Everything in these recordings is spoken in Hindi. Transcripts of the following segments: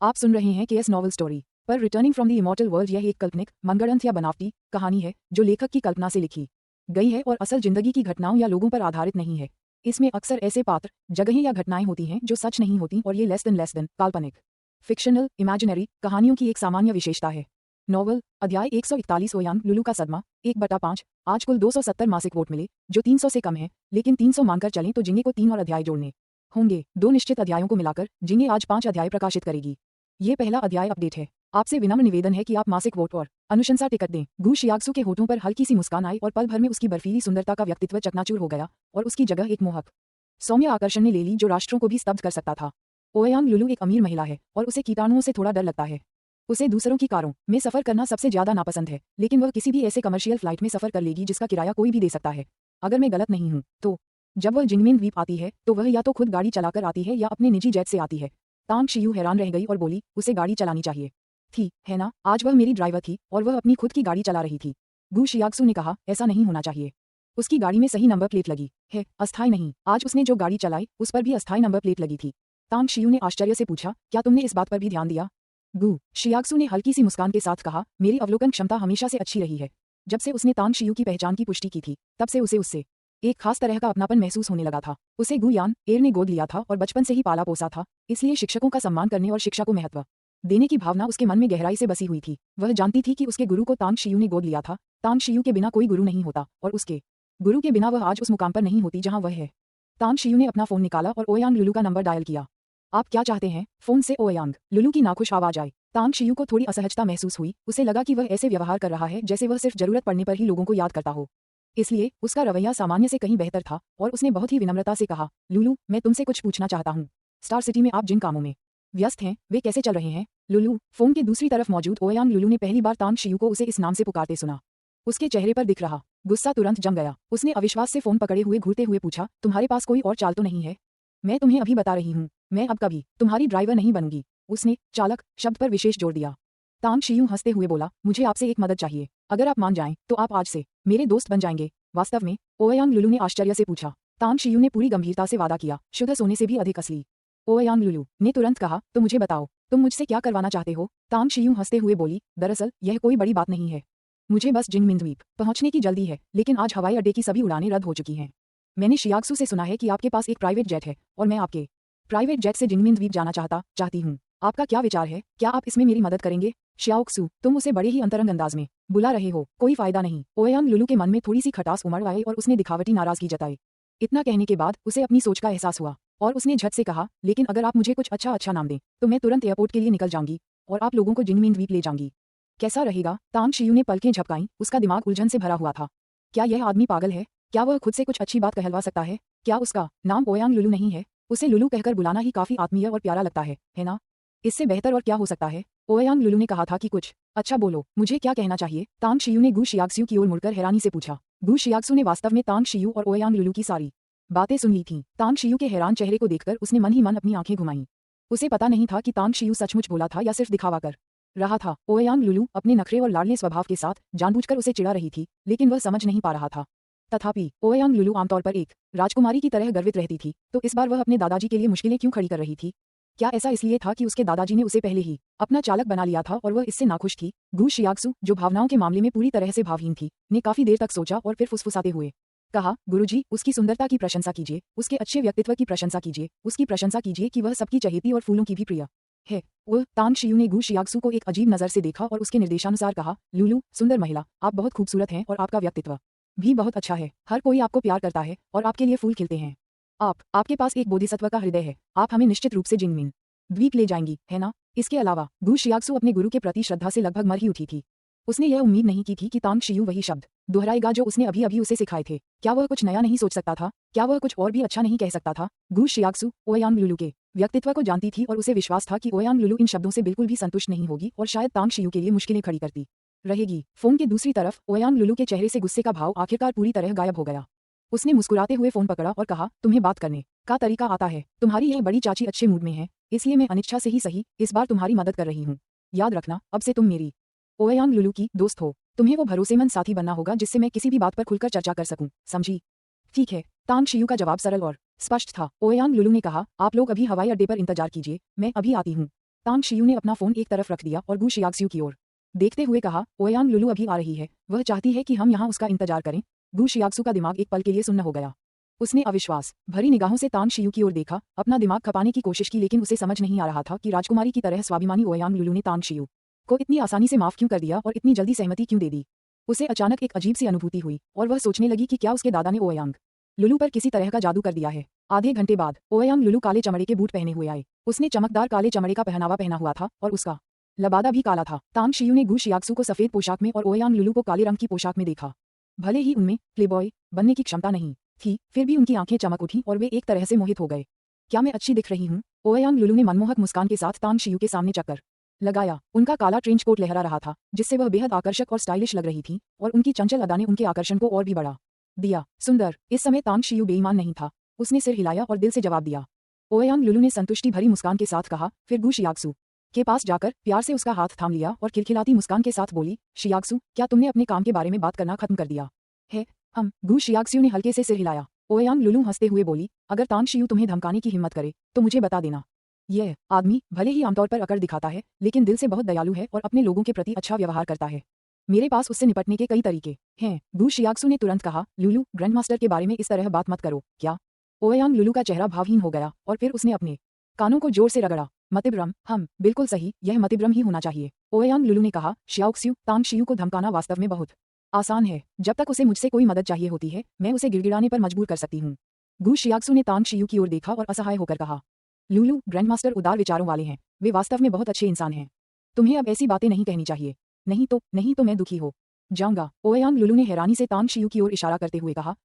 आप सुन रहे हैं केएस नॉवल स्टोरी पर returning from the immortal world. यह एक काल्पनिक, मनगढ़ंत या बनावटी कहानी है जो लेखक की कल्पना से लिखी गई है और असल जिंदगी की घटनाओं या लोगों पर आधारित नहीं है। इसमें अक्सर ऐसे पात्र, जगहें या घटनाएं होती हैं जो सच नहीं होती और ये लेस देन काल्पनिक, फिक्शनल, इमेजिनरी कहानियों की एक सामान्य विशेषता है। नॉवल अध्याय 141 ओयांग लुलू का सदमा 1/5। आज कुल 270 मासिक वोट मिले जो 300 से कम है, लेकिन 300 मानकर चलें तो जिंगे को 3 और अध्याय जोड़ने होंगे। 2 निश्चित अध्यायों को मिलाकर जिंगे आज 5 अध्याय प्रकाशित करेगी। ये पहला अध्याय अपडेट है। आपसे विनम्र निवेदन है कि आप मासिक वोट और अनुशंसा टिकट दें। गू शियाक्सू के होठों पर हल्की सी मुस्कान आई और पल भर में उसकी बर्फीली सुंदरता का व्यक्तित्व चकनाचूर हो गया और उसकी जगह एक मोहक सौम्य आकर्षण ने ले ली जो राष्ट्रों को भी स्तब्ध कर सकता था। ओयांग लुलू एक अमीर महिला है और उसे कीटाणुओं से थोड़ा डर लगता है। उसे दूसरों की कारों में सफर करना सबसे ज्यादा नापसंद है, लेकिन वह किसी भी ऐसे कमर्शियल फ्लाइट में सफर कर लेगी जिसका किराया कोई भी दे सकता है। अगर मैं गलत नहीं हूं तो जब वह जिंगमिन द्वीप आती है तो वह या तो खुद गाड़ी चलाकर आती है या अपने निजी जेट से आती है। तांग शियू हैरान रह गई और बोली, उसे गाड़ी चलानी चाहिए थी, है ना? आज वह मेरी ड्राइवर थी और वह अपनी खुद की गाड़ी चला रही थी। गू शियाक्सू ने कहा, ऐसा नहीं होना चाहिए। उसकी गाड़ी में सही नंबर प्लेट लगी है, अस्थायी नहीं। आज उसने जो गाड़ी चलाई उस पर भी अस्थायी नंबर प्लेट लगी थी। तांग शियू ने आश्चर्य से पूछा, क्या तुमने इस बात पर भी ध्यान दिया? गू शियाक्सू ने हल्की सी मुस्कान के साथ कहा, मेरी अवलोकन क्षमता हमेशा से अच्छी रही है। जब से उसने तांग शियू की पहचान की पुष्टि की थी तब से उसे उससे एक खास तरह का अपनापन महसूस होने लगा था। उसे गु यान एर ने गोद लिया था और बचपन से ही पाला पोसा था, इसलिए शिक्षकों का सम्मान करने और शिक्षा को महत्व देने की भावना उसके मन में गहराई से बसी हुई थी। वह जानती थी कि उसके गुरु को तांग शियू ने गोद लिया था। तांग शियू के बिना कोई गुरु नहीं होता और उसके गुरु के बिना वह आज उस मुकाम पर नहीं होती जहां वह है। तांग शियू ने अपना फोन निकाला और ओयांग लुलू का नंबर डायल किया। आप क्या चाहते हैं? फोन से ओयांग लुलू की नाखुश आवाज आई। तांग शियू को थोड़ी असहजता महसूस हुई। उसे लगा कि वह ऐसे व्यवहार कर रहा है जैसे वह सिर्फ जरूरत पड़ने पर ही लोगों को याद करता हो, इसलिए उसका रवैया सामान्य से कहीं बेहतर था और उसने बहुत ही विनम्रता से कहा, लुलू, मैं तुमसे कुछ पूछना चाहता हूँ। स्टार सिटी में आप जिन कामों में व्यस्त हैं वे कैसे चल रहे हैं? लुलू फोन के दूसरी तरफ मौजूद ओयांग लुलू ने पहली बार तांग शियू को उसे इस नाम से पुकारते सुना। उसके चेहरे पर दिख रहा गुस्सा तुरंत जम गया। उसने अविश्वास से फोन पकड़े हुए घूरते हुए पूछा, तुम्हारे पास कोई और चाल तो नहीं है? मैं तुम्हें अभी बता रही हूँ, मैं अब कभी तुम्हारी ड्राइवर नहीं बनूंगी। उसने चालक शब्द पर विशेष जोर दिया। तांग शियू हंसते हुए बोला, मुझे आपसे एक मदद चाहिए। अगर आप मान जाएं तो आप आज से मेरे दोस्त बन जाएंगे। वास्तव में? ओयांग लुलू ने आश्चर्य से पूछा। तांग शियू ने पूरी गंभीरता से वादा किया, शुद्ध सोने से भी अधिक असली। ओयांग लुलू ने तुरंत कहा, तो मुझे बताओ, तुम मुझसे क्या करवाना चाहते हो? तांग शियू हंसते हुए बोली, दरअसल यह कोई बड़ी बात नहीं है। मुझे बस जिंगमिन द्वीप पहुंचने की जल्दी है, लेकिन आज हवाई अड्डे की सभी उड़ानें रद्द हो चुकी हैं। मैंने शियाक्सू से सुना है कि आपके पास एक प्राइवेट जेट है और मैं आपके प्राइवेट जेट से जिंगमिन द्वीप जाना चाहती हूँ। आपका क्या विचार है? क्या आप इसमें मेरी मदद करेंगे? शियाओक्सू, तुम उसे बड़े ही अंतरंग अंदाज में बुला रहे हो, कोई फायदा नहीं। ओयांग लुलू के मन में थोड़ी सी खटास उमड़ आई और उसने दिखावटी नाराजगी जताई। इतना कहने के बाद उसे अपनी सोच का एहसास हुआ और उसने झट से कहा, लेकिन अगर आप मुझे कुछ अच्छा नाम दें तो मैं तुरंत एयरपोर्ट के लिए निकल जाऊंगी और आप लोगों को जिंगमिन द्वीप ले जाऊंगी। कैसा रहेगा? तांग शियू ने पलकें झपकाईं। उसका दिमाग उलझन से भरा हुआ था। क्या यह आदमी पागल है? क्या वह खुद से कुछ अच्छी बात कहलवा सकता है? क्या उसका नाम ओयांग लुलू नहीं है? उसे लुलू कहकर बुलाना ही काफी आत्मीय और प्यारा लगता है ना? इससे बेहतर और क्या हो सकता है? ओयांग लुलू ने कहा था कि कुछ अच्छा बोलो, मुझे क्या कहना चाहिए? तांग शियू ने गू शियाक्सू की ओर मुड़कर हैरानी से पूछा। गू शियाक्सू ने वास्तव में तांग शियू और ओयांग लुलू की सारी बातें सुन ली थीं। तांग शियू के हैरान चेहरे को देखकर उसने मन ही मन अपनी आंखें घुमाईं। उसे पता नहीं था कि तांग शियू सचमुच बोला था या सिर्फ दिखावा कर रहा था। ओयांग लुलू अपने नखरे और लाडले स्वभाव के साथ जानबूझकर उसे चिढ़ा रही थी, लेकिन वह समझ नहीं पा रहा था। तथापि ओयांग लुलू आमतौर पर एक राजकुमारी की तरह गर्वित रहती थी, तो इस बार वह अपने दादाजी के लिए मुश्किलें क्यों खड़ी कर रही थी? क्या ऐसा इसलिए था कि उसके दादाजी ने उसे पहले ही अपना चालक बना लिया था और वह इससे नाखुश थी? गू शियाक्सू, जो भावनाओं के मामले में पूरी तरह से भावहीन थी, ने काफी देर तक सोचा और फिर फुसफुसाते हुए कहा, गुरुजी, उसकी सुंदरता की प्रशंसा कीजिए, उसके अच्छे व्यक्तित्व की प्रशंसा कीजिए, उसकी प्रशंसा कीजिए कि वह सबकी चहेती और फूलों की भी प्रिय है। वह तांग शियू ने गू शियाक्सू को एक अजीब नजर से देखा और उसके निर्देशानुसार कहा, लुलू, सुंदर महिला, आप बहुत खूबसूरत हैं और आपका व्यक्तित्व भी बहुत अच्छा है। हर कोई आपको प्यार करता है और आपके लिए फूल खिलते हैं। आपके पास एक बोधिसत्व का हृदय है। आप हमें निश्चित रूप से जिंगमिन द्वीप ले जाएंगी, है ना? इसके अलावा गू शियाक्सू अपने गुरु के प्रति श्रद्धा से लगभग मर ही उठी थी। उसने यह उम्मीद नहीं की थी कि तांग शियू वही शब्द दोहराएगा जो उसने अभी अभी उसे सिखाए थे। क्या वह कुछ नया नहीं सोच सकता था? क्या वह कुछ और भी अच्छा नहीं कह सकता था? गू शियाक्सू ओयांग लुलू के व्यक्तित्व को जानती थी और उसे विश्वास था कि ओयांग लुलू इन शब्दों से बिल्कुल भी संतुष्ट नहीं होगी और शायद तांग शियू के लिए मुश्किलें खड़ी करती रहेगी। फोन के दूसरी तरफ ओयांग लुलू के चेहरे से गुस्से का भाव आखिरकार पूरी तरह गायब हो गया। उसने मुस्कुराते हुए फोन पकड़ा और कहा, तुम्हें बात करने का तरीका आता है। तुम्हारी यह बड़ी चाची अच्छे मूड में है, इसलिए मैं अनिच्छा से ही सही इस बार तुम्हारी मदद कर रही हूँ। याद रखना, अब से तुम मेरी ओयांग लुलू की दोस्त हो। तुम्हें वो भरोसेमंद साथी बनना होगा जिससे मैं किसी भी बात पर खुलकर चर्चा कर सकूं, समझी? ठीक है। तांग शियू का जवाब सरल और स्पष्ट था। ओयांग लुलू ने कहा, आप लोग अभी हवाई अड्डे पर इंतजार कीजिए, मैं अभी आती हूँ। तांग शियू ने अपना फोन एक तरफ रख दिया और गू शियाक्सू की ओर देखते हुए कहा, ओयांग लुलू अभी आ रही है, वह चाहती है कि हम यहाँ उसका इंतजार करें। गू शियाक्सू का दिमाग एक पल के लिए सुन्न हो गया। उसने अविश्वास भरी निगाहों से तांग शियू की ओर देखा, अपना दिमाग खपाने की कोशिश की, लेकिन उसे समझ नहीं आ रहा था कि राजकुमारी की तरह स्वाभिमानी ओयांग लुलू ने तांग शियू को इतनी आसानी से माफ क्यों कर दिया और इतनी जल्दी सहमति क्यों दे दी। उसे अचानक एक अजीब सी अनुभूति हुई और वह सोचने लगी कि क्या उसके दादा ने ओयांग लुलू पर किसी तरह का जादू कर दिया है। आधे घंटे बाद ओयांग लुलू काले चमड़े के बूट पहने हुए आए। उसने चमकदार काले चमड़े का पहनावा पहना हुआ था और उसका लबादा भी काला था। तांग शियू ने गू शियाक्सू को सफेद पोशाक में और ओयांग लुलू को काले रंग की पोशाक में देखा। भले ही उनमें प्लेबॉय बनने की क्षमता नहीं थी, फिर भी उनकी आंखें चमक उठी और वे एक तरह से मोहित हो गए। क्या मैं अच्छी दिख रही हूँ? ओयांग लुलू ने मनमोहक मुस्कान के साथ तांग शियू के सामने चक्कर लगाया। उनका काला ट्रेंच कोट लहरा रहा था, जिससे वह बेहद आकर्षक और स्टाइलिश लग रही थी, और उनकी चंचल अदा ने उनके आकर्षण को और भी बढ़ा दिया। सुंदर। इस समय तांग शियू बेईमान नहीं था। उसने सिर हिलाया और दिल से जवाब दिया। ओयांग लुलू ने संतुष्टि भरी मुस्कान के साथ कहा, फिर गू शियाक्सू के पास जाकर प्यार से उसका हाथ थाम लिया और खिलखिलाती मुस्कान के साथ बोली, शियाक्सू, क्या तुमने अपने काम के बारे में बात करना खत्म कर दिया है? हम। गू शियाक्सू ने हल्के से सिर हिलाया। ओयांग लुलू हंसते हुए बोली, अगर तांग शियू तुम्हें धमकाने की हिम्मत करे तो मुझे बता देना। यह आदमी भले ही आमतौर पर अकड़ दिखाता है, लेकिन दिल से बहुत दयालु है और अपने लोगों के प्रति अच्छा व्यवहार करता है। मेरे पास उससे निपटने के कई तरीके हैं। गू शियाक्सू ने तुरंत कहा, लुलू, ग्रैंडमास्टर के बारे में इस तरह बात मत करो। क्या? ओयांग लुलू का चेहरा भावहीन हो गया और फिर उसने अपने कानों को जोर से रगड़ा। मतिभ्रम। हम। बिल्कुल सही, यह मतिभ्रम ही होना चाहिए। ओयांग लुलू ने कहा, शियाक्सू, तांग शियू को धमकाना वास्तव में बहुत आसान है। जब तक उसे मुझसे कोई मदद चाहिए होती है, मैं उसे गिड़गिड़ाने पर मजबूर कर सकती हूँ। गू शियाक्सू ने तांग शियू की ओर देखा और असहाय होकर कहा, लुलू, ग्रैंडमास्टर उदार विचारों वाले हैं, वे वास्तव में बहुत अच्छे इंसान हैं। तुम्हें अब ऐसी बातें नहीं कहनी चाहिए, नहीं तो मैं दुखी हो जाऊंगा। ओयांग लुलू ने हैरानी से तांग शियू की ओर इशारा करते हुए कहा,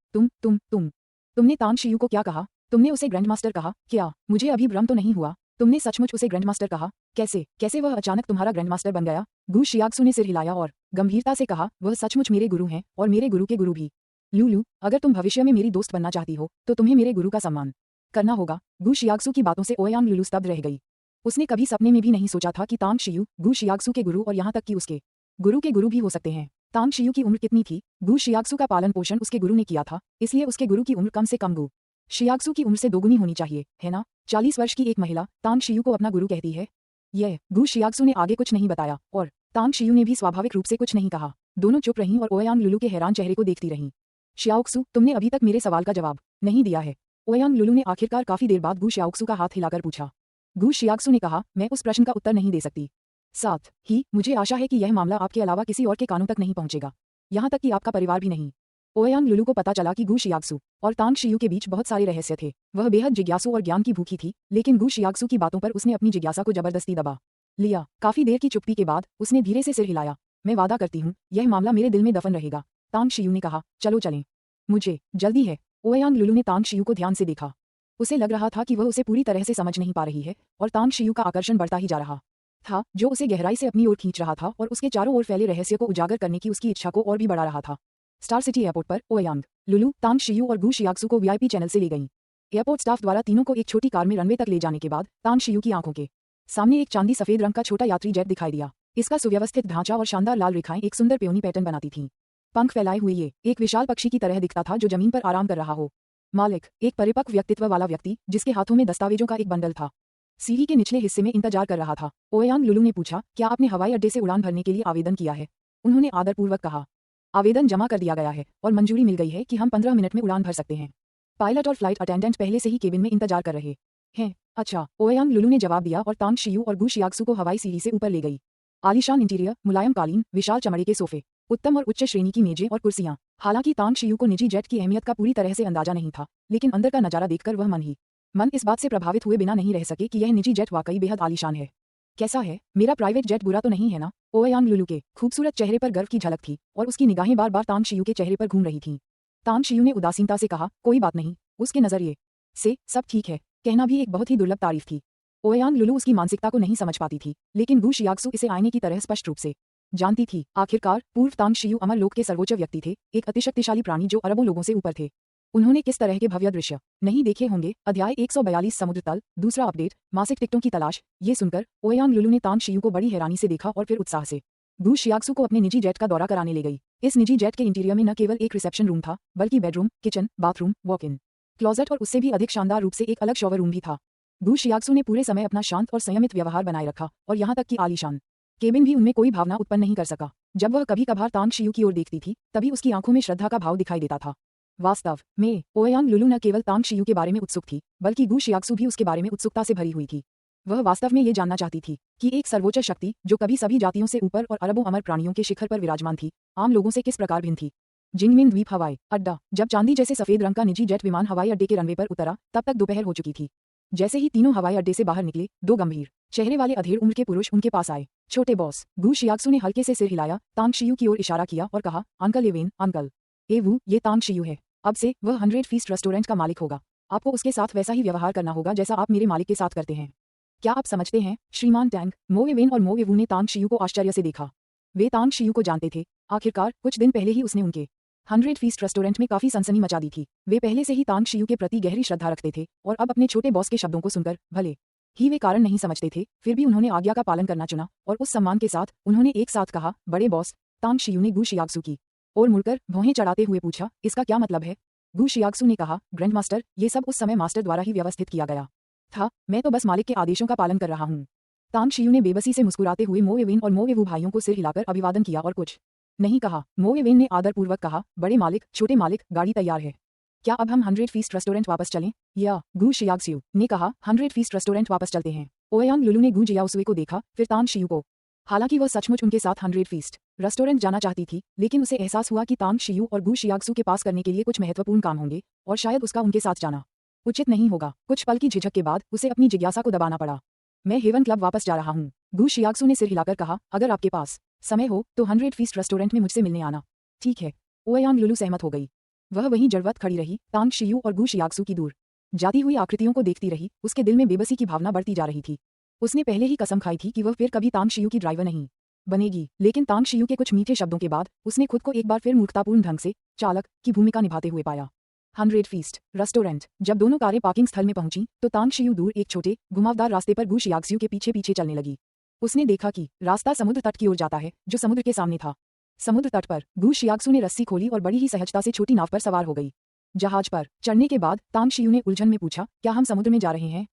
तुमने तांग शियू को क्या कहा? तुमने उसे ग्रैंडमास्टर कहा? क्या मुझे अभी भ्रम तो नहीं हुआ? तुमने सचमुच उसे ग्रैंडमास्टर कहा? कैसे वह अचानक तुम्हारा ग्रैंडमास्टर बन गया? गू शियाक्सू ने सिर हिलाया और गंभीरता से कहा, वह सचमुच मेरे गुरु हैं और मेरे गुरु के गुरु भी। लुलू, अगर तुम भविष्य में मेरी दोस्त बनना चाहती हो तो तुम्हें मेरे गुरु का सम्मान करना होगा। गू शियाक्सू की बातों से ओयांग लुलू स्तब्ध रह गई। उसने कभी सपने में भी नहीं सोचा था कि तांग शियू गू शियाक्सू के गुरु और यहाँ तक कि उसके गुरु के गुरु भी हो सकते हैं। तांग शियू की उम्र कितनी थी? गू शियाक्सू का पालन पोषण उसके गुरु ने किया था, इसलिए उसके गुरु की उम्र कम से कम गू शियाक्सू की उम्र से दोगुनी होनी चाहिए, है ना? 40 वर्ष की एक महिला तांग शियू को अपना गुरु कहती है। यह गू शियाक्सू ने आगे कुछ नहीं बताया और तांग शियू ने भी स्वाभाविक रूप से कुछ नहीं कहा। दोनों चुप रहीं और ओयांग लुलू के हैरान चेहरे को देखती रहीं। शियाक्सू, तुमने अभी तक मेरे सवाल का जवाब नहीं दिया है। ओयांग लुलू ने आखिरकार काफी देर बाद गू शियाक्सू का हाथ हिलाकर पूछा। गू शियाक्सू ने कहा, मैं उस प्रश्न का उत्तर नहीं दे सकती। साथ ही मुझे आशा है कि यह मामला आपके अलावा किसी और के कानों तक नहीं पहुंचेगा, यहाँ तक कि आपका परिवार भी नहीं। ओयांग लुलू को पता चला कि गू शियाक्सू और तांग शियू के बीच बहुत सारे रहस्य थे। वह बेहद जिज्ञासु और ज्ञान की भूखी थी, लेकिन गू शियाक्सू की बातों पर उसने अपनी जिज्ञासा को जबरदस्ती दबा लिया। काफी देर की चुप्पी के बाद उसने धीरे से सिर हिलाया। मैं वादा करती हूँ, यह मामला मेरे दिल में दफन रहेगा। तांग शियू ने कहा, चलो चलें, मुझे जल्दी है। ओयांग लुलू ने तांग शियू को ध्यान से देखा। उसे लग रहा था कि वह उसे पूरी तरह से समझ नहीं पा रही है और तांग शियू का आकर्षण बढ़ता ही जा रहा था, जो उसे गहराई से अपनी ओर खींच रहा था और उसके चारों ओर फैले रहस्य को उजागर करने की उसकी इच्छा को और भी बढ़ा रहा था। स्टार सिटी एयरपोर्ट पर ओयांग लुलू, तांग शियू और गू शियाक्सू को वीआईपी चैनल से ले गईं। एयरपोर्ट स्टाफ द्वारा तीनों को एक छोटी कार में रनवे तक ले जाने के बाद तांग शियू की आंखों के सामने एक चांदी सफेद रंग का छोटा यात्री जेट दिखाई दिया। इसका सुव्यवस्थित ढांचा और शानदार लाल रेखाएं एक सुंदर पेयोनी पैटर्न बनाती थीं। पंख फैलाए हुए ये एक विशाल पक्षी की तरह दिखता था जो जमीन पर आराम कर रहा हो। मालिक, एक परिपक्व व्यक्तित्व वाला व्यक्ति जिसके हाथों में दस्तावेजों का एक बंडल था, सीढ़ी के निचले हिस्से में इंतजार कर रहा था। ओयांग लुलू ने पूछा, क्या आपने हवाई अड्डे से उड़ान भरने के लिए आवेदन किया है? उन्होंने आदरपूर्वक कहा, आवेदन जमा कर दिया गया है और मंजूरी मिल गई है कि हम 15 मिनट में उड़ान भर सकते हैं। पायलट और फ्लाइट अटेंडेंट पहले से ही केबिन में इंतजार कर रहे हैं। अच्छा, ओयांग लुलू ने जवाब दिया और तांग शियू और गू शियाक्सू को हवाई सीढ़ी से ऊपर ले गई। आलीशान इंटीरियर, मुलायम कालीन, विशाल चमड़े के सोफे, उत्तम और उच्च श्रेणी की मेजें और कुर्सियां। हालांकि तांग शियू को निजी जेट की अहमियत का पूरी तरह से अंदाजा नहीं था, लेकिन अंदर का नजारा देखकर वह मन इस बात से प्रभावित हुए बिना नहीं रह सके कि यह निजी जेट वाकई बेहद आलीशान है। कैसा है? मेरा प्राइवेट जेट बुरा तो नहीं है ना? ओयांग लुलू के खूबसूरत चेहरे पर गर्व की झलक थी और उसकी निगाहें बार बार तांग शियू के चेहरे पर घूम रही थीं। तांग शियू ने उदासीनता से कहा, कोई बात नहीं। उसके नजरिए से सब ठीक है कहना भी एक बहुत ही दुर्लभ तारीफ थी। ओयांग लुलू उसकी मानसिकता को नहीं समझ पाती थी, लेकिन गू शियाक्सू इसे आईने की तरह स्पष्ट रूप से जानती थी। आखिरकार पूर्व तांग शियू अमर लोक के सर्वोच्च व्यक्ति थे, एक अतिशक्तिशाली प्राणी जो अरबों लोगों से ऊपर थे। उन्होंने किस तरह के भव्य दृश्य नहीं देखे होंगे। अध्याय 142 समुद्र तल, दूसरा अपडेट, मासिक टिकटों की तलाश। ये सुनकर ओयांग लुलू ने तांग शियू को बड़ी हैरानी से देखा और फिर उत्साह से गू शियाक्सू को अपने निजी जेट का दौरा कराने ले गई। इस निजी जेट के इंटीरियर में न केवल एक रिसेप्शन रूम था, बल्कि bedroom, kitchen, bathroom, walk in closet और उससे भी अधिक शानदार रूप से एक अलग शॉवर रूम भी था। गु शियाक्सु ने पूरे समय अपना शांत और संयमित व्यवहार बनाए रखा और यहाँ तक कि आलीशान केबिन भी उनमें कोई भावना उत्पन्न नहीं कर सका। जब वह कभी कभार तांग शियू की ओर देखती थी तभी उसकी आंखों में श्रद्धा का भाव दिखाई देता था। वास्तव में ओयांग लुलू न केवल तांग शियू के बारे में उत्सुक थी बल्कि गु शियाक्सु भी उसके बारे में उत्सुकता से भरी हुई थी। वह वास्तव में ये जानना चाहती थी कि एक सर्वोच्च शक्ति जो कभी सभी जातियों से ऊपर और अरबों अमर प्राणियों के शिखर पर विराजमान थी, आम लोगों से किस प्रकार भिन्न थी। जिंगमिन द्वीप हवाई अड्डा। जब चांदी जैसे सफेद रंग का निजी जेट विमान हवाई अड्डे के रनवे पर उतरा तब तक दोपहर हो चुकी थी। जैसे ही तीनों हवाई अड्डे से बाहर निकले, दो गंभीर चेहरे वाले अधेड़ उम्र के पुरुष उनके पास आए। छोटे बॉस। गु शियाक्सु ने हल्के से सिर हिलाया, तांग शियू की ओर इशारा किया और कहा, अंकल एवेन, अंकल एवू, ये तांग शियू है। अब से वह 100 फीस्ट रेस्टोरेंट का मालिक होगा। आपको उसके साथ वैसा ही व्यवहार करना होगा जैसा आप मेरे मालिक के साथ करते हैं। क्या आप समझते हैं, श्रीमान टैंग? मो एवेन और मो एवू ने तांग शियू को आश्चर्य से देखा। वे तांग शियू को जानते थे। आखिरकार कुछ दिन पहले ही उसने उनके 100 फीस्ट रेस्टोरेंट में काफी सनसनी मचा दी थी। वे पहले से ही तांग शियू के प्रति गहरी श्रद्धा रखते थे और अब अपने छोटे बॉस के शब्दों को सुनकर भले ही वे कारण नहीं समझते थे, फिर भी उन्होंने आज्ञा का पालन करना चुना और उस सम्मान के साथ उन्होंने एक साथ कहा, बड़े बॉस। तांग शियू ने गु शियाक्सु की और मुड़कर भौहें चढ़ाते हुए पूछा, इसका क्या मतलब है? गु शियाक्सु ने कहा, ग्रैंड मास्टर, ये सब उस समय मास्टर द्वारा ही व्यवस्थित किया गया था। मैं तो बस मालिक के आदेशों का पालन कर रहा हूँ। तांग शियू ने बेबसी से मुस्कुराते हुए मो एवेन और मो एवू भाइयों को सिर हिलाकर अभिवादन किया और कुछ नहीं कहा। मो एवेन ने आदरपूर्वक कहा, बड़े मालिक, छोटे मालिक, गाड़ी तैयार है। क्या अब हम 100 फीस्ट रेस्टोरेंट वापस चलें? या गु शियाक्सु ने कहा, 100 फीस्ट रेस्टोरेंट वापस चलते हैं। ओयांग लुलू ने गु जियाओसुए को देखा, फिर तांग शियू को। हालांकि वह सचमुच उनके साथ 100 फीस्ट रेस्टोरेंट जाना चाहती थी, लेकिन उसे एहसास हुआ कि तांग शियू और गु शियाक्सु के पास करने के लिए कुछ महत्वपूर्ण काम होंगे और शायद उसका उनके साथ जाना उचित नहीं होगा। कुछ पल की झिझक के बाद उसे अपनी जिज्ञासा को दबाना पड़ा। मैं हेवन क्लब वापस जा रहा हूँ। गु शियाक्सु ने सिर हिलाकर कहा, अगर आपके पास समय हो तो 100 फीस्ट रेस्टोरेंट में मुझसे मिलने आना। ठीक है। ओयांग लुलू सहमत हो गई। वह वहीं जड़वत खड़ी रही, तांग शियू और गु शियाक्सु की दूर जाती हुई आकृतियों को देखती रही। उसके दिल में बेबसी की भावना बढ़ती जा रही थी। उसने पहले ही कसम खाई थी कि वह फिर कभी तांग शियू की ड्राइवर नहीं बनेगी, लेकिन तांग शियू के कुछ मीठे शब्दों के बाद उसने खुद को एक बार फिर मूर्खतापूर्ण ढंग से चालक की भूमिका निभाते हुए पाया। 100 फीस्ट रेस्टोरेंट। जब दोनों कारें पार्किंग स्थल में पहुंची तो तांग शियू दूर एक छोटे घुमावदार रास्ते पर गु शियाक्सु के पीछे पीछे चलने लगी। उसने देखा कि रास्ता समुद्र तट की ओर जाता है, जो समुद्र के सामने था। समुद्र तट पर गु शियाक्सु ने रस्सी खोली और बड़ी ही सहजता से छोटी नाव पर सवार हो गई। जहाज पर चढ़ने के बाद तांग शियू ने उलझन में पूछा, क्या हम समुद्र में जा रहे हैं?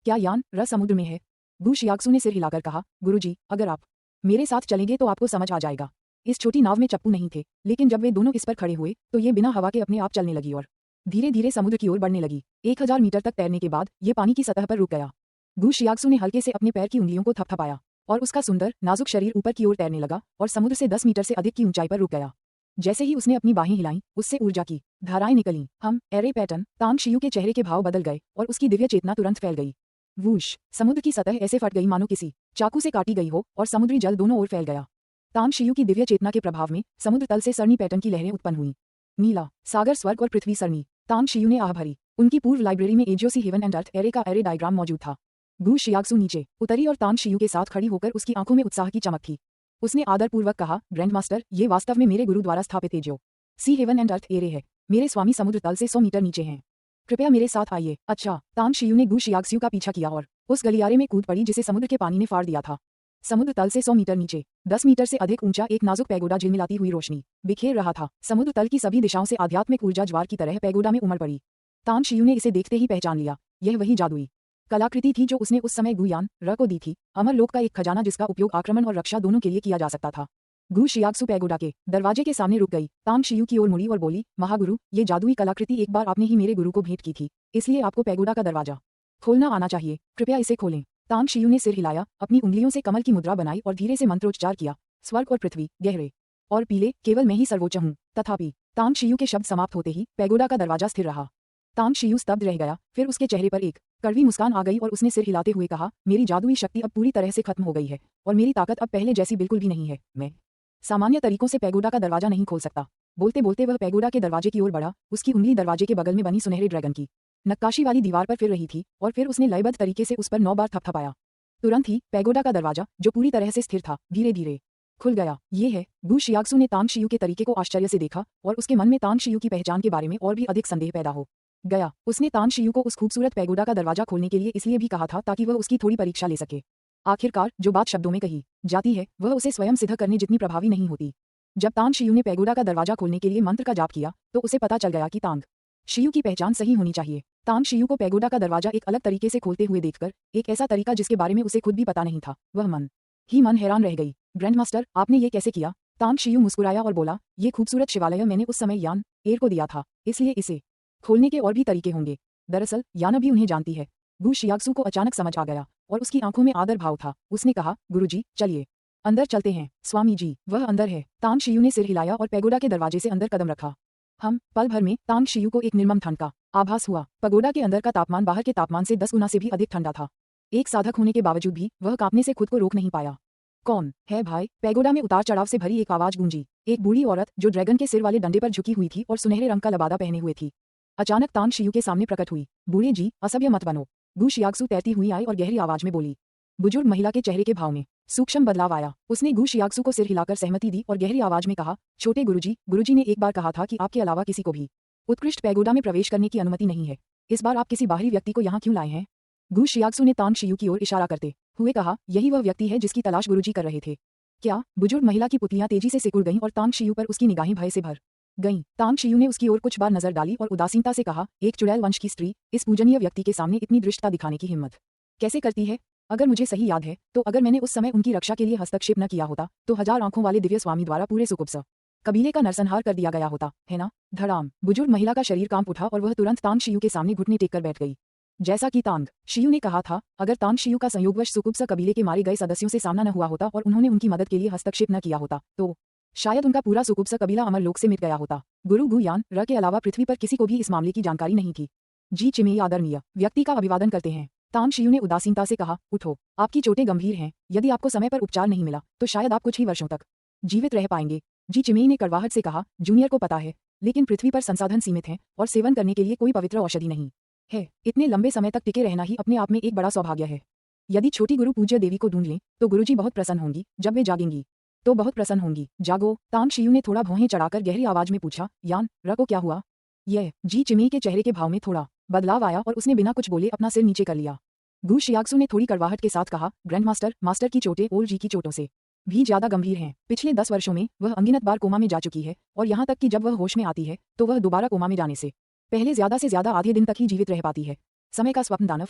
क्या यान र समुद्र में है? गु शियाक्सु ने सिर हिलाकर कहा, गुरुजी, अगर आप मेरे साथ चलेंगे तो आपको समझ आ जाएगा। इस छोटी नाव में चप्पू नहीं थे, लेकिन जब वे दोनों इस पर खड़े हुए तो ये बिना हवा के अपने आप चलने लगी और धीरे धीरे समुद्र की ओर बढ़ने लगी। 1000 मीटर तक तैरने के बाद ये पानी की सतह पर रुक गया। गु शियाक्सु ने हल्के से अपने पैर की उंगलियों को थपथपाया और उसका सुंदर नाजुक शरीर ऊपर की ओर तैरने लगा और समुद्र से 10 मीटर से अधिक की ऊंचाई पर रुक गया। जैसे ही उसने अपनी बाहें हिलाईं, उससे ऊर्जा की धाराएं निकलीं। हम एरे पैटर्न। तांग शियू के चेहरे के भाव बदल गए और उसकी दिव्य चेतना तुरंत फैल गई। वूश। समुद्र की सतह ऐसे फट गई मानो किसी चाकू से काटी गई हो और समुद्री जल दोनों ओर फैल गया। तांग शियू की दिव्य चेतना के प्रभाव में समुद्र तल से सरणी पैटर्न की लहरें उत्पन्न हुई। नीला सागर, स्वर्ग और पृथ्वी सरणी। तांग शियू ने आह भरी। उनकी पूर्व लाइब्रेरी में एजियोसी हेवन एंड अर्थ एरे का एरे डायग्राम मौजूद था। गु शियाक्सु नीचे उतरी और तांग शियू के साथ खड़ी होकर उसकी आंखों में उत्साह की चमक थी। उसने आदरपूर्वक कहा, ग्रैंड मास्टर, ये वास्तव में मेरे गुरु द्वारा स्थापित एजियो सी हेवन एंड अर्थ एरे है। मेरे स्वामी समुद्र तल से 100 मीटर नीचे हैं। कृपया मेरे साथ आइए। अच्छा। तांग शियू ने गु शियाक्सु का पीछा किया और उस गलियारे में कूद पड़ी जिसे समुद्र के पानी ने फाड़ दिया था। समुद्र तल से 100 मीटर नीचे 10 मीटर से अधिक ऊंचा एक नाजुक पैगोडा झिलमिलाती हुई रोशनी बिखेर रहा था। समुद्र तल की सभी दिशाओं से आध्यात्मिक ऊर्जा ज्वार की तरह पैगोडा में उमड़ पड़ी। तांग शियू ने इसे देखते ही पहचान लिया। यह वही जादुई कलाकृति थी जो उसने उस समय गुयान र को दी थी, अमर लोक का एक खजाना जिसका उपयोग आक्रमण और रक्षा दोनों के लिए किया जा सकता था। गु शियाक्सु पैगोडा के दरवाजे के सामने रुक गई। तांग शियू की ओर मुड़ी और बोली, महागुरु, ये जादुई कलाकृति एक बार आपने ही मेरे गुरु को भेंट की थी, इसलिए आपको पैगोडा का दरवाजा खोलना आना चाहिए। कृपया इसे खोलें। तांग शियू ने सिर हिलाया, अपनी उंगलियों से कमल की मुद्रा बनाई और धीरे से मंत्रोच्चार किया। स्वर्ग और पृथ्वी, गहरे और पीले, केवल मैं ही सर्वोच्च हूँ। तथापि तांग शियू के शब्द समाप्त होते ही पैगोडा का दरवाजा स्थिर रहा। तांग शियू स्तब्ध रह गया, फिर उसके चेहरे पर एक कड़वी मुस्कान आ गई और उसने सिर हिलाते हुए कहा, मेरी जादुई शक्ति अब पूरी तरह से खत्म हो गई है और मेरी ताकत अब पहले जैसी बिल्कुल भी नहीं है। मैं सामान्य तरीकों से पैगोडा का दरवाजा नहीं खोल सकता। बोलते बोलते वह पैगोडा के दरवाजे की ओर बढ़ा। उसकी उंगली दरवाजे के बगल में बनी सुनहरे ड्रैगन की नक्काशी वाली दीवार पर फिर रही थी और फिर उसने लयबद्ध तरीके से उस पर 9 बार थपथपाया। तुरंत ही पैगोडा का दरवाजा, जो पूरी तरह से स्थिर था, धीरे धीरे खुल गया। ये है। गु शियाक्सु ने तांग शियू के तरीके को आश्चर्य से देखा और उसके मन में तांग शियू की पहचान के बारे में और भी अधिक संदेह पैदा हो गया। उसने तांग शियू को उस खूबसूरत पैगोडा का दरवाजा खोलने के लिए इसलिए भी कहा था ताकि वह उसकी थोड़ी परीक्षा ले सके। आखिरकार जो बात शब्दों में कही जाती है वह उसे स्वयं सिद्ध करने जितनी प्रभावी नहीं होती। जब तांग शियू ने पैगोडा का दरवाजा खोलने के लिए मंत्र का जाप किया तो उसे पता चल गया कि तांग शियू की पहचान सही होनी चाहिए। तांग शियू को पैगोडा का दरवाजा एक अलग तरीके से खोलते हुए देखकर, एक ऐसा तरीका जिसके बारे में उसे खुद भी पता नहीं था, वह मन ही मन हैरान रह गई। ग्रैंडमास्टर, आपने ये कैसे किया? तांग शियू मुस्कुराया और बोला, ये खूबसूरत शिवालय मैंने उस समय यान एर को दिया था, इसलिए इसे खोलने के और भी तरीके होंगे। दरअसल याना भी उन्हें जानती है। गु शियाक्सू को अचानक समझ आ गया और उसकी आंखों में आदर भाव था। उसने कहा, गुरुजी, चलिए अंदर चलते हैं। स्वामी जी, वह अंदर है। तांग शियू ने सिर हिलाया और पैगोडा के दरवाजे से अंदर कदम रखा। पल भर में तांग शियू को एक निर्मम ठंड का आभास हुआ। पगोडा के अंदर का तापमान बाहर के तापमान से 10 गुना से भी अधिक ठंडा था। एक साधक होने के बावजूद भी वह कांपने से खुद को रोक नहीं पाया। कौन है भाई? पैगोडा में उतार चढ़ाव से भरी एक आवाज गूंजी। एक बूढ़ी औरत जो ड्रैगन के सिर वाले डंडे पर झुकी हुई थी और सुनहरे रंग का लबादा पहने हुए थी, अचानक तांग शियू के सामने प्रकट हुई। बूढ़े जी, असभ्य मत बनो। गु शियाक्सू तैरती हुई आई और गहरी आवाज में बोली। बुजुर्ग महिला के चेहरे के भाव में सूक्ष्म बदलाव आया। उसने गु शियाक्सू को सिर हिलाकर सहमति दी और गहरी आवाज में कहा, छोटे गुरुजी ने एक बार कहा था कि आपके अलावा किसी को भी उत्कृष्ट पैगोडा में प्रवेश करने की अनुमति नहीं है। इस बार आप किसी बाहरी व्यक्ति को यहाँ क्यों लाए हैं? गु शियाक्सू ने तांग शियू की ओर इशारा करते हुए कहा, यही वह व्यक्ति है जिसकी तलाश गुरुजी कर रहे थे। क्या? बुजुर्ग महिला की पुतलियां तेजी से सिकुड़ गईं और तांग शियू पर उसकी निगाहें भय से भर गईं। तांग शियू ने उसकी ओर कुछ बार नजर डाली और उदासीनता से कहा, एक चुड़ैल वंश की स्त्री इस पूजनीय व्यक्ति के सामने इतनी दृष्टता दिखाने की हिम्मत कैसे करती है? अगर मुझे सही याद है तो अगर मैंने उस समय उनकी रक्षा के लिए हस्तक्षेप न किया होता तो 1000 आंखों वाले दिव्य स्वामी द्वारा पूरे सुकुब्स कबीले का नरसंहार कर दिया गया होता, है ना? धड़ाम। बुजुर्ग महिला का शरीर कांप उठा और वह तुरंत तांग शियू के सामने घुटने टेककर बैठ गई। जैसा कि तांग शियू ने कहा था, अगर तांग शियू का संयोगवश सुकुब्स कबीले के मारे गए सदस्यों से सामना न हुआ होता और उन्होंने उनकी मदद के लिए हस्तक्षेप न किया होता तो शायद उनका पूरा सुकुब्स कबीला अमरलोक से मिट गया होता। गुरु गु यान र के अलावा पृथ्वी पर किसी को भी इस मामले की जानकारी नहीं थी। जी चिमेई आदरणीय व्यक्ति का अभिवादन करते हैं। तांग शियू ने उदासीनता से कहा, उठो, आपकी चोटें गंभीर हैं, यदि आपको समय पर उपचार नहीं मिला तो शायद आप कुछ ही वर्षों तक जीवित रह पाएंगे। जी चिमेई ने कड़वाहट से कहा, जूनियर को पता है, लेकिन पृथ्वी पर संसाधन सीमित हैं और सेवन करने के लिए कोई पवित्र औषधि नहीं है। इतने लंबे समय तक टिके रहना ही अपने आप में एक बड़ा सौभाग्य है। यदि छोटी गुरु पूज्य देवी को ढूंढ लें तो गुरुजी बहुत प्रसन्न होंगी। जब वे जागेंगी तो बहुत प्रसन्न होंगी। जागो। तांग शियू ने थोड़ा भौहें चढ़ाकर गहरी आवाज में पूछा, यान र को क्या हुआ? यह जी चिमेई के चेहरे के भाव में थोड़ा बदलाव आया और उसने बिना कुछ बोले अपना सिर नीचे कर लिया। गु शियाक्सू ने थोड़ी कड़वाहट के साथ कहा, मास्टर की चोटें ओल्ड जी की चोटों से भी ज्यादा गंभीर हैं। पिछले 10 वर्षों में वह अनगिनत बार कोमा में जा चुकी है और यहाँ तक कि जब वह होश में आती है तो वह दोबारा कोमा में जाने से पहले ज्यादा से ज्यादा आधे दिन तक ही जीवित रह पाती है। समय का स्वप्न दानव।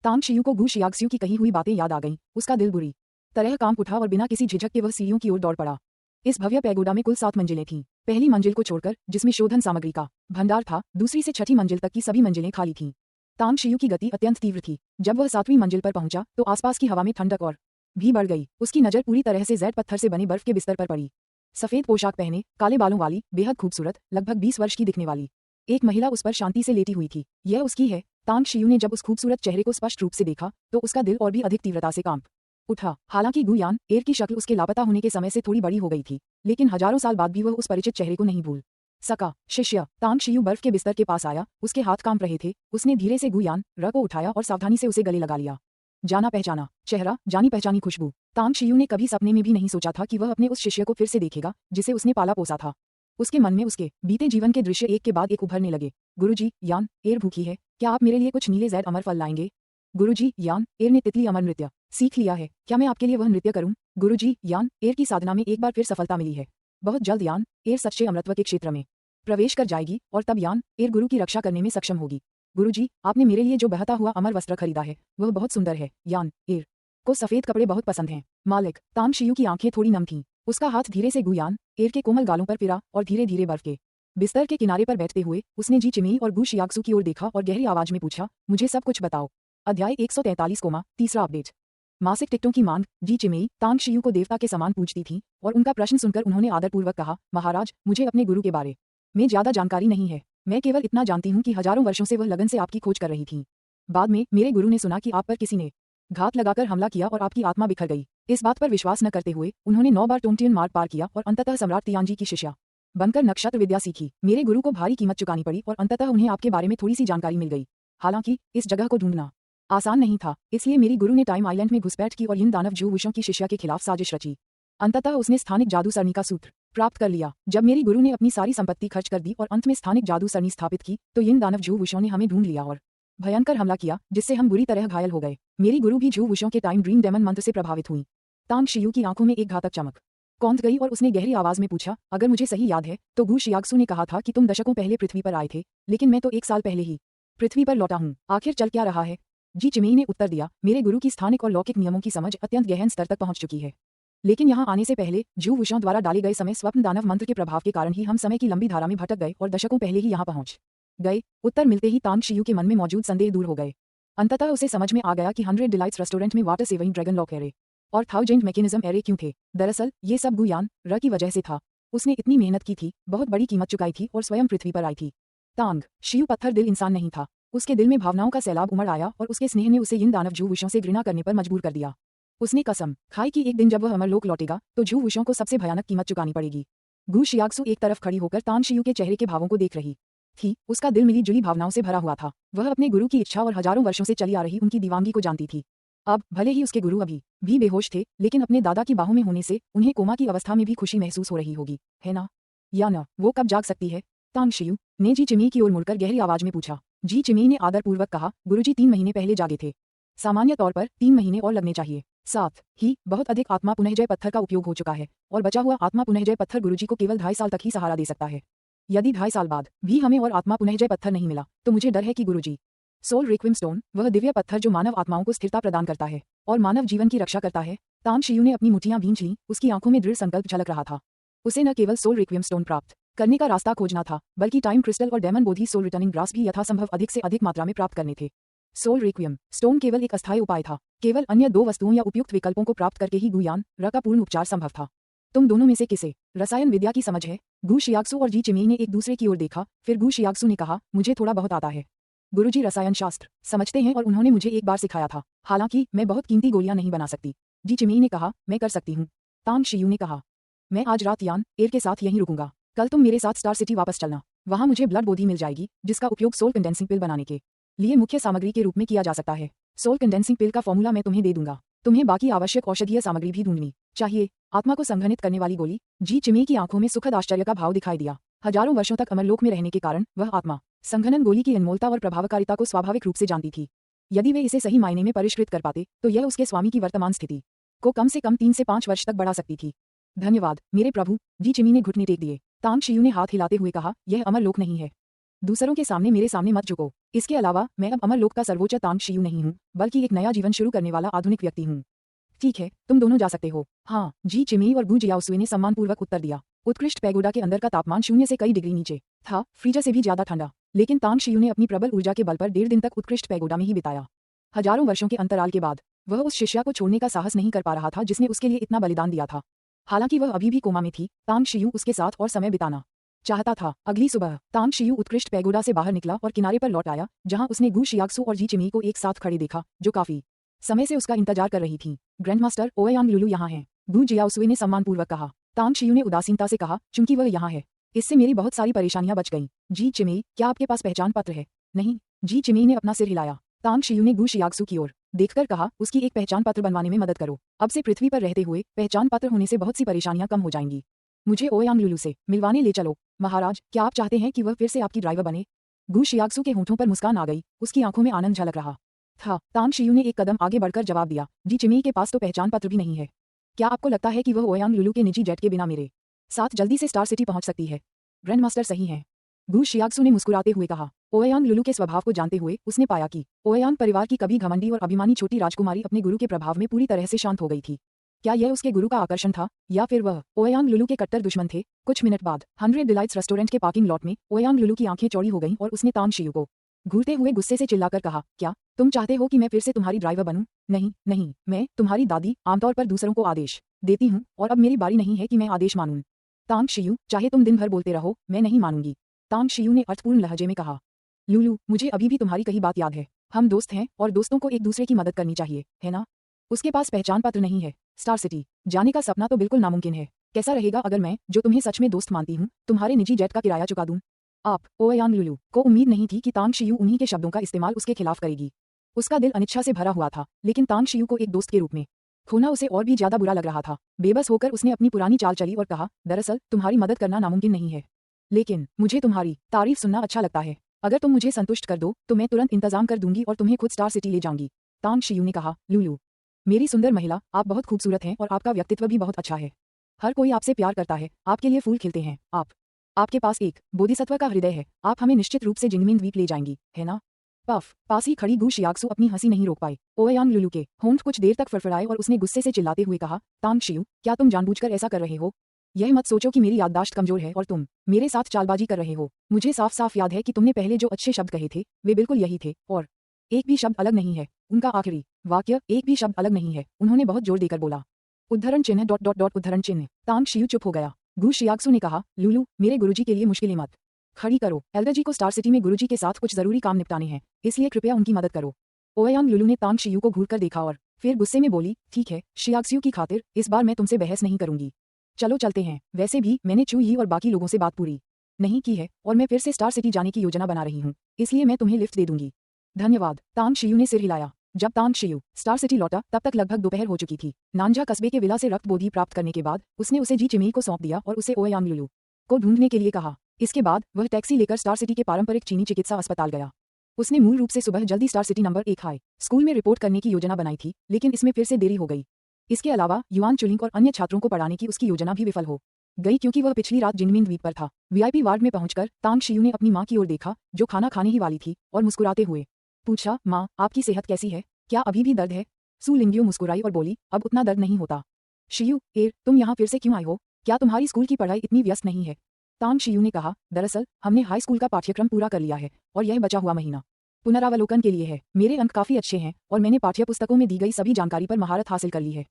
तांग शियू को गु शियाक्सू की कही हुई बातें याद आ गईं। उसका दिल बुरी तरह कांप उठा और बिना किसी झिझक के वह सीढ़ियों की ओर दौड़ पड़ा। इस भव्य पैगोडा में कुल 7 मंजिलें थीं। पहली मंजिल को छोड़कर, जिसमें शोधन सामग्री का भंडार था, दूसरी से छठी मंजिल तक की सभी मंजिलें खाली थीं। तांग शियू की गति अत्यंत तीव्र थी। जब वह 7वीं मंजिल पर पहुंचा तो आसपास की हवा में ठंडक और भी बढ़ गई। उसकी नजर पूरी तरह से जैड पत्थर से बने बर्फ के बिस्तर पर पड़ी। सफेद पोशाक पहने, काले बालों वाली, बेहद खूबसूरत, लगभग 20 वर्ष की दिखने वाली एक महिला उस पर शांति से लेटी हुई थी। यह उसकी है। तांग शियू ने जब उस खूबसूरत चेहरे को स्पष्ट रूप से देखा तो उसका दिल और भी अधिक तीव्रता से कांप उठा। हालांकि गु यान एर की शक्ल उसके लापता होने के समय से थोड़ी बड़ी हो गई थी, लेकिन हजारों साल बाद भी वह उस परिचित चेहरे को नहीं भूल सका। शिष्य। तांग शियू बर्फ के बिस्तर के पास आया। उसके हाथ कांप रहे थे। उसने धीरे से गु यान र को उठाया और सावधानी से उसे गले लगा लिया। जाना पहचाना चेहरा, जानी पहचानी खुशबू। तांग शियू ने कभी सपने में भी नहीं सोचा था कि वह अपने उस शिष्य को फिर से देखेगा जिसे उसने पाला पोसा था। उसके मन में उसके बीते जीवन के दृश्य एक के बाद एक उभरने लगे। गुरुजी, यान एर भूखी है, क्या आप मेरे लिए कुछ नीले जैद अमर फल लाएंगे? गुरुजी, यान एर ने तितली अमर नृत्य सीख लिया है, क्या मैं आपके लिए वह नृत्य करूं? गुरुजी, यान एर की साधना में एक बार फिर सफलता मिली है। बहुत जल्द यान एर सच्चे अमृतत्व के क्षेत्र में प्रवेश कर जाएगी और तब यान एर गुरु की रक्षा करने में सक्षम होगी। गुरुजी, आपने मेरे लिए जो बहता हुआ अमर वस्त्र खरीदा है वह बहुत सुंदर है। यान एर को सफेद कपड़े बहुत पसंद हैं। मालिक। तांग शियू की आंखें थोड़ी नम थीं। उसका हाथ धीरे से गु यान एर के कोमल गालों पर फिरा और धीरे धीरे बर्फ के बिस्तर के किनारे पर बैठते हुए उसने जी चिमेई और गु शियाक्सू की ओर देखा और गहरी आवाज में पूछा, मुझे सब कुछ बताओ। अध्याय 143 कोमा, तीसरा अपडेट। मासिक टिकटों की मांग। जी चिमेई तांग शियू को देवता के समान पूजती थी और उनका प्रश्न सुनकर उन्होंने आदरपूर्वक कहा, महाराज, मुझे अपने गुरु के बारे में ज्यादा जानकारी नहीं है। मैं केवल इतना जानती हूँ कि हजारों वर्षों से वह लगन से आपकी खोज कर रही थी। बाद में मेरे गुरु ने सुना कि आप पर किसी ने घात लगाकर हमला किया और आपकी आत्मा बिखर गई। इस बात पर विश्वास न करते हुए उन्होंने 9 बार टोंगटियन मार्ग पार किया और अंततः सम्राट तियानजी की शिष्या बनकर नक्षत्र विद्या सीखी। मेरे गुरु को भारी कीमत चुकानी पड़ी और अंततः उन्हें आपके बारे में थोड़ी सी जानकारी मिल गई। हालांकि इस जगह को ढूंढना आसान नहीं था, इसलिए मेरी गुरु ने टाइम आइलैंड में घुसपैठ की और इन दानव जू वुशों की शिष्या के खिलाफ साजिश रची। अंततः उसने स्थानिक जादू सरनी का सूत्र प्राप्त कर लिया। जब मेरी गुरु ने अपनी सारी संपत्ति खर्च कर दी और अंत में स्थानिक जादू सरनी स्थापित की तो इन दानव जू वुशों ने हमें ढूंढ लिया और भयंकर हमला किया, जिससे हम बुरी तरह घायल हो गए। मेरी गुरु भी जू वुशों के टाइम ड्रीम डेमन मंत्र से प्रभावित हुई। तांग शियू की आंखों में एक घातक चमक कौंध गई और उसने गहरी आवाज में पूछा, अगर मुझे सही याद है तो गु शियाक्सू ने कहा था कि तुम दशकों पहले पृथ्वी पर आए थे, लेकिन मैं तो 1 साल पहले ही पृथ्वी पर लौटा हूँ। आखिर चल क्या रहा है? जी चिमेई ने उत्तर दिया, मेरे गुरु की स्थानिक और लौकिक नियमों की समझ अत्यंत गहन स्तर तक पहुंच चुकी है। लेकिन यहाँ आने से पहले जू वुशों द्वारा डाले गए समय स्वप्न दानव मंत्र के प्रभाव के कारण ही हम समय की लंबी धारा में भटक गए और दशकों पहले ही यहाँ पहुंच गए। उत्तर मिलते ही तांग शियू के मन में मौजूद संदेह दूर हो गए। अंततः उसे समझ में आ गया कि 100 डिलाइट्स रेस्टोरेंट में water saving dragon lock array और 1000 मैकेनिज्म एरे क्यों थे। दरअसल ये सब गुयान र की वजह से था। उसने इतनी मेहनत की थी, बहुत बड़ी कीमत चुकाई थी और स्वयं पृथ्वी पर आई थी। तांग शियू पत्थर दिल इंसान नहीं था। उसके दिल में भावनाओं का सैलाब उमड़ आया और उसके स्नेह ने उसे इन दानव जू वुशों से घृणा करने पर मजबूर कर दिया। उसने कसम खाई कि एक दिन जब वह अमरलोक लौटेगा तो जू वुशों को सबसे भयानक कीमत चुकानी पड़ेगी। गु शियाक्सु एक तरफ खड़ी होकर तांग शियू के चेहरे के भावों को देख रही थी। उसका दिल मिली जुली भावनाओं से भरा हुआ था। वह अपने गुरु की इच्छा और हजारों वर्षों से चली आ रही उनकी दीवानगी को जानती थी। अब भले ही उसके गुरु अभी भी बेहोश थे, लेकिन अपने दादा की बाहों में होने से उन्हें कोमा की अवस्था में भी खुशी महसूस हो रही होगी, है ना? या न? वो कब जाग सकती है? तांग शियू ने जी चिमेई की ओर मुड़कर गहरी आवाज में पूछा। जी चिमेई ने आदरपूर्वक कहा, गुरुजी 3 महीने पहले जागे थे। सामान्य तौर पर 3 महीने और लगने चाहिए। साथ ही बहुत अधिक आत्मा पुनःजय पत्थर का उपयोग हो चुका है और बचा हुआ आत्मा पुनःजय पत्थर गुरुजी को केवल 2.5 साल तक ही सहारा दे सकता है। यदि 2.5 साल बाद भी हमें और आत्मा पुनःजय पत्थर नहीं मिला तो मुझे डर है कि गुरुजी सोल रिक्विम स्टोन, वह दिव्य पत्थर जो मानव आत्माओं को स्थिरता प्रदान करता है और मानव जीवन की रक्षा करता है। तांग शियू ने अपनी मुठियां भींच लीं, उसकी आंखों में दृढ़ संकल्प झलक रहा था। उसे न केवल सोल रिक्विम स्टोन प्राप्त करने का रास्ता खोजना था, बल्कि टाइम क्रिस्टल और demon Bodhi soul returning grass भी यथासंभव अधिक से अधिक मात्रा में प्राप्त करने थे। सोल रिक्वियम स्टोन केवल एक अस्थायी उपाय था। केवल अन्य 2 वस्तुओं या उपयुक्त विकल्पों को प्राप्त करके ही गुयान र का पूर्ण उपचार संभव था। तुम दोनों में से किसे रसायन विद्या की समझ है? गु शियाक्सु और जी चिमेई ने एक दूसरे की ओर देखा। फिर गु शियाक्सु ने कहा, मुझे थोड़ा बहुत आता है। गुरुजी रसायन शास्त्र समझते हैं और उन्होंने मुझे एक बार सिखाया था। हालांकि मैं बहुत कीमती गोलियां नहीं बना सकती। जी चिमेई ने कहा, मैं कर सकती हूँ। तांग शियू ने कहा, मैं आज रात यान एयर के साथ यहीं रुकूंगा। कल तुम मेरे साथ स्टार सिटी वापस चलना। वहां मुझे ब्लड बोधी मिल जाएगी, जिसका उपयोग सोल कंडेंसिंग पिल बनाने के लिए मुख्य सामग्री के रूप में किया जा सकता है। सोल कंडेंसिंग पिल का फॉर्मूला मैं तुम्हें दे दूंगा। तुम्हें बाकी आवश्यक औषधीय सामग्री भी ढूंढनी चाहिए। आत्मा को संघनित करने वाली गोली। जी चिमेई की आंखों में सुखद आश्चर्य का भाव दिखाई दिया। हजारों वर्षों तक अमरलोक में रहने के कारण वह आत्मा संघनन गोली की अनमोलता और प्रभावकारिता को स्वाभाविक रूप से जानती थी। यदि वे इसे सही मायने में परिष्कृत कर पाते तो यह उसके स्वामी की वर्तमान स्थिति को कम से कम 3 से 5 वर्ष तक बढ़ा सकती थी। धन्यवाद मेरे प्रभु। जी चिमेई ने घुटने टेक दिए। तांग शियू ने हाथ हिलाते हुए कहा, यह अमरलोक नहीं है। दूसरों के सामने मेरे सामने मत झुको। इसके अलावा मैं अब अमरलोक का सर्वोच्च तांग शियू नहीं हूँ, बल्कि एक नया जीवन शुरू करने वाला आधुनिक व्यक्ति हूँ। ठीक है, तुम दोनों जा सकते हो। हाँ, जी चिमेई और गु जियाओसुए ने सम्मानपूर्वक उत्तर दिया। उत्कृष्ट पैगोडा के अंदर का तापमान 0 से कई डिग्री नीचे था, फ्रीजर से भी ज्यादा ठंडा। लेकिन तांग शियू ने अपनी प्रबल ऊर्जा के बल पर 1.5 दिन तक उत्कृष्ट पैगोडा में ही बिताया। हजारों वर्षों के अंतराल के बाद वह उस शिष्या को छोड़ने का साहस नहीं कर पा रहा था जिसने उसके लिए इतना बलिदान दिया था। हालांकि वह अभी भी कोमा में थी, तांग शियू उसके साथ और समय बिताना चाहता था। अगली सुबह तांग शियू उत्कृष्ट पैगोडा से बाहर निकला और किनारे पर लौट आया, जहां उसने गु शियाक्सु और जी चिमेई को एक साथ खड़े देखा, जो काफी समय से उसका इंतजार कर रही थी। ग्रैंडमास्टर ओएयांग लुलु यहाँ हैं, गु जियाओसुए ने सम्मानपूर्वक कहा। तांग शियू ने उदासीनता से कहा, चूंकि वह यहाँ है, इससे मेरी बहुत सारी परेशानियां बच गईं। जी चिमेई, क्या आपके पास पहचान पत्र है? नहीं। जी चिमेई ने अपना सिर हिलाया। तांग शियू ने गु शियाक्सु की ओर देखकर कहा, उसकी एक पहचान पत्र बनवाने में मदद करो। अब से पृथ्वी पर रहते हुए पहचान पत्र होने से बहुत सी परेशानियां कम हो जाएंगी। मुझे ओयांग लुलु से मिलवाने ले चलो। महाराज, क्या आप चाहते हैं कि वह फिर से आपकी ड्राइवर बने? गु शियाक्सु के होंठों पर मुस्कान आ गई, उसकी आंखों में आनंद झलक रहा था। तांग शियू ने एक कदम आगे बढ़कर जवाब दिया, जी चिमेई के पास तो पहचान पत्र भी नहीं है। क्या आपको लगता है कि वह ओयांग लुलु के निजी जेट के बिना मेरे साथ जल्दी से स्टार सिटी पहुंच सकती है? ग्रैंडमास्टर सही हैं, गु शियाक्सु ने मुस्कुराते हुए कहा। ओयांग लुलु के स्वभाव को जानते हुए उसने पाया कि ओयांग परिवार की कभी घमंडी और अभिमानी छोटी राजकुमारी अपने गुरु के प्रभाव में पूरी तरह से शांत हो गई थी। क्या यह उसके गुरु का आकर्षण था, या फिर वह ओयांग लुलु के कट्टर दुश्मन थे? कुछ मिनट बाद 100 डिलाइट्स रेस्टोरेंट के पार्किंग लॉट में ओयांग लुलु की आंखें चौड़ी हो गईं और उसने तांग शियू को घूरते हुए गुस्से से चिल्लाकर कहा, क्या तुम चाहते हो कि मैं फिर से तुम्हारी ड्राइवर बनूं? नहीं नहीं, मैं तुम्हारी दादी आमतौर पर दूसरों को आदेश देती हूँ और अब मेरी बारी नहीं है कि मैं आदेश मानूं। तांग शियू, चाहे तुम दिन भर बोलते रहो, मैं नहीं मानूंगी। तांग शियू ने अर्थपूर्ण लहजे में कहा। लुलु, मुझे अभी भी तुम्हारी कही बात याद है। हम दोस्त हैं और दोस्तों को एक दूसरे की मदद करनी चाहिए, है ना? उसके पास पहचान पत्र नहीं है। स्टार सिटी जाने का सपना तो बिल्कुल नामुमकिन है। कैसा रहेगा अगर मैं, जो तुम्हें सच में दोस्त मानती हूँ, तुम्हारे निजी जेट का किराया चुका दूं? आप ओयांग लुलु को उम्मीद नहीं थी कि तांग शियू उन्हीं के शब्दों का इस्तेमाल उसके खिलाफ करेगी। उसका दिल अनिच्छा से भरा हुआ था, लेकिन तांग शियू को एक दोस्त के रूप में खोना उसे और भी ज्यादा बुरा लग रहा था। बेबस होकर उसने अपनी पुरानी चाल चली और कहा, दरअसल तुम्हारी मदद करना नामुमकिन नहीं है, लेकिन मुझे तुम्हारी तारीफ सुनना अच्छा लगता है। अगर तुम मुझे संतुष्ट कर दो तो मैं तुरंत इंतजाम कर दूंगी और तुम्हें खुद स्टार सिटी ले जाऊंगी। तांग शियू ने कहा, लुलु मेरी सुंदर महिला, आप बहुत खूबसूरत हैं और आपका व्यक्तित्व भी बहुत अच्छा है। हर कोई आपसे प्यार करता है, आपके लिए फूल खिलते हैं। आपके पास एक बोधिसत्व का हृदय है। आप हमें निश्चित रूप से जिंगमिन द्वीप ले जाएंगी, है ना? पफ, पास ही खड़ी गू शियाक्सु अपनी हंसी नहीं रोक पाई। ओयांग लुलू के होंठ कुछ देर तक फड़फड़ाए और उसने गुस्से से चिल्लाते हुए कहा, तांग शियू, क्या तुम जानबूझकर ऐसा कर रहे हो? यह मत सोचो कि मेरी याददाश्त कमजोर है और तुम मेरे साथ चालबाजी कर रहे हो। मुझे साफ साफ याद है कि तुमने पहले जो अच्छे शब्द कहे थे वे बिल्कुल यही थे, और एक भी शब्द अलग नहीं है। उनका आखिरी वाक्य एक भी शब्द अलग नहीं है। उन्होंने बहुत जोर देकर बोला। उद्धरण चिन्ह डॉट डॉट डॉट उद्धरण चिन्ह। तांग शियू चुप हो गया। गू शियाक्सु ने कहा, लुलू, मेरे गुरुजी के लिए मुश्किलें मत खड़ी करो। एल्डरजी को स्टार सिटी में गुरुजी के साथ कुछ जरूरी काम निपटाने हैं, इसलिए कृपया उनकी मदद करो। ओयांग लुलू ने तांग शियू को घूरकर देखा और फिर गुस्से में बोली, ठीक है, शियाक्सु की खातिर इस बार मैं तुमसे बहस नहीं करूंगी। चलो चलते हैं। वैसे भी मैंने चू यी और बाकी लोगों से बात पूरी नहीं की है और मैं फिर से स्टार सिटी जाने की योजना बना रही हूँ, इसलिए मैं तुम्हें लिफ्ट दे दूंगी। धन्यवाद। तांग शियू ने सिर हिलाया। जब तांग शियू स्टार सिटी लौटा तब तक लगभग दोपहर हो चुकी थी। नानजा कस्बे के विला से रक्त बोधी प्राप्त करने के बाद उसने उसे जी चिमेई को सौंप दिया और उसे ओयांग लुलू को ढूंढने के लिए कहा। इसके बाद वह टैक्सी लेकर स्टार सिटी के पारंपरिक चीनी चिकित्सा अस्पताल गया। उसने मूल रूप से सुबह जल्दी star city number 1 high school में रिपोर्ट करने की योजना बनाई थी, लेकिन इसमें फिर से देरी हो गई। इसके अलावा युआन चुलिंग और अन्य छात्रों को पढ़ाने की उसकी योजना भी विफल हो गई क्योंकि वह पिछली रात जिनमिन द्वीप पर था। वीआईपी वार्ड में पहुंचकर तांग शियू ने अपनी मां की ओर देखा, जो खाना खाने ही वाली थी, और मुस्कुराते हुए पूछा, मां, आपकी सेहत कैसी है? क्या अभी भी दर्द है? सू लिंगियो मुस्कुराई और बोली, अब उतना दर्द नहीं होता। शियू, तुम यहाँ फिर से क्यों आई हो? क्या तुम्हारी स्कूल की पढ़ाई इतनी व्यस्त नहीं है? तांग शियू ने कहा, दरअसल हमने हाई स्कूल का पाठ्यक्रम पूरा कर लिया है और यह बचा हुआ महीना पुनरावलोकन के लिए है। मेरे अंक काफी अच्छे हैं और मैंने पाठ्यपुस्तकों में दी गई सभी जानकारी पर महारत हासिल कर ली है।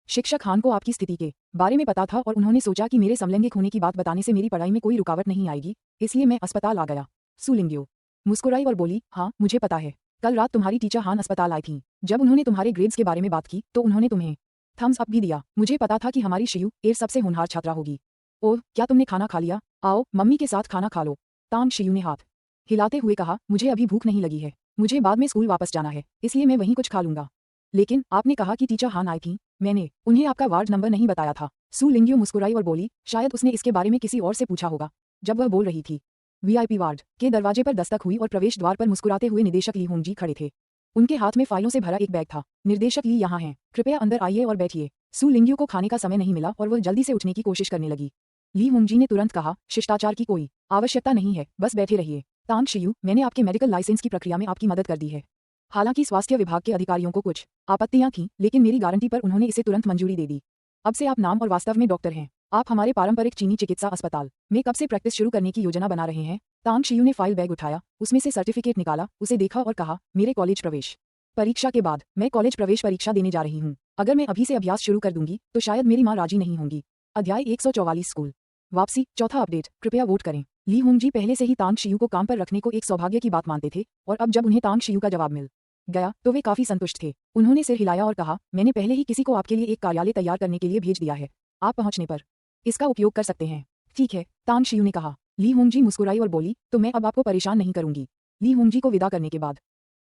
शिक्षक हान को आपकी स्थिति के बारे में पता था और उन्होंने सोचा कि मेरे समलैंगिक होने की बात बताने से मेरी पढ़ाई में कोई रुकावट नहीं आएगी, इसलिए मैं अस्पताल आ गया। सू लिंगियो मुस्कुराई और बोली, हाँ, मुझे पता है। कल रात तुम्हारी टीचर हान अस्पताल आई थी। जब उन्होंने तुम्हारे ग्रेड्स के बारे में बात की तो उन्होंने तुम्हें थम्स अप भी दिया। मुझे पता था कि हमारी शियू सबसे होनहार छात्रा होगी। ओह, क्या तुमने खाना खा लिया? आओ, मम्मी के साथ खाना खा लो। तांग शियू ने हाथ हिलाते हुए कहा, मुझे अभी भूख नहीं लगी है। मुझे बाद में स्कूल वापस जाना है, इसलिए मैं वहीं कुछ खा लूंगा। लेकिन आपने कहा कि टीचर हान आई थी। मैंने उन्हें आपका वार्ड नंबर नहीं बताया था। सू लिंगियो मुस्कुराई और बोली, शायद उसने इसके बारे में किसी और से पूछा होगा। जब वह बोल रही थी, वीआईपी वार्ड के दरवाजे पर दस्तक हुई और प्रवेश द्वार पर मुस्कुराते हुए निदेशक ली होंगजी खड़े थे। उनके हाथ में फाइलों से भरा एक बैग था। निर्देशक ली यहाँ हैं, कृपया अंदर आइए और बैठिए। सू लिंगियो को खाने का समय नहीं मिला और वह जल्दी से उठने की कोशिश करने लगी। ली होंगजी ने तुरंत कहा, शिष्टाचार की कोई आवश्यकता नहीं है, बस बैठे रहिए। तांग शियू, मैंने आपके मेडिकल लाइसेंस की प्रक्रिया में आपकी मदद कर दी है। हालांकि स्वास्थ्य विभाग के अधिकारियों को कुछ आपत्तियां थीं, लेकिन मेरी गारंटी पर उन्होंने इसे तुरंत मंजूरी दे दी। अब से आप नाम और वास्तव में डॉक्टर हैं। आप हमारे पारंपरिक चीनी चिकित्सा अस्पताल में कब से प्रैक्टिस शुरू करने की योजना बना रहे हैं? तांग शियू ने फाइल बैग उठाया, उसमें से सर्टिफिकेट निकाला, उसे देखा और कहा, मेरे कॉलेज प्रवेश परीक्षा के बाद मैं कॉलेज प्रवेश परीक्षा देने जा रही हूँ। अगर मैं अभी से अभ्यास शुरू कर दूंगी तो शायद मेरी माँ राजी नहीं होंगी। अध्याय 144 स्कूल वापसी चौथा अपडेट, कृपया वोट करें। ली होंगजी पहले से ही तांग शियू को काम पर रखने को एक सौभाग्य की बात मानते थे और अब जब उन्हें तांग शियू का जवाब मिल गया तो वे काफी संतुष्ट थे। उन्होंने सिर हिलाया और कहा, मैंने पहले ही किसी को आपके लिए एक कार्यालय तैयार करने के लिए भेज दिया है। आप पहुंचने पर इसका उपयोग कर सकते हैं। ठीक है, तांग शियू ने कहा। ली होंगजी मुस्कुराई और बोली, तो मैं अब आपको परेशान नहीं करूंगी। ली होंगजी को विदा करने के बाद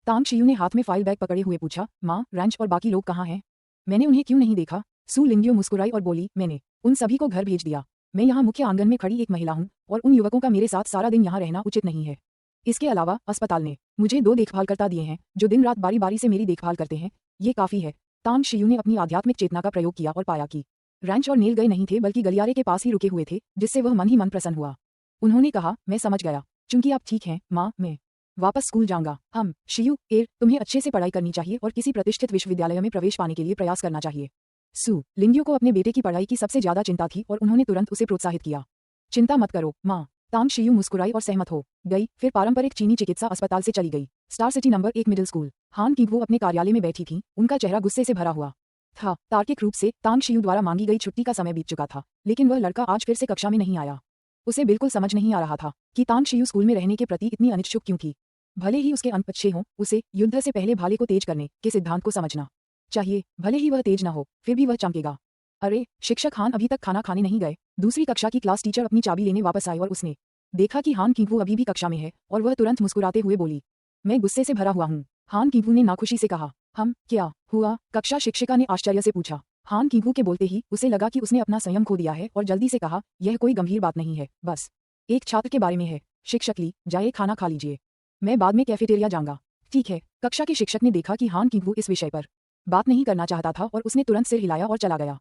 तांग शियू ने हाथ में फाइल बैग पकड़े हुए पूछा, माँ, रैंच और बाकी लोग कहाँ हैं? मैंने उन्हें क्यों नहीं देखा? सू लिंगियो मुस्कुराई और बोली, मैंने उन सभी को घर भेज दिया। मैं यहाँ मुख्य आंगन में खड़ी एक महिला हूँ और उन युवकों का मेरे साथ सारा दिन यहाँ रहना उचित नहीं है। इसके अलावा अस्पताल ने मुझे 2 देखभालकर्ता दिए हैं जो दिन रात बारी बारी से मेरी देखभाल करते हैं। ये काफी है। तांग शियू ने अपनी आध्यात्मिक चेतना का प्रयोग किया और पाया कि रैंच और नील गए नहीं थे बल्कि गलियारे के पास ही रुके हुए थे, जिससे वह मन ही मन प्रसन्न हुआ। उन्होंने कहा, मैं समझ गया। चूंकि आप ठीक हैं माँ, मैं वापस स्कूल जाऊंगा। हम शियू, तुम्हें अच्छे से पढ़ाई करनी चाहिए और किसी प्रतिष्ठित विश्वविद्यालय में प्रवेश पाने के लिए प्रयास करना चाहिए। सू लिंगियो को अपने बेटे की पढ़ाई की सबसे ज्यादा चिंता थी और उन्होंने तुरंत उसे प्रोत्साहित किया। चिंता मत करो माँ। तांग शियू मुस्कुराई और सहमत हो गई, फिर पारंपरिक चीनी चिकित्सा अस्पताल से चली गई। Star city number 1 middle school. हान किंगवू अपने कार्यालय में बैठी थी, उनका चेहरा गुस्से से भरा हुआ था। तार्किक रूप से तांग शियू द्वारा मांगी गई छुट्टी का समय बीत चुका था, लेकिन वह लड़का आज फिर से कक्षा में नहीं आया। उसे बिल्कुल समझ नहीं आ रहा था कि तांग शियू स्कूल में रहने के प्रति इतनी अनिच्छुक क्यों थी। भले ही उसके अंक अच्छे हों, उसे युद्ध से पहले भाले को तेज करने के सिद्धांत को समझना चाहिए। भले ही वह तेज न हो, फिर भी वह चमकेगा। अरे, शिक्षक हान अभी तक खाना खाने नहीं गए। दूसरी कक्षा की क्लास टीचर अपनी चाबी लेने वापस आई और उसने देखा कि हान किंगवू अभी भी कक्षा में है और वह तुरंत मुस्कुराते हुए बोली, मैं गुस्से से भरा हुआ हूँ। हान किंगवू ने नाखुशी से कहा, हम क्या हुआ? कक्षा शिक्षिका ने आश्चर्य से पूछा। हान किंगवू के बोलते ही उसे लगा कि उसने अपना संयम खो दिया है और जल्दी से कहा, यह कोई गंभीर बात नहीं है, बस एक छात्र के बारे में है। शिक्षक ली, जाइए खाना खा लीजिए, मैं बाद में कैफेटेरिया जाऊंगा। ठीक है। कक्षा के शिक्षक ने देखा कि हान किंगवू इस विषय पर बात नहीं करना चाहता था और उसने तुरंत सिर हिलाया और चला गया।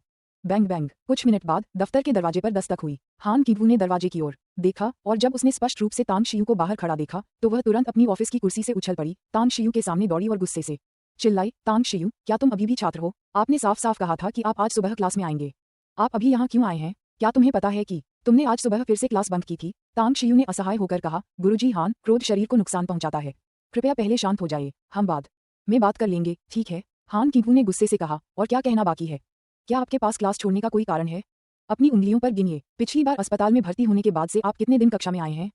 Bang bang. कुछ मिनट बाद दफ्तर के दरवाजे पर दस्तक हुई। हान किवू ने दरवाजे की ओर देखा और जब उसने स्पष्ट रूप से तांग शियू को बाहर खड़ा देखा तो वह तुरंत अपनी ऑफिस की कुर्सी से उछल पड़ी, तांग शियू के सामने दौड़ी और गुस्से से चिल्लाई, तांग शियू, क्या तुम अभी भी छात्र हो? आपने साफ साफ कहा था कि आप आज सुबह क्लास में आएंगे। आप अभी यहाँ क्यों आए हैं? क्या तुम्हें पता है कि तुमने आज सुबह फिर से क्लास बंद की थी? तांग शियू ने असहाय होकर कहा, गुरुजी हान, क्रोध शरीर को नुकसान पहुंचाता है। कृपया पहले शांत हो जाइए, हम बाद में बात कर लेंगे, ठीक है? हान किवू ने गुस्से से कहा, और क्या कहना बाकी है? क्या आपके पास क्लास छोड़ने का कोई कारण है? अपनी उंगलियों पर गिनिए, पिछली बार अस्पताल में भर्ती होने के बाद से आप कितने दिन कक्षा में आए हैं?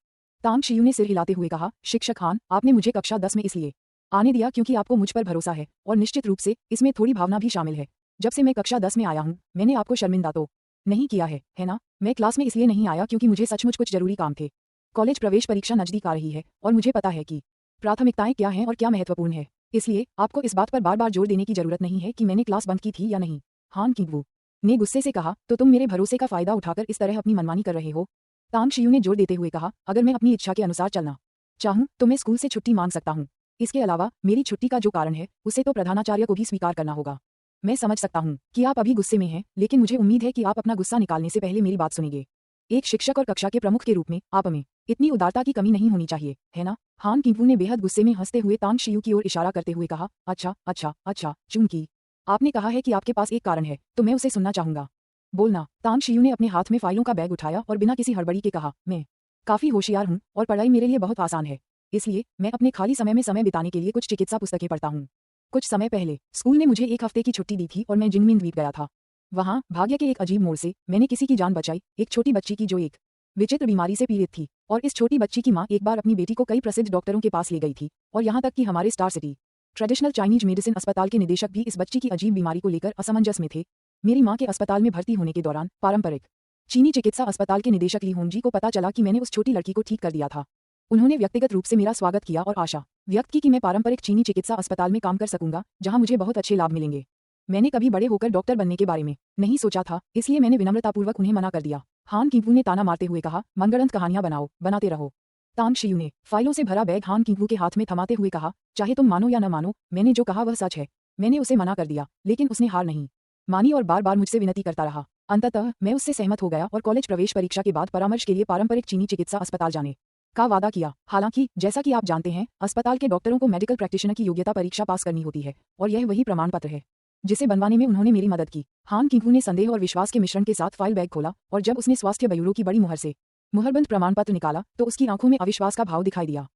तांग शियू ने सिर हिलाते हुए कहा, शिक्षक हान, आपने मुझे कक्षा 10 में इसलिए आने दिया क्योंकि आपको मुझ पर भरोसा है, और निश्चित रूप से इसमें थोड़ी भावना भी शामिल है। जब से मैं कक्षा 10 में आया हूँ, मैंने आपको शर्मिंदा तो नहीं किया है ना? मैं क्लास में इसलिए नहीं आया क्योंकि मुझे सचमुच कुछ जरूरी काम थे। कॉलेज प्रवेश परीक्षा नजदीक आ रही है और मुझे पता है कि प्राथमिकताएं क्या हैं और क्या महत्वपूर्ण है। इसलिए आपको इस बात पर बार बार जोर देने की जरूरत नहीं है कि मैंने क्लास बंद की थी या नहीं। हान किवू ने गुस्से से कहा, तो तुम मेरे भरोसे का फायदा उठाकर इस तरह अपनी मनमानी कर रहे हो? तांग शियू ने जोर देते हुए कहा, अगर मैं अपनी इच्छा के अनुसार चलना चाहूं तो मैं स्कूल से छुट्टी मांग सकता हूं। इसके अलावा मेरी छुट्टी का जो कारण है उसे तो प्रधानाचार्य को भी स्वीकार करना होगा। मैं समझ सकता हूं कि आप अभी गुस्से में हैं, लेकिन मुझे उम्मीद है कि आप अपना गुस्सा निकालने से पहले मेरी बात सुनेंगे। एक शिक्षक और कक्षा के प्रमुख के रूप में आप में इतनी उदारता की कमी नहीं होनी चाहिए, है ना? हान किवू ने बेहद गुस्से में हंसते हुए तांग शियू की ओर इशारा करते हुए कहा, अच्छा, चूंकि आपने कहा है कि आपके पास एक कारण है, तो मैं उसे सुनना चाहूंगा। बोलना। तांग शियू ने अपने हाथ में फाइलों का बैग उठाया और बिना किसी हड़बड़ी के कहा, मैं काफी होशियार हूँ और पढ़ाई मेरे लिए बहुत आसान है, इसलिए मैं अपने खाली समय में समय बिताने के लिए कुछ चिकित्सा पुस्तकें पढ़ता हूँ। कुछ समय पहले स्कूल ने मुझे 1 हफ्ते की छुट्टी दी थी और मैं जिनमिन द्वीप गया था। वहां भाग्य के एक अजीब मोड़ से मैंने किसी की जान बचाई, एक छोटी बच्ची की जो एक विचित्र बीमारी से पीड़ित थी। और इस छोटी बच्ची की माँ एक बार अपनी बेटी को कई प्रसिद्ध डॉक्टरों के पास ले गई थी, और यहाँ तक कि हमारे star city traditional Chinese medicine अस्पताल के निदेशक भी इस बच्ची की अजीब बीमारी को लेकर असमंजस में थे। मेरी माँ के अस्पताल में भर्ती होने के दौरान पारंपरिक चीनी चिकित्सा अस्पताल के निदेशक ली होंगजी को पता चला कि मैंने उस छोटी लड़की को ठीक कर दिया था। उन्होंने व्यक्तिगत रूप से मेरा स्वागत किया और आशा व्यक्त की कि मैं पारंपरिक चीनी चिकित्सा अस्पताल में काम कर सकूंगा, जहां मुझे बहुत अच्छे लाभ मिलेंगे। मैंने कभी बड़े होकर डॉक्टर बनने के बारे में नहीं सोचा था, इसलिए मैंने विनम्रतापूर्वक उन्हें मना कर दिया। हान किवू ने ताना मारते हुए कहा, मनगढ़ंत कहानियां बनाते रहो। तांग शियू ने फाइलों से भरा बैग हान किवू के हाथ में थमाते हुए कहा, चाहे तुम मानो या न मानो, मैंने जो कहा वह सच है। मैंने उसे मना कर दिया, लेकिन उसने हार नहीं मानी और बार बार मुझसे विनती करता रहा। अंततः मैं उससे सहमत हो गया और कॉलेज प्रवेश परीक्षा के बाद परामर्श के लिए पारंपरिक चीनी चिकित्सा अस्पताल जाने का वादा किया। हालांकि जैसा कि आप जानते हैं, अस्पताल के डॉक्टरों को मेडिकल प्रैक्टिशनर की योग्यता परीक्षा पास करनी होती है, और यह वही प्रमाण पत्र है जिसे बनवाने में उन्होंने मेरी मदद की। हान किवू ने संदेह और विश्वास के मिश्रण के साथ फाइल बैग खोला, और जब उसने स्वास्थ्य ब्यूरो की बड़ी मुहर से मुहरबंद प्रमाण पत्र निकाला तो उसकी आंखों में अविश्वास का भाव दिखाई दिया।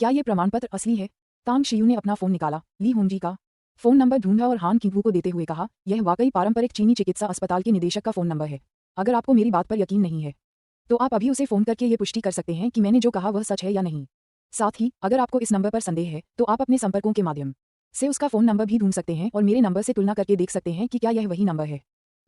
क्या ये प्रमाण पत्र असली है? तांग शियू ने अपना फोन निकाला, ली होंगजी का फोन नंबर ढूंढा और हान किवू को देते हुए कहा, यह वाकई पारंपरिक चीनी चिकित्सा अस्पताल के निदेशक का फोन नंबर है। अगर आपको मेरी बात पर यकीन नहीं है तो आप अभी उसे फोन करके ये पुष्टि कर सकते हैं कि मैंने जो कहा वह सच है या नहीं। साथ ही अगर आपको इस नंबर पर संदेह है तो आप अपने संपर्कों के माध्यम से उसका फोन नंबर भी ढूंढ सकते हैं और मेरे नंबर से तुलना करके देख सकते हैं कि क्या यह वही नंबर है।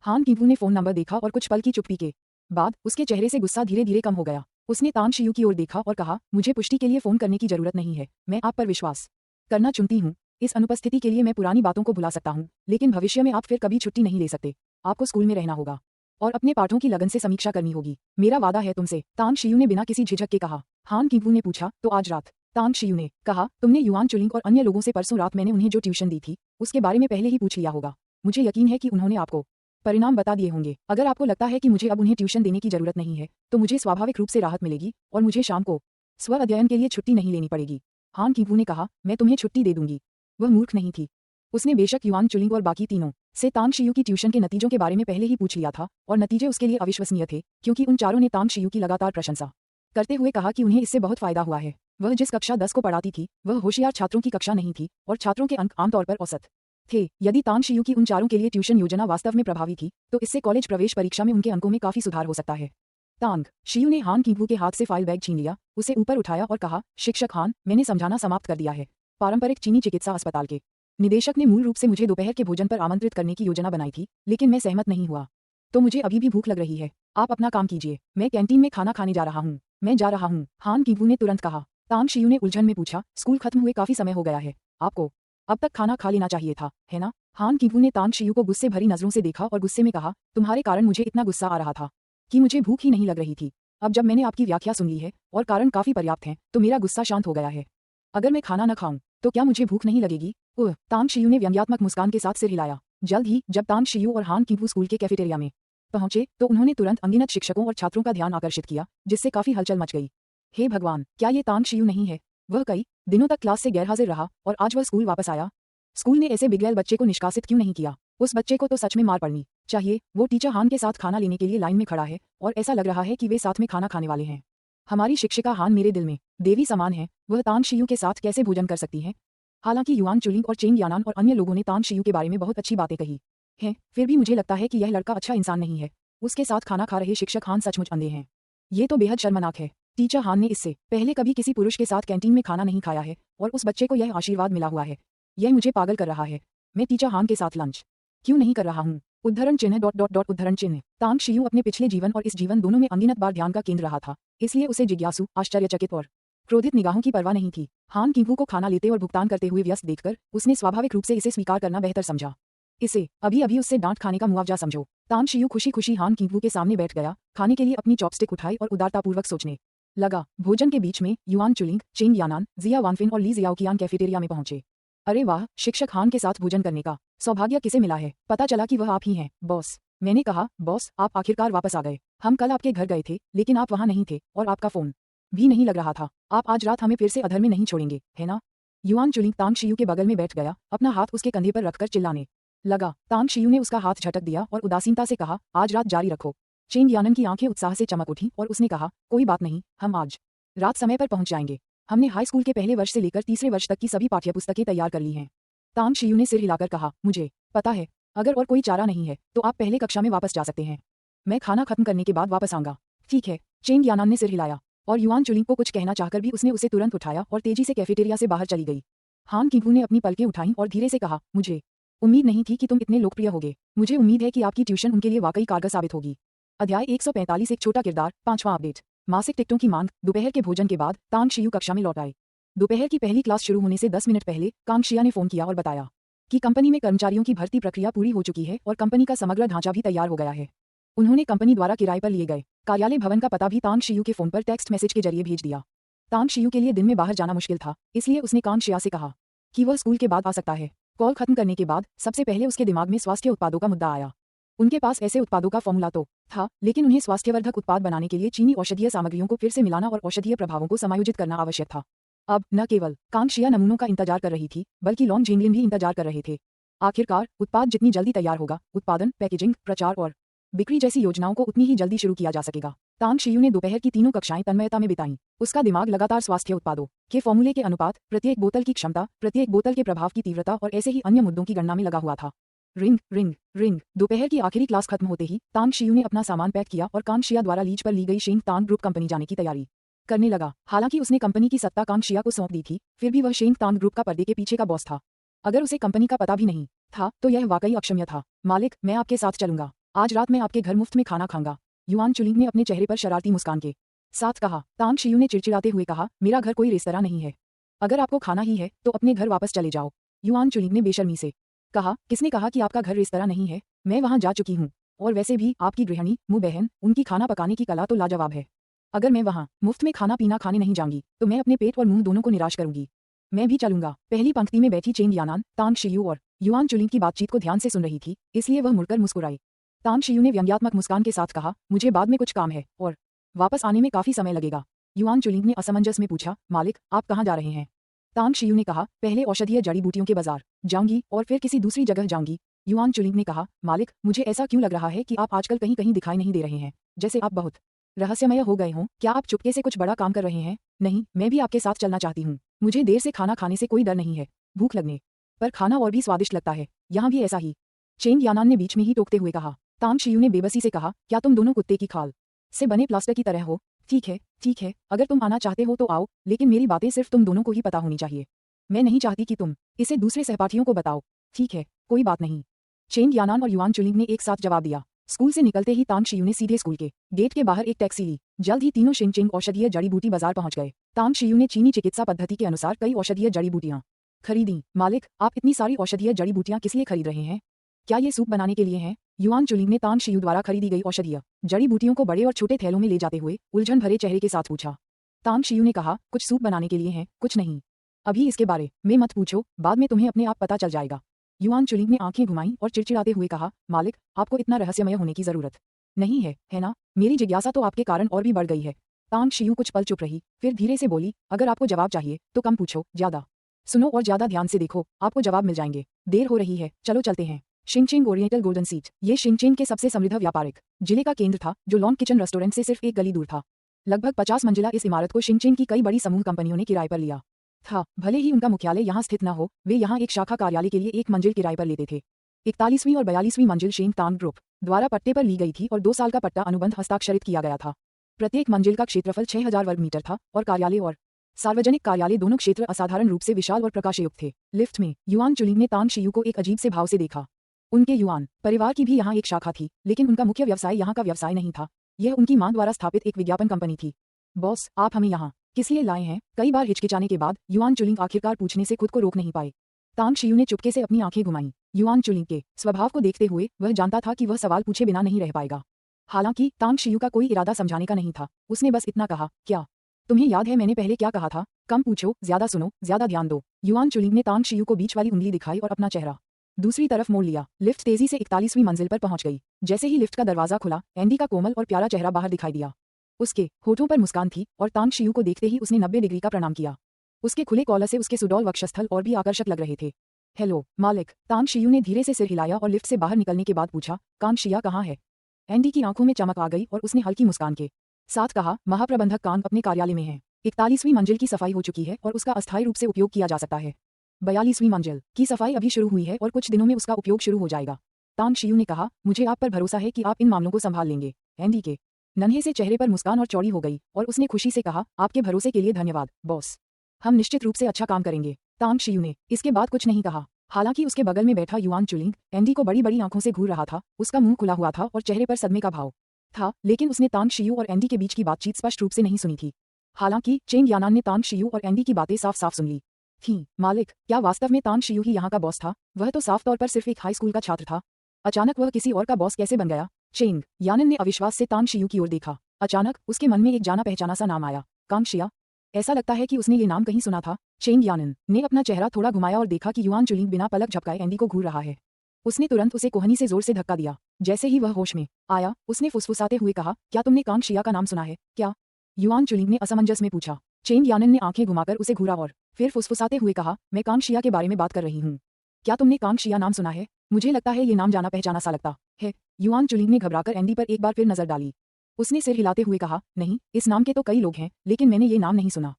हान किवू ने फोन नंबर देखा और कुछ पल की चुप्पी के बाद उसके चेहरे से गुस्सा धीरे धीरे कम हो गया। उसने तांग शियू की ओर देखा और कहा, मुझे पुष्टि के लिए फोन करने की जरूरत नहीं है, मैं आप पर विश्वास करना चुनती हूँ। इस अनुपस्थिति के लिए मैं पुरानी बातों को भुला सकता हूँ, लेकिन भविष्य में आप फिर कभी छुट्टी नहीं ले सकते। आपको स्कूल में रहना होगा और अपने पाठों की लगन से समीक्षा करनी होगी। मेरा वादा है तुमसे, तांग शियू ने बिना किसी झिझक के कहा। हान किवू ने पूछा, तो आज रात? तांग शियू ने कहा, तुमने युआन चुलिंग और अन्य लोगों से परसों रात मैंने उन्हें जो ट्यूशन दी थी उसके बारे में पहले ही पूछ लिया होगा। मुझे यकीन है कि उन्होंने आपको परिणाम बता दिए होंगे। अगर आपको लगता है कि मुझे अब उन्हें ट्यूशन देने की जरूरत नहीं है तो मुझे स्वाभाविक रूप से राहत मिलेगी और मुझे शाम को स्व अध्ययन के लिए छुट्टी नहीं लेनी पड़ेगी। हान किवू ने कहा, मैं तुम्हें छुट्टी दे दूंगी। वह मूर्ख नहीं थी। उसने बेशक युआन चुलिंग और बाकी तीनों से तांग शियू की ट्यूशन के नतीजों के बारे में पहले ही पूछ लिया था, और नतीजे उसके लिए अविश्वसनीय थे क्योंकि उन चारों ने तांग शियू की लगातार प्रशंसा करते हुए कहा कि उन्हें इससे बहुत फायदा हुआ है। वह जिस कक्षा 10 को पढ़ाती थी वह होशियार छात्रों की कक्षा नहीं थी और छात्रों के अंक आमतौर पर औसत थे। यदि तांग शियू की उन चारों के लिए ट्यूशन योजना वास्तव में प्रभावी थी तो इससे कॉलेज प्रवेश परीक्षा में उनके अंकों में काफी सुधार हो सकता है। तांग शियू ने हान किवू के हाथ से फाइल बैग छीन लिया, उसे ऊपर उठाया और कहा, शिक्षक हान, मैंने समझाना समाप्त कर दिया है। पारंपरिक चीनी चिकित्सा अस्पताल के निदेशक ने मूल रूप से मुझे दोपहर के भोजन पर आमंत्रित करने की योजना बनाई थी, लेकिन मैं सहमत नहीं हुआ। तो मुझे अभी भी भूख लग रही है। आप अपना काम कीजिए, मैं कैंटीन में खाना खाने जा रहा हूँ। मैं जा रहा हूँ, हान किवू ने तुरंत कहा। तांग शियू ने उलझन में पूछा, स्कूल खत्म हुए काफी समय हो गया है, आपको अब तक खाना खा लेना चाहिए था, है ना? हान किवू ने तांग शियू को गुस्से भरी नजरों से देखा और गुस्से में कहा, तुम्हारे कारण मुझे इतना गुस्सा आ रहा था कि मुझे भूख ही नहीं लग रही थी। अब जब मैंने आपकी व्याख्या सुन ली है और कारण काफी पर्याप्त हैं, तो मेरा गुस्सा शांत हो गया है। अगर मैं खाना न खाऊं तो क्या मुझे भूख नहीं लगेगी? तांग शियू ने व्यंग्यात्मक मुस्कान के साथ सिर हिलाया। जल्द ही जब तांग शियू और हान किंगवू स्कूल के कैफेटेरिया में पहुंचे तो उन्होंने तुरंत अनगिनत शिक्षकों और छात्रों का ध्यान आकर्षित किया, जिससे काफी हलचल मच गई। हे भगवान, क्या ये तांग शियू नहीं है? वह कई दिनों तक क्लास से गैरहाजिर रहा और आज वह स्कूल वापस आया। स्कूल ने ऐसे बिगड़ैल बच्चे को निष्कासित क्यों नहीं किया? उस बच्चे को तो सच में मार पड़नी चाहिए। वो टीचर हान के साथ खाना लेने के लिए लाइन में खड़ा है और ऐसा लग रहा है कि वे साथ में खाना खाने वाले हैं। हमारी शिक्षिका हान मेरे दिल में देवी समान है, वह तांग शियू के साथ कैसे भोजन कर सकती है? हालांकि युआन चुलिंग और चेंग यानान और अन्य लोगों ने तांग शियू के बारे में बहुत अच्छी बातें कही हैं, फिर भी मुझे लगता है कि यह लड़का अच्छा इंसान नहीं है। उसके साथ खाना खा रहे शिक्षक हान सचमुच अंधे हैं। ये तो बेहद शर्मनाक है। टीचर हान ने इससे पहले कभी किसी पुरुष के साथ कैंटीन में खाना नहीं खाया है और उस बच्चे को यह आशीर्वाद मिला हुआ है। यह मुझे पागल कर रहा है। मैं टीचर हान के साथ लंच क्यों नहीं कर रहा हूँ? उद्धरण चिन्ह ... उद्धरण चिन्ह। तांग शियू अपने पिछले जीवन और इस जीवन दोनों में अनगिनत बार ध्यान का केंद्र रहा था, इसलिए उसे जिज्ञासु, आश्चर्यचकित और क्रोधित निगाहों की परवाह नहीं थी। हान किंगवू को खाना लेते और भुगतान करते हुए व्यस्त देखकर उसने स्वाभाविक रूप से इसे स्वीकार करना बेहतर समझा। इसे अभी अभी उससे डांट खाने का मुआवजा समझो। तांग शियू खुशी खुशी हान किंगवू के सामने बैठ गया, खाने के लिए अपनी चॉपस्टिक उठाई और उदारतापूर्वक सोचने लगा। भोजन के बीच में युआन चुलिंग, चेंग यानान, जिया वानफिन और ली जियाओकियान कैफेटेरिया में पहुंचे। अरे वाह, शिक्षक हान के साथ भोजन करने का सौभाग्य किसे मिला है? पता चला कि वह आप ही हैं, बॉस। मैंने कहा, बॉस, आप आखिरकार वापस आ गए। हम कल आपके घर गए थे लेकिन आप वहां नहीं थे और आपका फोन भी नहीं लग रहा था। आप आज रात हमें फिर से अधर में नहीं छोड़ेंगे, है ना? युआन चुलिंग तांग शियू के बगल में बैठ गया, अपना हाथ उसके कंधे पर रखकर चिल्लाने लगा। तांग शियू ने उसका हाथ झटक दिया और उदासीनता से कहा, आज रात जारी रखो। चेंग यानन की आंखें उत्साह से चमक उठी और उसने कहा, कोई बात नहीं, हम आज रात समय पर पहुंच जाएंगे। हमने हाई स्कूल के पहले वर्ष से लेकर तीसरे वर्ष तक की सभी पाठ्यपुस्तकें तैयार कर ली हैं। तांग शियू ने सिर हिलाकर कहा, मुझे पता है, अगर और कोई चारा नहीं है तो आप पहले कक्षा में वापस जा सकते हैं। मैं खाना खत्म करने के बाद वापस आऊंगा। ठीक है। चेंग यानान ने सिर हिलाया और युआन चुलिंग को कुछ कहना चाहकर भी उसने उसे तुरंत उठाया और तेजी से कैफेटेरिया से बाहर चली गई। हान किंगवू ने अपनी पलकें उठाईं और धीरे से कहा, मुझे उम्मीद नहीं थी कि तुम इतने लोकप्रिय होगे। मुझे उम्मीद है कि आपकी ट्यूशन उनके लिए वाकई कारगर साबित होगी। अध्याय 145 एक छोटा किरदार, 5वां अपडेट। मासिक टिकटों की मांग। दोपहर के भोजन के बाद तांग शियू कक्षा में लौट आए। दोपहर की पहली क्लास शुरू होने से 10 मिनट पहले कांग शिया ने फोन किया और बताया कि कंपनी में कर्मचारियों की भर्ती प्रक्रिया पूरी हो चुकी है और कंपनी का समग्र ढांचा भी तैयार हो गया है। उन्होंने कंपनी द्वारा किराए पर लिए गए कार्यालय भवन का पता भी तांग शियू के फोन पर टेक्स्ट मैसेज के जरिए भेज दिया। तांग शियू के लिए दिन में बाहर जाना मुश्किल था, इसलिए उसने कांग शिया से कहा कि वह स्कूल के बाद आ सकता है। कॉल खत्म करने के बाद सबसे पहले उसके दिमाग में स्वास्थ्य उत्पादों का मुद्दा आया। उनके पास ऐसे उत्पादों का फॉर्मूला तो था, लेकिन उन्हें स्वास्थ्यवर्धक उत्पाद बनाने के लिए चीनी औषधीय सामग्रियों को फिर से मिलाना और औषधीय प्रभावों को समायोजित करना आवश्यक था। अब न केवल कांग शिया नमूनों का इंतजार कर रही थी, बल्कि लॉन्ग जेंगलिन भी इंतजार कर रहे थे। आखिरकार उत्पाद जितनी जल्दी तैयार होगा, उत्पादन, पैकेजिंग, प्रचार और बिक्री जैसी योजनाओं को उतनी ही जल्दी शुरू किया जा सकेगा। तांग शियू ने दोपहर की तीनों कक्षाएं तन्मयता में बिताईं। उसका दिमाग लगातार स्वास्थ्य उत्पादों के फॉर्मूले के अनुपात, प्रत्येक बोतल की क्षमता, प्रत्येक बोतल के प्रभाव की तीव्रता और ऐसे ही अन्य मुद्दों की गणना में लगा हुआ था। Ring ring ring. दोपहर की आखिरी क्लास खत्म होते ही तांग शियू ने अपना सामान पैक किया और कांग शिया द्वारा लीज पर ली गई शेंग तांग ग्रुप कंपनी जाने की तैयारी करने लगा। हालांकि उसने कंपनी की सत्ता कांग शिया को सौंप दी थी, फिर भी वह शेंग तांग ग्रुप का पर्दे के पीछे का बॉस था। अगर उसे कंपनी का पता भी नहीं था तो यह वाकई अक्षम्य था। मालिक, मैं आपके साथ चलूंगा। आज रात मैं आपके घर मुफ्त में खाना खाऊंगा, युआन चुलिंग ने अपने चेहरे पर शरारती मुस्कान के साथ कहा। तांग शियू ने चिड़चिड़ाते हुए कहा, मेरा घर कोई रेस्तरां नहीं है। अगर आपको खाना ही है तो अपने घर वापस चले जाओ। युआन चुलिंग ने बेशर्मी से कहा, किसने कहा कि आपका घर रेस्तरां नहीं है? मैं वहां जा चुकी हूँ और वैसे भी आपकी गृहिणी मुँह बहन, उनकी खाना पकाने की कला तो लाजवाब है। अगर मैं वहां मुफ्त में खाना पीना खाने नहीं जाऊंगी तो मैं अपने पेट और मुंह दोनों को निराश करूंगी। मैं भी चलूंगा। पहली पंक्ति में बैठी चेंग यानान, तांग शियू और युआन चुलिंग की बातचीत को ध्यान से सुन रही थी, इसलिए वह मुड़कर मुस्कुराई। तांग शियू ने व्यंग्यात्मक मुस्कान के साथ कहा, मुझे बाद में कुछ काम है और वापस आने में काफी समय लगेगा। युआन चुलिंग ने असमंजस में पूछा, मालिक, आप कहाँ जा रहे हैं? तांग शियू ने कहा, पहले औषधीय जड़ी बूटियों के बाजार जाऊंगी और फिर किसी दूसरी जगह जाऊंगी। युआन चुलिंग ने कहा, मालिक, मुझे ऐसा क्यों लग रहा है कि आप आजकल कहीं कहीं दिखाई नहीं दे रहे हैं, जैसे आप बहुत रहस्यमय हो गए हों। क्या आप चुपके से कुछ बड़ा काम कर रहे हैं? नहीं, मैं भी आपके साथ चलना चाहती हूँ। मुझे देर से खाना खाने से कोई डर नहीं है, भूख लगने पर खाना और भी स्वादिष्ट लगता है। यहाँ भी ऐसा ही, चेंग यानान ने बीच में ही टोकते हुए कहा। तांग शियू ने बेबसी से कहा, क्या तुम दोनों कुत्ते की खाल से बने प्लास्टर की तरह हो? ठीक है, अगर तुम आना चाहते हो तो आओ, लेकिन मेरी बातें सिर्फ तुम दोनों को ही पता होनी चाहिए। मैं नहीं चाहती कि तुम इसे दूसरे सहपाठियों को बताओ। ठीक है, कोई बात नहीं, चेंग यानान और युआन चुलिंग ने एक साथ जवाब दिया। स्कूल से निकलते ही तांग शियू ने सीधे स्कूल के गेट के बाहर एक टैक्सी ली। जल्द ही तीनों शिनचिंग औषधीय जड़ी बूटी बाजार पहुंच गए। तांग शियू ने चीनी चिकित्सा पद्धति के अनुसार कई औषधीय जड़ी बूटियां खरीदी। मालिक, आप इतनी सारी औषधीय जड़ी बूटियां किस लिए खरीद रहे हैं? क्या ये सूप बनाने के लिए हैं? युआन चुलिंग ने तांग शियू द्वारा खरीदी गई औषधीय जड़ी बूटियों को बड़े और छोटे थैलों में ले जाते हुए उलझन भरे चेहरे के साथ पूछा। तांग शियू ने कहा, कुछ सूप बनाने के लिए हैं, कुछ नहीं। अभी इसके बारे में मत पूछो, बाद में तुम्हें अपने आप पता चल जाएगा। युआन चुलिंग ने आंखें घुमाई और चिड़चिड़ाते हुए कहा, मालिक, आपको इतना रहस्यमय होने की जरूरत नहीं है ना? मेरी जिज्ञासा तो आपके कारण और भी बढ़ गई है। तांग शियू कुछ पल चुप रही, फिर धीरे से बोली, अगर आपको जवाब चाहिए तो कम पूछो, ज्यादा सुनो और ज्यादा ध्यान से देखो, आपको जवाब मिल जाएंगे। देर हो रही है, चलो चलते हैं। शिंगचेंग ओरिएंटल गोल्डन सीट ये शिंगचेंग के सबसे समृद्ध व्यापारिक जिले का केंद्र था, जो लॉन्ग किचन रेस्टोरेंट से सिर्फ एक गली दूर था। लगभग 50 मंजिला इस इमारत को शिंगचेंग की कई बड़ी समूह कंपनियों ने किराए पर लिया था। भले ही उनका मुख्यालय यहाँ स्थित न हो, वे यहाँ एक शाखा कार्यालय के लिए एक मंजिल किराए पर लेते थे। 41वीं और 42वीं मंजिल शेंग तांग ग्रुप द्वारा पट्टे पर ली गई थी और 2 साल का पट्टा अनुबंध हस्ताक्षरित किया गया था। प्रत्येक मंजिल का क्षेत्रफल 6000 वर्ग मीटर था और कार्यालय और सार्वजनिक कार्यालय दोनों क्षेत्र असाधारण रूप से विशाल और प्रकाशयुक्त थे। लिफ्ट में युआन चुलिंग ने तांग शियू को एक अजीब से भाव से देखा। उनके युआन परिवार की भी यहाँ एक शाखा थी, लेकिन उनका मुख्य व्यवसाय यहाँ का व्यवसाय नहीं था। यह उनकी मां द्वारा स्थापित एक विज्ञापन कंपनी थी। बॉस, आप हमें यहाँ किस लिए लाए हैं? कई बार हिचकिचाने के बाद युआन चुलिंग आखिरकार पूछने से खुद को रोक नहीं पाए। तांग शियू ने चुपके से अपनी आंखें घुमाईं। युआन चुलिंग के स्वभाव को देखते हुए वह जानता था कि वह सवाल पूछे बिना नहीं रह पाएगा। हालांकि तांग शियू का कोई इरादा समझाने का नहीं था। उसने बस इतना कहा, क्या तुम्हें याद है मैंने पहले क्या कहा था? कम पूछो, ज्यादा सुनो, ज्यादा ध्यान दो। युआन चुलिंग ने तांग शियू को बीच वाली उंगली दिखाई और अपना चेहरा दूसरी तरफ मोड़ लिया। लिफ्ट तेजी से 41वीं मंजिल पर पहुंच गई। जैसे ही लिफ्ट का दरवाजा खुला, एंडी का कोमल और प्यारा चेहरा बाहर दिखाई दिया। उसके होठों पर मुस्कान थी और तांग शियू को देखते ही उसने 90 डिग्री का प्रणाम किया। उसके खुले कॉलर से उसके सुडौल वक्षस्थल और भी आकर्षक लग रहे थे। हेलो मालिक, तांग शियू ने धीरे से सिर हिलाया और लिफ्ट से बाहर निकलने के बाद पूछा, कांग शिया कहाँ है? एंडी की आंखों में चमक आ गई और उसने हल्की मुस्कान के साथ कहा, महाप्रबंधक कांग अपने कार्यालय में है। 41वीं मंजिल की सफाई हो चुकी है और उसका अस्थायी रूप से उपयोग किया जा सकता है। 42वीं मंजिल की सफाई अभी शुरू हुई है और कुछ दिनों में उसका उपयोग शुरू हो जाएगा। तांग शियू ने कहा, मुझे आप पर भरोसा है कि आप इन मामलों को संभाल लेंगे। एंडी के नन्हे से चेहरे पर मुस्कान और चौड़ी हो गई और उसने खुशी से कहा, आपके भरोसे के लिए धन्यवाद बॉस, हम निश्चित रूप से अच्छा काम करेंगे। तांग शियू ने इसके बाद कुछ नहीं कहा। हालांकि उसके बगल में बैठा युआन चुलिंग एंडी को बड़ी बड़ी आंखों से घूर रहा था। उसका मुंह खुला हुआ था और चेहरे पर सदमे का भाव था, लेकिन उसने तांग शियू और एंडी के बीच की बातचीत स्पष्ट रूप से नहीं सुनी थी। हालांकि चेंग यानान ने तांग शियू और एंडी की बातें साफ साफ सुन ली थीं। मालिक, क्या वास्तव में तांग शियू ही यहाँ का बॉस था? वह तो साफ तौर पर सिर्फ एक हाई स्कूल का छात्र था। अचानक वह किसी और का बॉस कैसे बन गया? चेंग यानन ने अविश्वास से तांग शियू की ओर देखा। अचानक उसके मन में एक जाना पहचाना सा नाम आया, कांग शिया। ऐसा लगता है कि उसने ये नाम कहीं सुना था। चेंग यानन ने अपना चेहरा थोड़ा घुमाया और देखा कि युआन चुलिंग बिना पलक झपकाए एंडी को घूर रहा है। उसने तुरंत उसे कोहनी से जोर से धक्का दिया। जैसे ही वह होश में आया, उसने फुसफुसाते हुए कहा, क्या तुमने कांग शिया का नाम सुना है क्या? युआन चुलिंग ने असमंजस में पूछा। चेंग यानन ने आंखें घुमाकर उसे घूरा और फिर फुसफुसाते हुए कहा, मैं कांग शिया के बारे में बात कर रही हूँ। क्या तुमने कांग शिया नाम सुना है? मुझे लगता है ये नाम जाना पहचाना सा लगता है। युआन चुलिंग ने घबराकर एंडी पर एक बार फिर नजर डाली। उसने सिर हिलाते हुए कहा, नहीं, इस नाम के तो कई लोग हैं, लेकिन मैंने ये नाम नहीं सुना।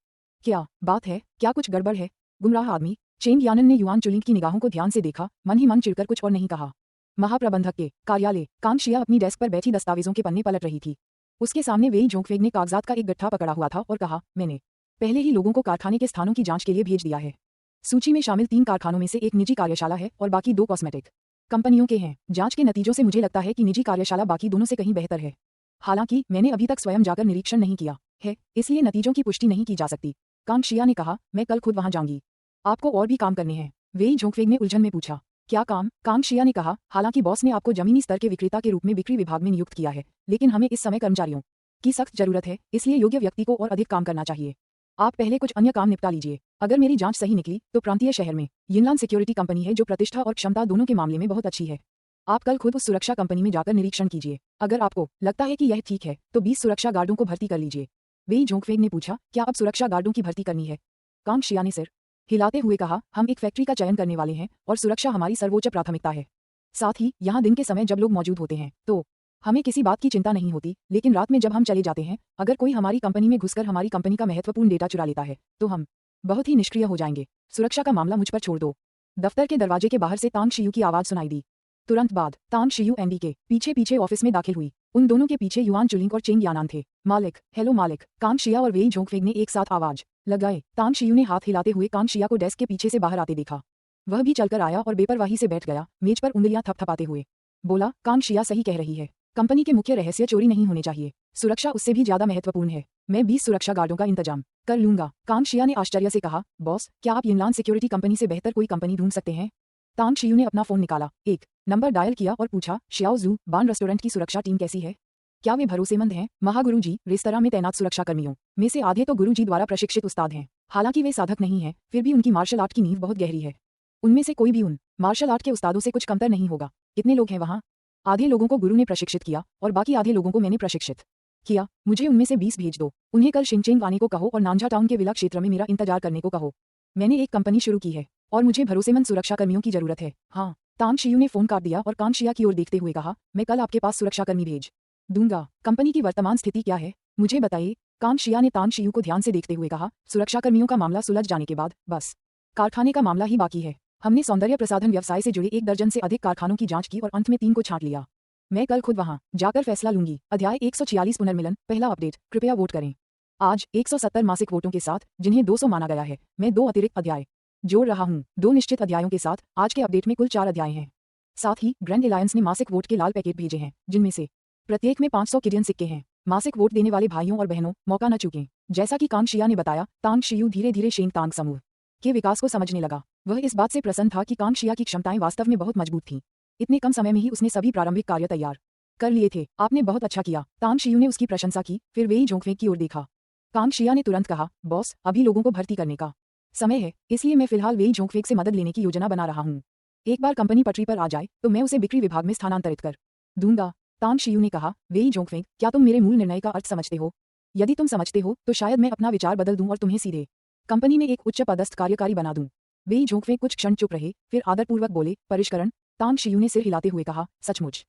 क्या बात है? क्या कुछ गड़बड़ है? गुमराह आदमी। चेंग यानन ने युआन चुलिंग की निगाहों को ध्यान से देखा, मन ही मन चिढ़कर कुछ और नहीं कहा। महाप्रबंधक के कार्यालय। कांग शिया अपनी डेस्क पर बैठी दस्तावेजों के पन्ने पलट रही थी। उसके सामने वेई जोंगफेग ने कागजात का एक गट्ठा पकड़ा हुआ था और कहा, मैंने पहले ही लोगों को कारखाने के स्थानों की जांच के लिए भेज दिया है। सूची में शामिल 3 कारखानों में से एक निजी कार्यशाला है और बाकी 2 कॉस्मेटिक कंपनियों के हैं। जांच के नतीजों से मुझे लगता है कि निजी कार्यशाला बाकी दोनों से कहीं बेहतर है। हालांकि मैंने अभी तक स्वयं जाकर निरीक्षण नहीं किया है, इसलिए नतीजों की पुष्टि नहीं की जा सकती। कांग शिया ने कहा, मैं कल खुद वहां जाऊंगी। आपको और भी काम करने हैं? वेई जोंगफेग ने उलझन में पूछा। क्या काम? कांग शिया ने कहा, हालांकि बॉस ने आपको जमीनी स्तर के विक्रेता के रूप में बिक्री विभाग में नियुक्त किया है, लेकिन हमें इस समय कर्मचारियों की सख्त जरूरत है, इसलिए योग्य व्यक्ति को और अधिक काम करना चाहिए। आप पहले कुछ अन्य काम निपटा लीजिए। अगर मेरी जांच सही निकली तो प्रांतीय शहर में यिनलान सिक्योरिटी कंपनी है जो प्रतिष्ठा और क्षमता दोनों के मामले में बहुत अच्छी है। आप कल खुद उस सुरक्षा कंपनी में जाकर निरीक्षण कीजिए। अगर आपको लगता है कि यह ठीक है तो 20 सुरक्षा गार्डों को भर्ती कर लीजिए। वेई जोंगफेग ने पूछा, क्या अब सुरक्षा गार्डों की भर्ती करनी है? कांग शिया ने सिर हिलाते हुए कहा, हम एक फैक्ट्री का चयन करने वाले हैं और सुरक्षा हमारी सर्वोच्च प्राथमिकता है। साथ ही यहाँ दिन के समय जब लोग मौजूद होते हैं तो हमें किसी बात की चिंता नहीं होती, लेकिन रात में जब हम चले जाते हैं, अगर कोई हमारी कंपनी में घुसकर हमारी कंपनी का महत्वपूर्ण डेटा चुरा लेता है तो हम बहुत ही निष्क्रिय हो जाएंगे। सुरक्षा का मामला मुझ पर छोड़ दो। दफ्तर के दरवाजे के बाहर से तांग शियू की आवाज सुनाई दी। तुरंत बाद तांग शियू एंडी के पीछे पीछे ऑफिस में दाखिल हुई। उन दोनों के पीछे युआन चुलिंग और चेंग यानान थे। मालिक, हेलो मालिक, कांग शिया और वेई जोंगफेग ने एक साथ आवाज लगाए। तांग शियू ने हाथ हिलाते हुए कांग शिया को डेस्क के पीछे से बाहर आते देखा। वह भी चलकर आया और बेपरवाही से बैठ गया, मेज पर उंगलियां थपथपाते हुए बोला, कांग शिया सही कह रही है। कंपनी के मुख्य रहस्य चोरी नहीं होने चाहिए, सुरक्षा उससे भी ज्यादा महत्वपूर्ण है। मैं 20 सुरक्षा गार्डों का इंतजाम कर लूंगा। कांग शिया ने आश्चर्य से कहा, बॉस, क्या आप यिनलान सिक्योरिटी कंपनी से बेहतर कोई कंपनी ढूंढ सकते हैं? तांग शियू ने अपना फोन निकाला, एक नंबर डायल किया और पूछा, शियाओ जू बान रेस्टोरेंट की सुरक्षा टीम कैसी है? क्या वे भरोसेमंद हैं? महागुरु जी, रेस्तरां में तैनात सुरक्षा कर्मियों में से आधे तो गुरु जी द्वारा प्रशिक्षित उस्ताद हैं। हालांकि वे साधक नहीं हैं, फिर भी उनकी मार्शल आर्ट की नींव बहुत गहरी है। उनमें से कोई भी उन मार्शल आर्ट के उस्तादों से कुछ कमतर नहीं होगा। कितने लोग हैं वहाँ? आधे लोगों को गुरु ने प्रशिक्षित किया और बाकी आधे लोगों को मैंने प्रशिक्षित किया। मुझे उनमें से 20 भेज दो। उन्हें कल शिनचेंग आने को कहो और नानझा टाउन के विला क्षेत्र में मेरा इंतजार करने को कहो। मैंने एक कंपनी शुरू की है और मुझे भरोसेमंद सुरक्षाकर्मियों की जरूरत है। हाँ। तांग शियू ने फोन काट दिया और कांग शिया की ओर देखते हुए कहा, मैं कल आपके पास सुरक्षाकर्मी भेज दूंगा। कंपनी की वर्तमान स्थिति क्या है, मुझे बताइए। कांग शिया ने तांग शियू को ध्यान से देखते हुए कहा, सुरक्षाकर्मियों का मामला सुलझ जाने के बाद बस कारखाने का मामला ही बाकी है। हमने सौंदर्य प्रसाधन व्यवसाय से जुड़े 1 दर्जन से अधिक कारखानों की जांच की और अंत में 3 को छांट लिया। मैं कल खुद वहां जाकर फैसला लूंगी। अध्याय 146 पुनर्मिलन, पहला अपडेट, कृपया वोट करें। आज 170 मासिक वोटों के साथ, जिन्हें 200 माना गया है, मैं 2 अतिरिक्त अध्याय जोड़ रहा हूं। 2 निश्चित अध्यायों के साथ आज के अपडेट में कुल 4 अध्याय हैं। साथ ही ग्रैंड अलायंस ने मासिक वोट के लाल पैकेट भेजे हैं, जिनमें से प्रत्येक में 500 किडियन सिक्के हैं। मासिक वोट देने वाले भाइयों और बहनों, मौका न चूकें। जैसा कि कांग शिया ने बताया, तांग शियू धीरे धीरे शेंग तांग समूह के विकास को समझने लगा। वह इस बात से प्रसन्न था कि कांग शिया की क्षमताएं वास्तव में बहुत मजबूत थीं। इतने कम समय में ही उसने सभी प्रारंभिक कार्य तैयार कर लिए थे। आपने बहुत अच्छा किया। तांग शियू ने उसकी प्रशंसा की, फिर वेई जोंगफेंग की ओर देखा। कांग शिया ने तुरंत कहा, बॉस, अभी लोगों को भर्ती करने का समय है, इसलिए मैं फिलहाल वेई जोंगफेंग से मदद लेने की योजना बना रहा हूँ। एक बार कंपनी पटरी पर आ जाए तो मैं उसे बिक्री विभाग में स्थानांतरित कर दूंगा। तांग शियू ने कहा, वेई जोंगफेंग, क्या तुम मेरे मूल निर्णय का अर्थ समझते हो? यदि तुम समझते हो तो शायद मैं अपना विचार बदल दूं और तुम्हें सीधे कंपनी में एक उच्च पदस्थ कार्यकारी बना दूं। वेई जोंगफेंग कुछ क्षण चुप रहे, फिर आदरपूर्वक बोले, परिष्करण? तांग शियू ने सिर हिलाते हुए कहा, सचमुच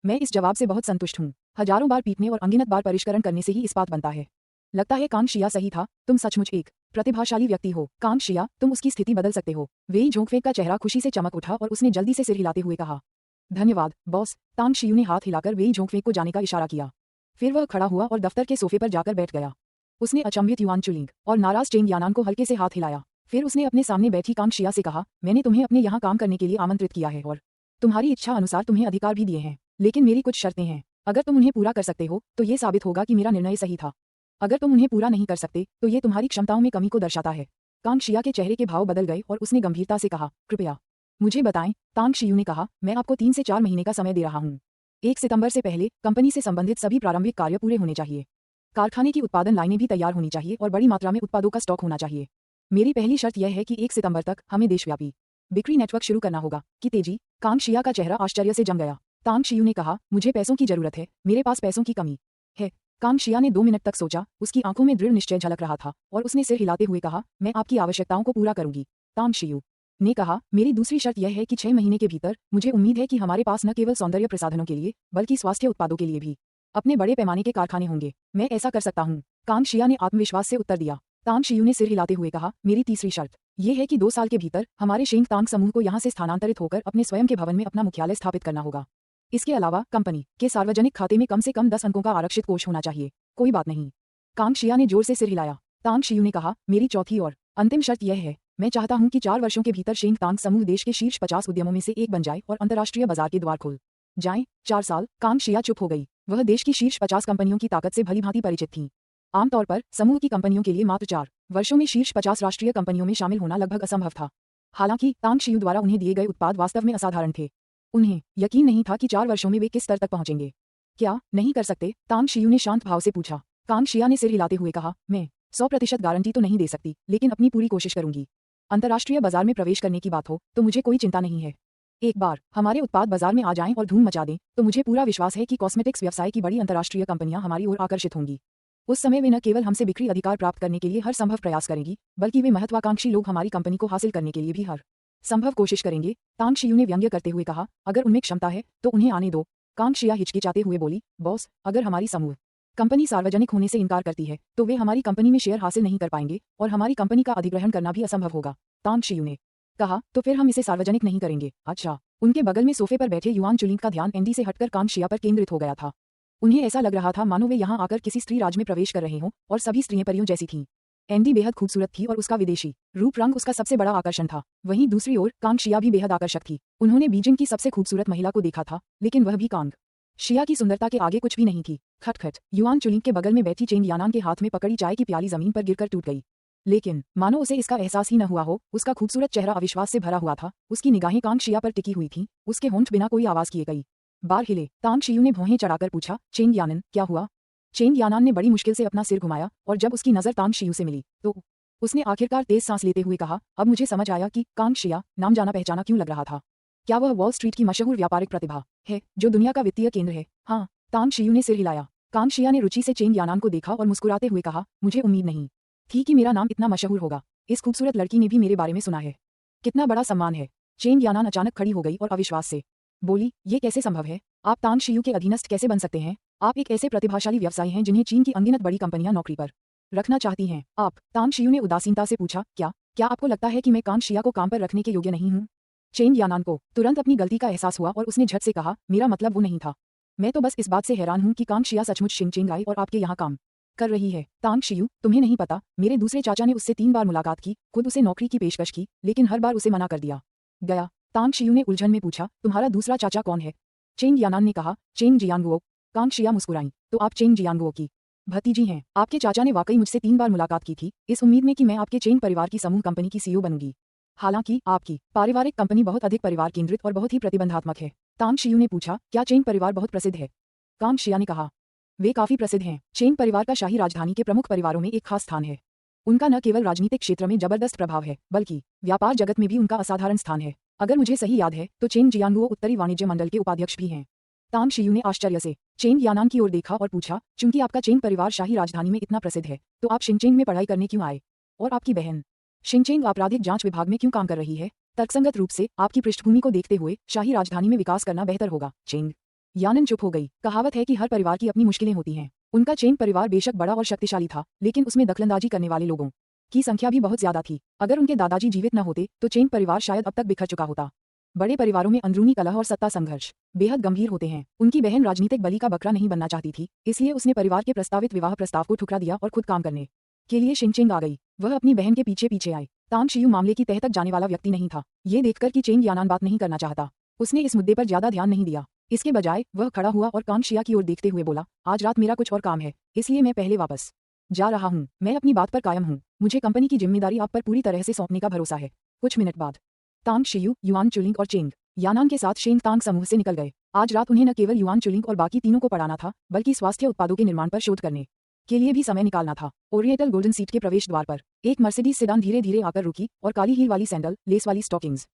मैं इस जवाब से बहुत संतुष्ट हूँ। हजारों बार पीटने और अनगिनत बार परिष्करण करने से ही इस्पात बनता है। लगता है कांग शिया सही था, तुम सचमुच एक प्रतिभाशाली व्यक्ति हो। कांग शिया, तुम उसकी स्थिति बदल सकते हो। वेई जोंगफेंग का चेहरा खुशी से चमक उठा और उसने जल्दी से सिर हिलाते हुए कहा, धन्यवाद बॉस। तांग शियू ने हाथ हिलाकर वेई जोंगफेंग को जाने का इशारा किया। फिर वह खड़ा हुआ और दफ्तर के सोफे पर जाकर बैठ गया। उसने अचंभित युआन चुलिंग और नाराज चेंग यानान को हल्के से हाथ हिलाया। फिर उसने अपने सामने बैठी कांग शिया से कहा, मैंने तुम्हें अपने यहाँ काम करने के लिए आमंत्रित किया है और तुम्हारी इच्छा अनुसार तुम्हें अधिकार भी दिए हैं, लेकिन मेरी कुछ शर्तें हैं। अगर तुम उन्हें पूरा कर सकते हो तो ये साबित होगा कि मेरा निर्णय सही था। अगर तुम उन्हें पूरा नहीं कर सकते तो ये तुम्हारी क्षमताओं में कमी को दर्शाता है। कांग शिया के चेहरे के भाव बदल गए और उसने गंभीरता से कहा, कृपया मुझे बताएं। तांग शियू ने कहा, मैं आपको 3 से 4 महीने का समय दे रहा हूँ। 1 सितंबर से पहले कंपनी से संबंधित सभी प्रारंभिक कार्य पूरे होने चाहिए। कारखाने की उत्पादन लाइनें भी तैयार होनी चाहिए और बड़ी मात्रा में उत्पादों का स्टॉक होना चाहिए। मेरी पहली शर्त यह है कि 1 सितंबर तक हमें देशव्यापी बिक्री नेटवर्क शुरू करना होगा। कि तेजी? कांग शिया का चेहरा आश्चर्य से जम गया। तांग शियू ने कहा, मुझे पैसों की जरूरत है, मेरे पास पैसों की कमी है। कांग शिया ने 2 मिनट तक सोचा, उसकी आंखों में दृढ़ निश्चय झलक रहा था और उसने सिर हिलाते हुए कहा, मैं आपकी आवश्यकताओं को पूरा करूंगी। तांग शियू ने कहा, मेरी दूसरी शर्त यह है कि 6 महीने के भीतर मुझे उम्मीद है कि हमारे पास न केवल सौंदर्य प्रसाधनों के लिए बल्कि स्वास्थ्य उत्पादों के लिए भी अपने बड़े पैमाने के कारखाने होंगे। मैं ऐसा कर सकता हूँ। कांग शिया ने आत्मविश्वास से उत्तर दिया। तांग शियू ने सिर हिलाते हुए कहा, मेरी तीसरी शर्त यह है कि 2 साल के भीतर हमारे शेंग तांग समूह को यहाँ से स्थानांतरित होकर अपने स्वयं के भवन में अपना मुख्यालय स्थापित करना होगा। इसके अलावा कंपनी के सार्वजनिक खाते में कम से कम 10 अंकों का आरक्षित कोष होना चाहिए। कोई बात नहीं। कांग शिया ने जोर से सिर हिलाया। तांग शियू ने कहा, मेरी चौथी और अंतिम शर्त यह है, मैं चाहता हूं कि 4 वर्षों के भीतर शेंग तांग समूह देश के शीर्ष 50 उद्यमों में से एक बन जाए और अंतर्राष्ट्रीय बाजार के द्वार खोल जाएं। 4 साल? कांग शिया चुप हो गई। वह देश की शीर्ष 50 कंपनियों की ताकत से भलीभांति परिचित थी। आमतौर पर समूह की कंपनियों के लिए मात्र 4 वर्षों में शीर्ष 50 राष्ट्रीय कंपनियों में शामिल होना लगभग असंभव था। हालांकि तांग शियू द्वारा उन्हें दिए गए उत्पाद वास्तव में असाधारण थे। उन्हें यकीन नहीं था कि 4 वर्षों में वे किस स्तर तक पहुंचेंगे। क्या नहीं कर सकते? तांग शियू ने शांत भाव से पूछा। कांग शिया ने सिर हिलाते हुए कहा, मैं 100% गारंटी तो नहीं दे सकती, लेकिन अपनी पूरी कोशिश करूंगी। अंतर्राष्ट्रीय बाजार में प्रवेश करने की बात हो तो मुझे कोई चिंता नहीं है। एक बार हमारे उत्पाद बाजार में आ जाएं और धूम मचा दें तो मुझे पूरा विश्वास है कि कॉस्मेटिक्स व्यवसाय की बड़ी अंतर्राष्ट्रीय कंपनियां हमारी ओर आकर्षित होंगी। उस समय वे न केवल हमसे बिक्री अधिकार प्राप्त करने के लिए हर संभव प्रयास करेंगी, बल्कि वे महत्वाकांक्षी लोग हमारी कंपनी को हासिल करने के लिए भी हर संभव कोशिश करेंगे। तांग शियू ने व्यंग्य करते हुए कहा, अगर उनमें क्षमता है तो उन्हें आने दो। कांग शिया हिचकिचाते हुए बोली, बॉस, अगर हमारी समूह कंपनी सार्वजनिक होने से इनकार करती है तो वे हमारी कंपनी में शेयर हासिल नहीं कर पाएंगे और हमारी कंपनी का अधिग्रहण करना भी असंभव होगा। तांग शियू ने कहा, तो फिर हम इसे सार्वजनिक नहीं करेंगे। अच्छा। उनके बगल में सोफे पर बैठे युआन चुलिंग का ध्यान एंडी से हटकर कांग शिया पर केंद्रित हो गया था। उन्हें ऐसा लग रहा था मानो वे यहाँ आकर किसी स्त्री राज में प्रवेश कर रहे हों और सभी स्त्रियां परियों जैसी थीं। एंडी बेहद खूबसूरत थी और उसका विदेशी रूप रंग उसका सबसे बड़ा आकर्षण था। वहीं दूसरी ओर कांग शिया भी बेहद आकर्षक थी। उन्होंने बीजिंग की सबसे खूबसूरत महिला को देखा था, लेकिन वह भी कांग शिया की सुंदरता के आगे कुछ भी नहीं थी। खटखट। युआन चुलिंग के बगल में बैठी चेंग यानान के हाथ में पकड़ी चाय की प्याली जमीन पर गिरकर टूट गई। लेकिन मानो उसे इसका एहसास ही न हुआ हो, उसका खूबसूरत चेहरा अविश्वास से भरा हुआ था। उसकी निगाहें कांग शिया पर टिकी हुई थीं, उसके होंठ बिना कोई आवाज किए कई बार हिले। तांग शियू ने भौहें चढ़ाकर पूछा, चेंग यानन, क्या हुआ? चेंग यानान ने बड़ी मुश्किल से अपना सिर घुमाया और जब उसकी नजर तांग शियू से मिली तो उसने आखिरकार तेज सांस लेते हुए कहा, अब मुझे समझ आया कि कांग शिया नाम जाना पहचाना क्यों लग रहा था। क्या वह वॉल स्ट्रीट की मशहूर व्यापारिक प्रतिभा है जो दुनिया का वित्तीय केंद्र है? हाँ। तांग शियू ने सिर हिलाया। कांग शिया ने रुचि से चेंग यानान को देखा और मुस्कुराते हुए कहा, मुझे उम्मीद नहीं थी कि मेरा नाम इतना मशहूर होगा। इस खूबसूरत लड़की ने भी मेरे बारे में सुना है। कितना बड़ा सम्मान है। चेंग यानान अचानक खड़ी हो गई और अविश्वास से बोली, ये कैसे संभव है? आप तांग शियू के अधीनस्थ कैसे बन सकते हैं? आप एक ऐसे प्रतिभाशाली व्यवसायी हैं जिन्हें चीन की अनगिनत बड़ी कंपनियां नौकरी पर रखना चाहती हैं। आप? तांग शियू ने उदासीनता से पूछा, क्या आपको लगता है कि मैं कांग शिया को काम पर रखने के योग्य नहीं हूँ? चेंग यानान को तुरंत अपनी गलती का एहसास हुआ और उसने झट से कहा, मेरा मतलब वो नहीं था। मैं तो बस इस बात से हैरान हूँ कि कांग शिया सचमुच शिंगचेंग आई और आपके यहाँ काम कर रही है। तांग शियू, तुम्हें नहीं पता, मेरे दूसरे चाचा ने उससे 3 बार मुलाकात की, खुद उसे नौकरी की पेशकश की, लेकिन हर बार उसे मना कर दिया गया। तांग शियू ने उलझन में पूछा, तुम्हारा दूसरा चाचा कौन है? चेंग यानान ने कहा, चेंग जियांगुओ। कांग शिया मुस्कुराई, तो आप चेंग जियांगुओ की भतीजी हैं। आपके चाचा ने वाकई मुझसे 3 बार मुलाकात की थी, इस उम्मीद में कि मैं आपके चेंग परिवार की समूह कंपनी की सीईओ बनूंगी। हालांकि आपकी पारिवारिक कंपनी बहुत अधिक परिवार केंद्रित और बहुत ही प्रतिबंधात्मक है। तांग शियू ने पूछा, क्या चेंग परिवार बहुत प्रसिद्ध है? कांग शिया ने कहा, वे काफी प्रसिद्ध हैं। चेंग परिवार का शाही राजधानी के प्रमुख परिवारों में एक खास स्थान है। उनका न केवल राजनीतिक क्षेत्र में जबरदस्त प्रभाव है, बल्कि व्यापार जगत में भी उनका असाधारण स्थान है। अगर मुझे सही याद है तो चेंग जियांगुओ उत्तरी वाणिज्य मंडल के उपाध्यक्ष भी हैं। तांग शियू ने आश्चर्य से चेंग यानान की ओर देखा और पूछा, चूंकि आपका चेंग परिवार शाही राजधानी में इतना प्रसिद्ध है, तो आप शिंगचेंग में पढ़ाई करने क्यों आए? और आपकी बहन शिंगचेंग आपराधिक जांच विभाग में क्यों काम कर रही है? तर्कसंगत रूप से आपकी पृष्ठभूमि को देखते हुए शाही राजधानी में विकास करना बेहतर होगा। चेंग यानन चुप हो गई। कहावत है कि हर परिवार की अपनी मुश्किलें होती हैं। उनका चेंग परिवार बेशक बड़ा और शक्तिशाली था, लेकिन उसमें दखलंदाजी करने वाले लोगों की संख्या भी बहुत ज्यादा थी। अगर उनके दादाजी जीवित न होते तो चेंग परिवार शायद अब तक बिखर चुका होता। बड़े परिवारों में अंदरूनी कलह और सत्ता संघर्ष बेहद गंभीर होते हैं। उनकी बहन राजनीतिक बलि का बकरा नहीं बनना चाहती थी, इसलिए उसने परिवार के प्रस्तावित विवाह प्रस्ताव को ठुकरा दिया और खुद काम करने के लिए शिंगचेंग आ गई। वह अपनी बहन के पीछे पीछे आई। तांग शियू मामले की तह तक जाने वाला व्यक्ति नहीं था। ये देखकर कि चेंग यानान बात नहीं करना चाहता, उसने इस मुद्दे पर ज्यादा ध्यान नहीं दिया। इसके बजाय वह खड़ा हुआ और कांग शिया की ओर देखते हुए बोला, आज रात मेरा कुछ और काम है, इसलिए मैं पहले वापस जा रहा हूँ। मैं अपनी बात पर कायम हूँ। मुझे कंपनी की जिम्मेदारी आप पर पूरी तरह से सौंपने का भरोसा है। कुछ मिनट बाद तांग शियू, युआन चुलिंग और चेंग यानान के साथ शेंग तांग समूह से निकल गए। आज रात उन्हें न केवल युआन चुलिंग और बाकी तीनों को पढ़ाना था, बल्कि स्वास्थ्य उत्पादों के निर्माण पर शोध करने के लिए भी समय निकालना था। ओरिएंटल गोल्डन सीट के प्रवेश द्वार पर एक मर्सिडीज सेडान धीरे धीरे आकर रुकी और काली हील वाली सैंडल, लेस वाली स्टॉकिंग्स,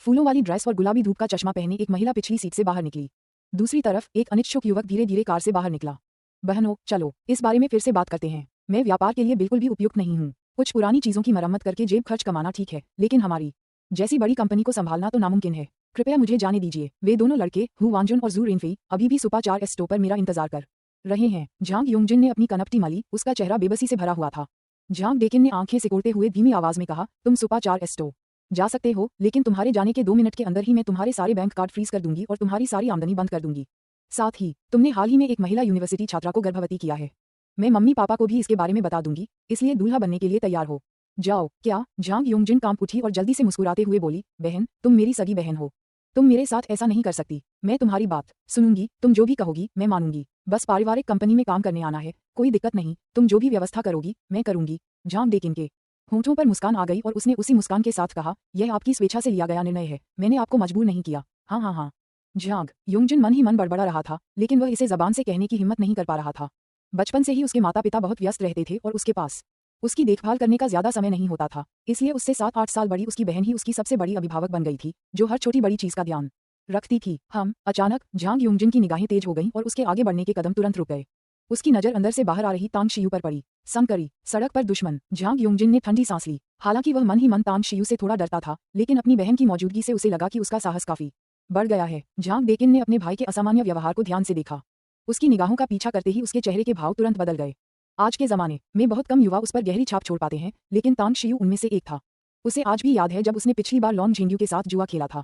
फूलों वाली ड्रेस और गुलाबी धूप का चश्मा पहने एक महिला पिछली सीट से बाहर निकली। दूसरी तरफ एक अनिच्छुक युवक धीरे धीरे कार से बाहर निकला। बहनों, चलो इस बारे में फिर से बात करते हैं। मैं व्यापार के लिए बिल्कुल भी उपयुक्त नहीं हूँ। कुछ पुरानी चीजों की मरम्मत करके जेब खर्च कमाना ठीक है, लेकिन हमारी जैसी बड़ी कंपनी को संभालना तो नामुमकिन है। कृपया मुझे जाने दीजिए। वे दोनों लड़के हु वांजुन और जू रिनफेई अभी भी सुपा 4 स्टोर पर मेरा इंतजार कर रहे हैं। झांग योंगजिन ने अपनी कनपटी मली, उसका चेहरा बेबसी से भरा हुआ था। झांग डेकिन ने आंखें सिकोड़ते हुए धीमी आवाज में कहा, तुम सुपा 4 स्टोर जा सकते हो, लेकिन तुम्हारे जाने के 2 मिनट के अंदर ही मैं तुम्हारे सारे बैंक कार्ड फ्रीज कर दूंगी और तुम्हारी सारी आमदनी बंद कर दूंगी। साथ ही तुमने हाल ही में एक महिला यूनिवर्सिटी छात्रा को गर्भवती किया है। मैं मम्मी पापा को भी इसके बारे में बता दूंगी, इसलिए दूल्हा बनने के लिए तैयार हो जाओ। क्या? झांग योंगजिन कांप उठी और जल्दी से मुस्कुराते हुए बोली, बहन, तुम मेरी सगी बहन हो। तुम मेरे साथ ऐसा नहीं कर सकती। मैं तुम्हारी बात सुनूंगी, तुम जो भी कहोगी मैं मानूंगी। बस पारिवारिक कंपनी में काम करने आना है, कोई दिक्कत नहीं। तुम जो भी व्यवस्था करोगी मैं करूंगी। झांग डेकिन के होंठों पर मुस्कान आ गई और उसने उसी मुस्कान के साथ कहा, यह आपकी स्वेच्छा से लिया गया निर्णय है, मैंने आपको मजबूर नहीं किया। हाँ हाँ हाँ। झांग योंगजिन मन ही मन बड़बड़ा रहा था, लेकिन वह इसे जबान से कहने की हिम्मत नहीं कर पा रहा था। बचपन से ही उसके माता पिता बहुत व्यस्त रहते थे और उसके पास उसकी देखभाल करने का ज्यादा समय नहीं होता था, इसलिए उससे 7-8 साल बड़ी उसकी बहन ही उसकी सबसे बड़ी अभिभावक बन गई थी, जो हर छोटी बड़ी चीज का ध्यान रखती थी। अचानक झांग योंगजिन की निगाहें तेज हो गईं और उसके आगे बढ़ने के कदम तुरंत रुक गए। उसकी नजर अंदर से बाहर आ रही तांग शियू पर पड़ी। संकरी सड़क पर दुश्मन। झांग योंगजिन ने ठंडी सांस ली। हालांकि वह मन ही मन तांग शियू से थोड़ा डरता था, लेकिन अपनी बहन की मौजूदगी से उसे लगा कि उसका साहस काफी बढ़ गया है। झांग डेकिन ने अपने भाई के असामान्य व्यवहार को ध्यान से देखा। उसकी निगाहों का पीछा करते ही उसके चेहरे के भाव तुरंत बदल गए। आज के जमाने में बहुत कम युवा उस पर गहरी छाप छोड़ पाते हैं, लेकिन तांग शियू उनमें से एक था। उसे आज भी याद है जब उसने पिछली बार लॉन्ग झेंग्यू के साथ जुआ खेला था।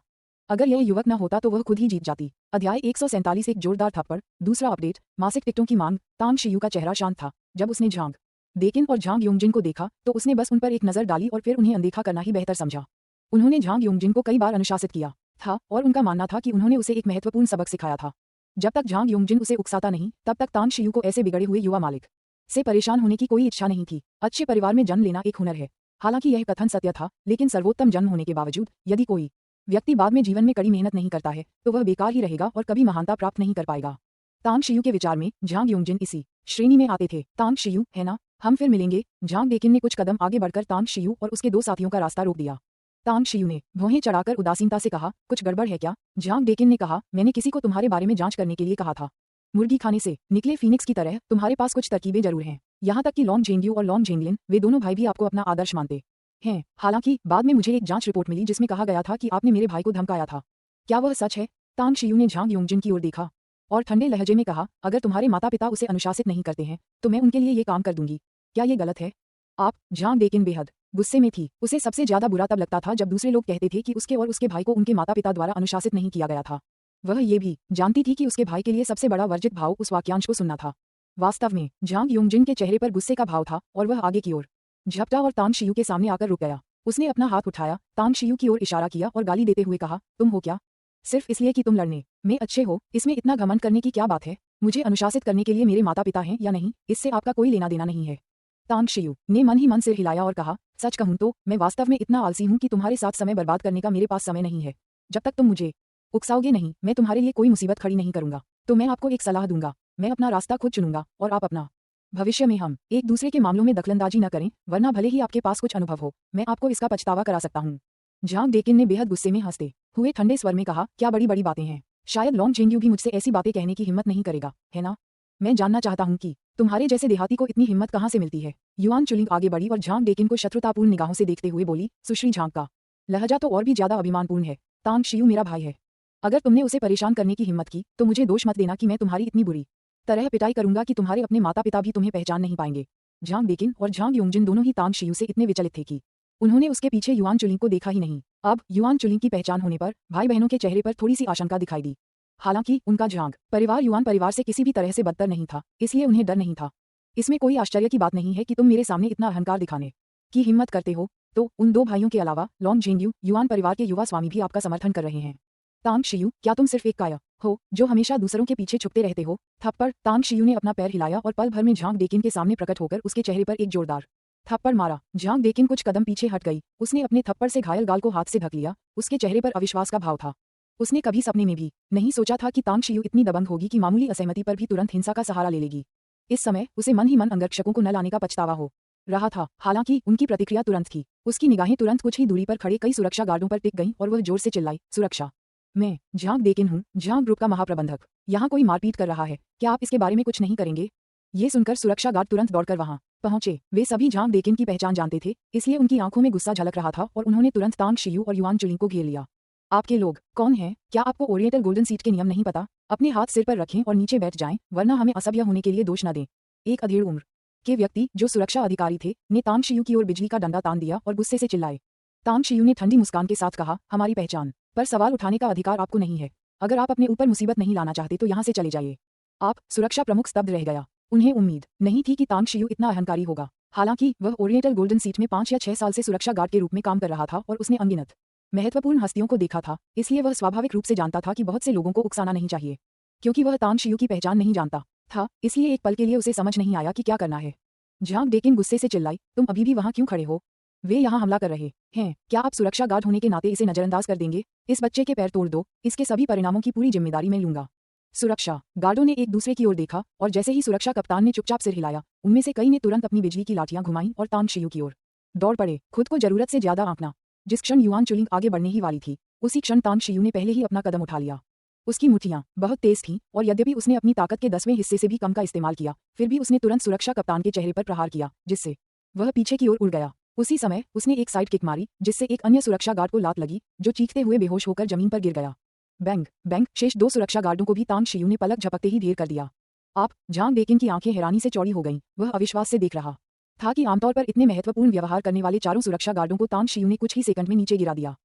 अगर यह युवक न होता तो वह खुद ही जीत जाती। अध्याय 147। एक जोरदार थप्पड़। दूसरा अपडेट, मासिक टिकटों की मांग। तांग शियू का चेहरा शांत था। जब उसने झांग डेकिन और झांग योंगजिन को देखा तो उसने बस उन पर एक नजर डाली और फिर उन्हें अनदेखा करना ही बेहतर समझा। उन्होंने झांग योंगजिन को कई बार अनुशासित किया था और उनका मानना था कि उन्होंने उसे एक महत्वपूर्ण सबक सिखाया था। जब तक झांग योंगजिन उसे उकसाता नहीं, तब तक तांग शियू को ऐसे बिगड़े हुए युवा मालिक से परेशान होने की कोई इच्छा नहीं थी। अच्छे परिवार में जन्म लेना एक हुनर है। हालांकि यह कथन सत्य था, लेकिन सर्वोत्तम जन्म होने के बावजूद यदि कोई व्यक्ति बाद में जीवन में कड़ी मेहनत नहीं करता है तो वह बेकार ही रहेगा और कभी महानता प्राप्त नहीं कर पाएगा। तांग शियू के विचार में झांग योंगजिन इसी श्रेणी में आते थे। तांग शियू, है ना? हम फिर मिलेंगे। झांग डेकिन ने कुछ कदम आगे बढ़कर तांग शियू और उसके 2 साथियों का रास्ता रोक दिया। तांग शियू ने भौहें चढ़ाकर उदासीनता से कहा, कुछ गड़बड़ है क्या? झांग डेकिन ने कहा, मैंने किसी को तुम्हारे बारे में जांच करने के लिए कहा था। मुर्गी खाने से निकले फीनिक्स की तरह तुम्हारे पास कुछ तरकीबें जरूर हैं। यहाँ तक कि लॉन्ग जेंग्यू और लॉन्ग जेंगलिन, वे दोनों भाई भी आपको अपना आदर्श मानते हैं। हालांकि बाद में मुझे एक जांच रिपोर्ट मिली जिसमें कहा गया था कि आपने मेरे भाई को धमकाया था। क्या वह सच है? तांग शियू ने झांग योंगजिन की ओर देखा और ठंडे लहजे में कहा, अगर तुम्हारे माता पिता उसे अनुशासित नहीं करते हैं तो मैं उनके लिए ये काम कर दूंगी। क्या ये गलत है? आप? झांग डेकिन बेहद गुस्से में थी। उसे सबसे ज्यादा बुरा तब लगता था जब दूसरे लोग कहते थे कि उसके और उसके भाई को उनके माता पिता द्वारा अनुशासित नहीं किया गया था। वह ये भी जानती थी कि उसके भाई के लिए सबसे बड़ा वर्जित भाव उस वाक्यांश को सुनना था। वास्तव में झांग योंगजिन के चेहरे पर गुस्से का भाव था और वह आगे की ओर झपटा और तांग शियू के सामने आकर रुक गया। उसने अपना हाथ उठाया, तांग शियू की ओर इशारा किया और गाली देते हुए कहा, तुम हो क्या? सिर्फ इसलिए कि तुम लड़ने में अच्छे हो, इसमें इतना घमंड करने की क्या बात है? मुझे अनुशासित करने के लिए मेरे माता पिता हैं या नहीं, इससे आपका कोई लेना देना नहीं है। तांग शियू ने मन ही मन सिर हिलाया और कहा, सच कहूं तो मैं वास्तव में इतना आलसी हूं कि तुम्हारे साथ समय बर्बाद करने का मेरे पास समय नहीं है। जब तक तुम मुझे उकसाओगे नहीं, मैं तुम्हारे लिए कोई मुसीबत खड़ी नहीं करूंगा। तो मैं आपको एक सलाह दूंगा, मैं अपना रास्ता खुद चुनूंगा और आप अपना। भविष्य में हम एक दूसरे के मामलों में दखलंदाजी न करें, वरना भले ही आपके पास कुछ अनुभव हो, मैं आपको इसका पछतावा करा सकता हूँ। झांग डेकिन ने बेहद गुस्से में हंसते हुए ठंडे स्वर में कहा, क्या बड़ी बड़ी बातें हैं। शायद लॉन्ग जेंग्यू भी मुझसे ऐसी बातें कहने की हिम्मत नहीं करेगा, है ना? मैं जानना चाहता हूँ कि तुम्हारे जैसे देहाती को इतनी हिम्मत कहाँ से मिलती है। युआन चुलिंग आगे बढ़ी और झांग डेकिन को शत्रुतापूर्ण निगाहों से देखते हुए बोली, सुश्री झांग का लहजा तो और भी ज्यादा अभिमानपूर्ण है। तांग शियू मेरा भाई है। अगर तुमने उसे परेशान करने की हिम्मत की तो मुझे दोष मत देना कि मैं तुम्हारी इतनी बुरी तरह पिटाई करूंगा कि तुम्हारे अपने माता पिता भी तुम्हें पहचान नहीं पाएंगे। झांग डेकिन और झांग योंगजिन दोनों ही तांग शियू से इतने विचलित थे कि उन्होंने उसके पीछे युआन चुलिंग को देखा ही नहीं। अब युआन चुलिंग की पहचान होने पर भाई बहनों के चेहरे पर थोड़ी सी आशंका दिखाई दी। हालांकि उनका झांग परिवार युआन परिवार से किसी भी तरह से बदतर नहीं था, इसलिए उन्हें डर नहीं था। इसमें कोई आश्चर्य की बात नहीं है कि तुम मेरे सामने इतना अहंकार दिखाने की हिम्मत करते हो। तो उन दो भाइयों के अलावा लॉन्ग जेंग्यू युआन परिवार के युवा स्वामी भी आपका समर्थन कर रहे हैं। तांग शियू, क्या तुम सिर्फ एक काया हो जो हमेशा दूसरों के पीछे छुपते रहते हो? थप्पड़। तांग शियू ने अपना पैर हिलाया और पल भर में झांग डेकिन के सामने प्रकट होकर उसके चेहरे पर एक जोरदार थप्पड़ मारा। झांग डेकिन कुछ कदम पीछे हट गई। उसने अपने थप्पड़ से घायल गाल को हाथ से ढक लिया। उसके चेहरे पर अविश्वास का भाव था। उसने कभी सपने में भी नहीं सोचा था कि तांग शियू इतनी दबंग होगी कि मामूली असहमति पर भी तुरंत हिंसा का सहारा ले लेगी। इस समय उसे मन ही मन अंगरक्षकों को न लाने का पछतावा हो रहा था। हालांकि उनकी प्रतिक्रिया तुरंत थी। उसकी निगाहें तुरंत कुछ ही दूरी पर खड़े कई सुरक्षा गार्डों पर टिक गईं और वह जोर से चिल्लाई, सुरक्षा। मैं झांग डेकिन हूँ, झांग ग्रुप का महाप्रबंधक। यहाँ कोई मारपीट कर रहा है, क्या आप इसके बारे में कुछ नहीं करेंगे? ये सुनकर सुरक्षा गार्ड तुरंत दौड़कर वहां पहुंचे। वे सभी झांग डेकिन की पहचान जानते थे, इसलिए उनकी आंखों में गुस्सा झलक रहा था और उन्होंने तुरंत तांग शियू और युआन चुलिंग को घेर लिया। आपके लोग कौन हैं? क्या आपको ओरिएंटल गोल्डन सीट के नियम नहीं पता? अपने हाथ सिर पर रखें और नीचे बैठ जाएं, वरना हमें असभ्य होने के लिए दोष न दें। एक अधेड़ उम्र के व्यक्ति जो सुरक्षा अधिकारी थे ने तांग शियू की ओर बिजली का डंडा तान दिया और गुस्से से चिल्लाए। तांग शियू ने ठंडी मुस्कान के साथ कहा, हमारी पहचान पर सवाल उठाने का अधिकार आपको नहीं है। अगर आप अपने ऊपर मुसीबत नहीं लाना चाहते तो यहाँ से चले जाइए। आप? सुरक्षा प्रमुख स्तब्ध रह गया। उन्हें उम्मीद नहीं थी कि तांग शियू इतना अहंकारी होगा। हालांकि वह ओरिएंटल गोल्डन सीट में 5 या 6 साल से सुरक्षा गार्ड के रूप में काम कर रहा था और उसने अनगिनत महत्वपूर्ण हस्तियों को देखा था, इसलिए वह स्वाभाविक रूप से जानता था कि बहुत से लोगों को उकसाना नहीं चाहिए। क्योंकि वह तांग शियू की पहचान नहीं जानता था, इसलिए एक पल के लिए उसे समझ नहीं आया कि क्या करना है। झांग डेकिन गुस्से से चिल्लाई, तुम अभी भी वहां क्यों खड़े हो? वे यहाँ हमला कर रहे हैं, क्या आप सुरक्षा गार्ड होने के नाते इसे नजरअंदाज कर देंगे? इस बच्चे के पैर तोड़ दो, इसके सभी परिणामों की पूरी जिम्मेदारी मैं लूंगा। सुरक्षा गार्डों ने एक दूसरे की ओर देखा और जैसे ही सुरक्षा कप्तान ने चुपचाप सिर हिलाया, उनमें से कई ने तुरंत अपनी बिजली की लाठियां घुमाईं और तांग शियू की ओर दौड़ पड़े। खुद को जरूरत से ज्यादा आंकना। जिस क्षण युआन चुलिंग आगे बढ़ने ही वाली थी, उसी क्षण तांग शियू ने पहले ही अपना कदम उठा लिया। उसकी मुठ्ठियां बहुत तेज थीं और यद्यपि उसने अपनी ताकत के 10वें हिस्से से भी कम का इस्तेमाल किया, फिर भी उसने तुरंत सुरक्षा कप्तान के चेहरे पर प्रहार किया, जिससे वह पीछे की ओर उड़ गया। उसी समय उसने एक साइड किक मारी, जिससे एक अन्य सुरक्षा गार्ड को लात लगी, जो चीखते हुए बेहोश होकर जमीन पर गिर गया। Bang bang. शेष 2 सुरक्षा गार्डों को भी तांग शियू ने पलक झपकते ही ढेर कर दिया। आप? झांग डेकिन की आंखें हैरानी से चौड़ी हो गईं। वह अविश्वास से देख रहा था कि आमतौर पर इतने महत्वपूर्ण व्यवहार करने वाले चारों सुरक्षा गार्डों को तांग शियू ने कुछ ही सेकंड में नीचे गिरा दिया।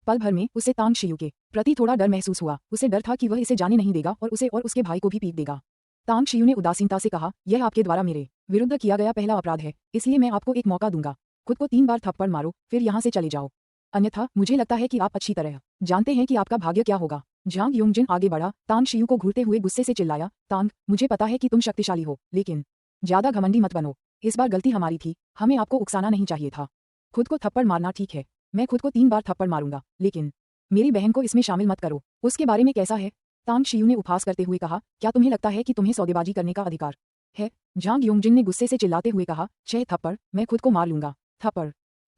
पल भर में उसे तांग शियू के प्रति थोड़ा डर महसूस हुआ। उसे डर था कि वह इसे जाने नहीं देगा और उसे और उसके भाई को भी पीट देगा। तांग शियू ने उदासीनता से कहा, यह आपके द्वारा मेरे विरुद्ध किया गया पहला अपराध है, इसलिए मैं आपको एक मौका दूंगा। खुद को 3 बार थप्पड़ मारो, फिर यहाँ से चले जाओ। अन्यथा मुझे लगता है कि आप अच्छी तरह जानते हैं कि आपका भाग्य क्या होगा। झांग योंगजिन आगे बढ़ा, तांग शियू को घूरते हुए गुस्से से चिल्लाया, तांग, मुझे पता है कि तुम शक्तिशाली हो, लेकिन ज्यादा घमंडी मत बनो। इस बार गलती हमारी थी, हमें आपको उकसाना नहीं चाहिए था। खुद को थप्पड़ मारना ठीक है, मैं खुद को 3 बार थप्पड़ मारूंगा, लेकिन मेरी बहन को इसमें शामिल मत करो। उसके बारे में कैसा है? तांग शियू ने उपहास करते हुए कहा, क्या तुम्हें लगता है कि तुम्हें सौदेबाजी करने का अधिकार है? झांग योंगजिन ने गुस्से से चिल्लाते हुए कहा, 6 थप्पड़, मैं खुद को मार लूंगा। थप्पड़।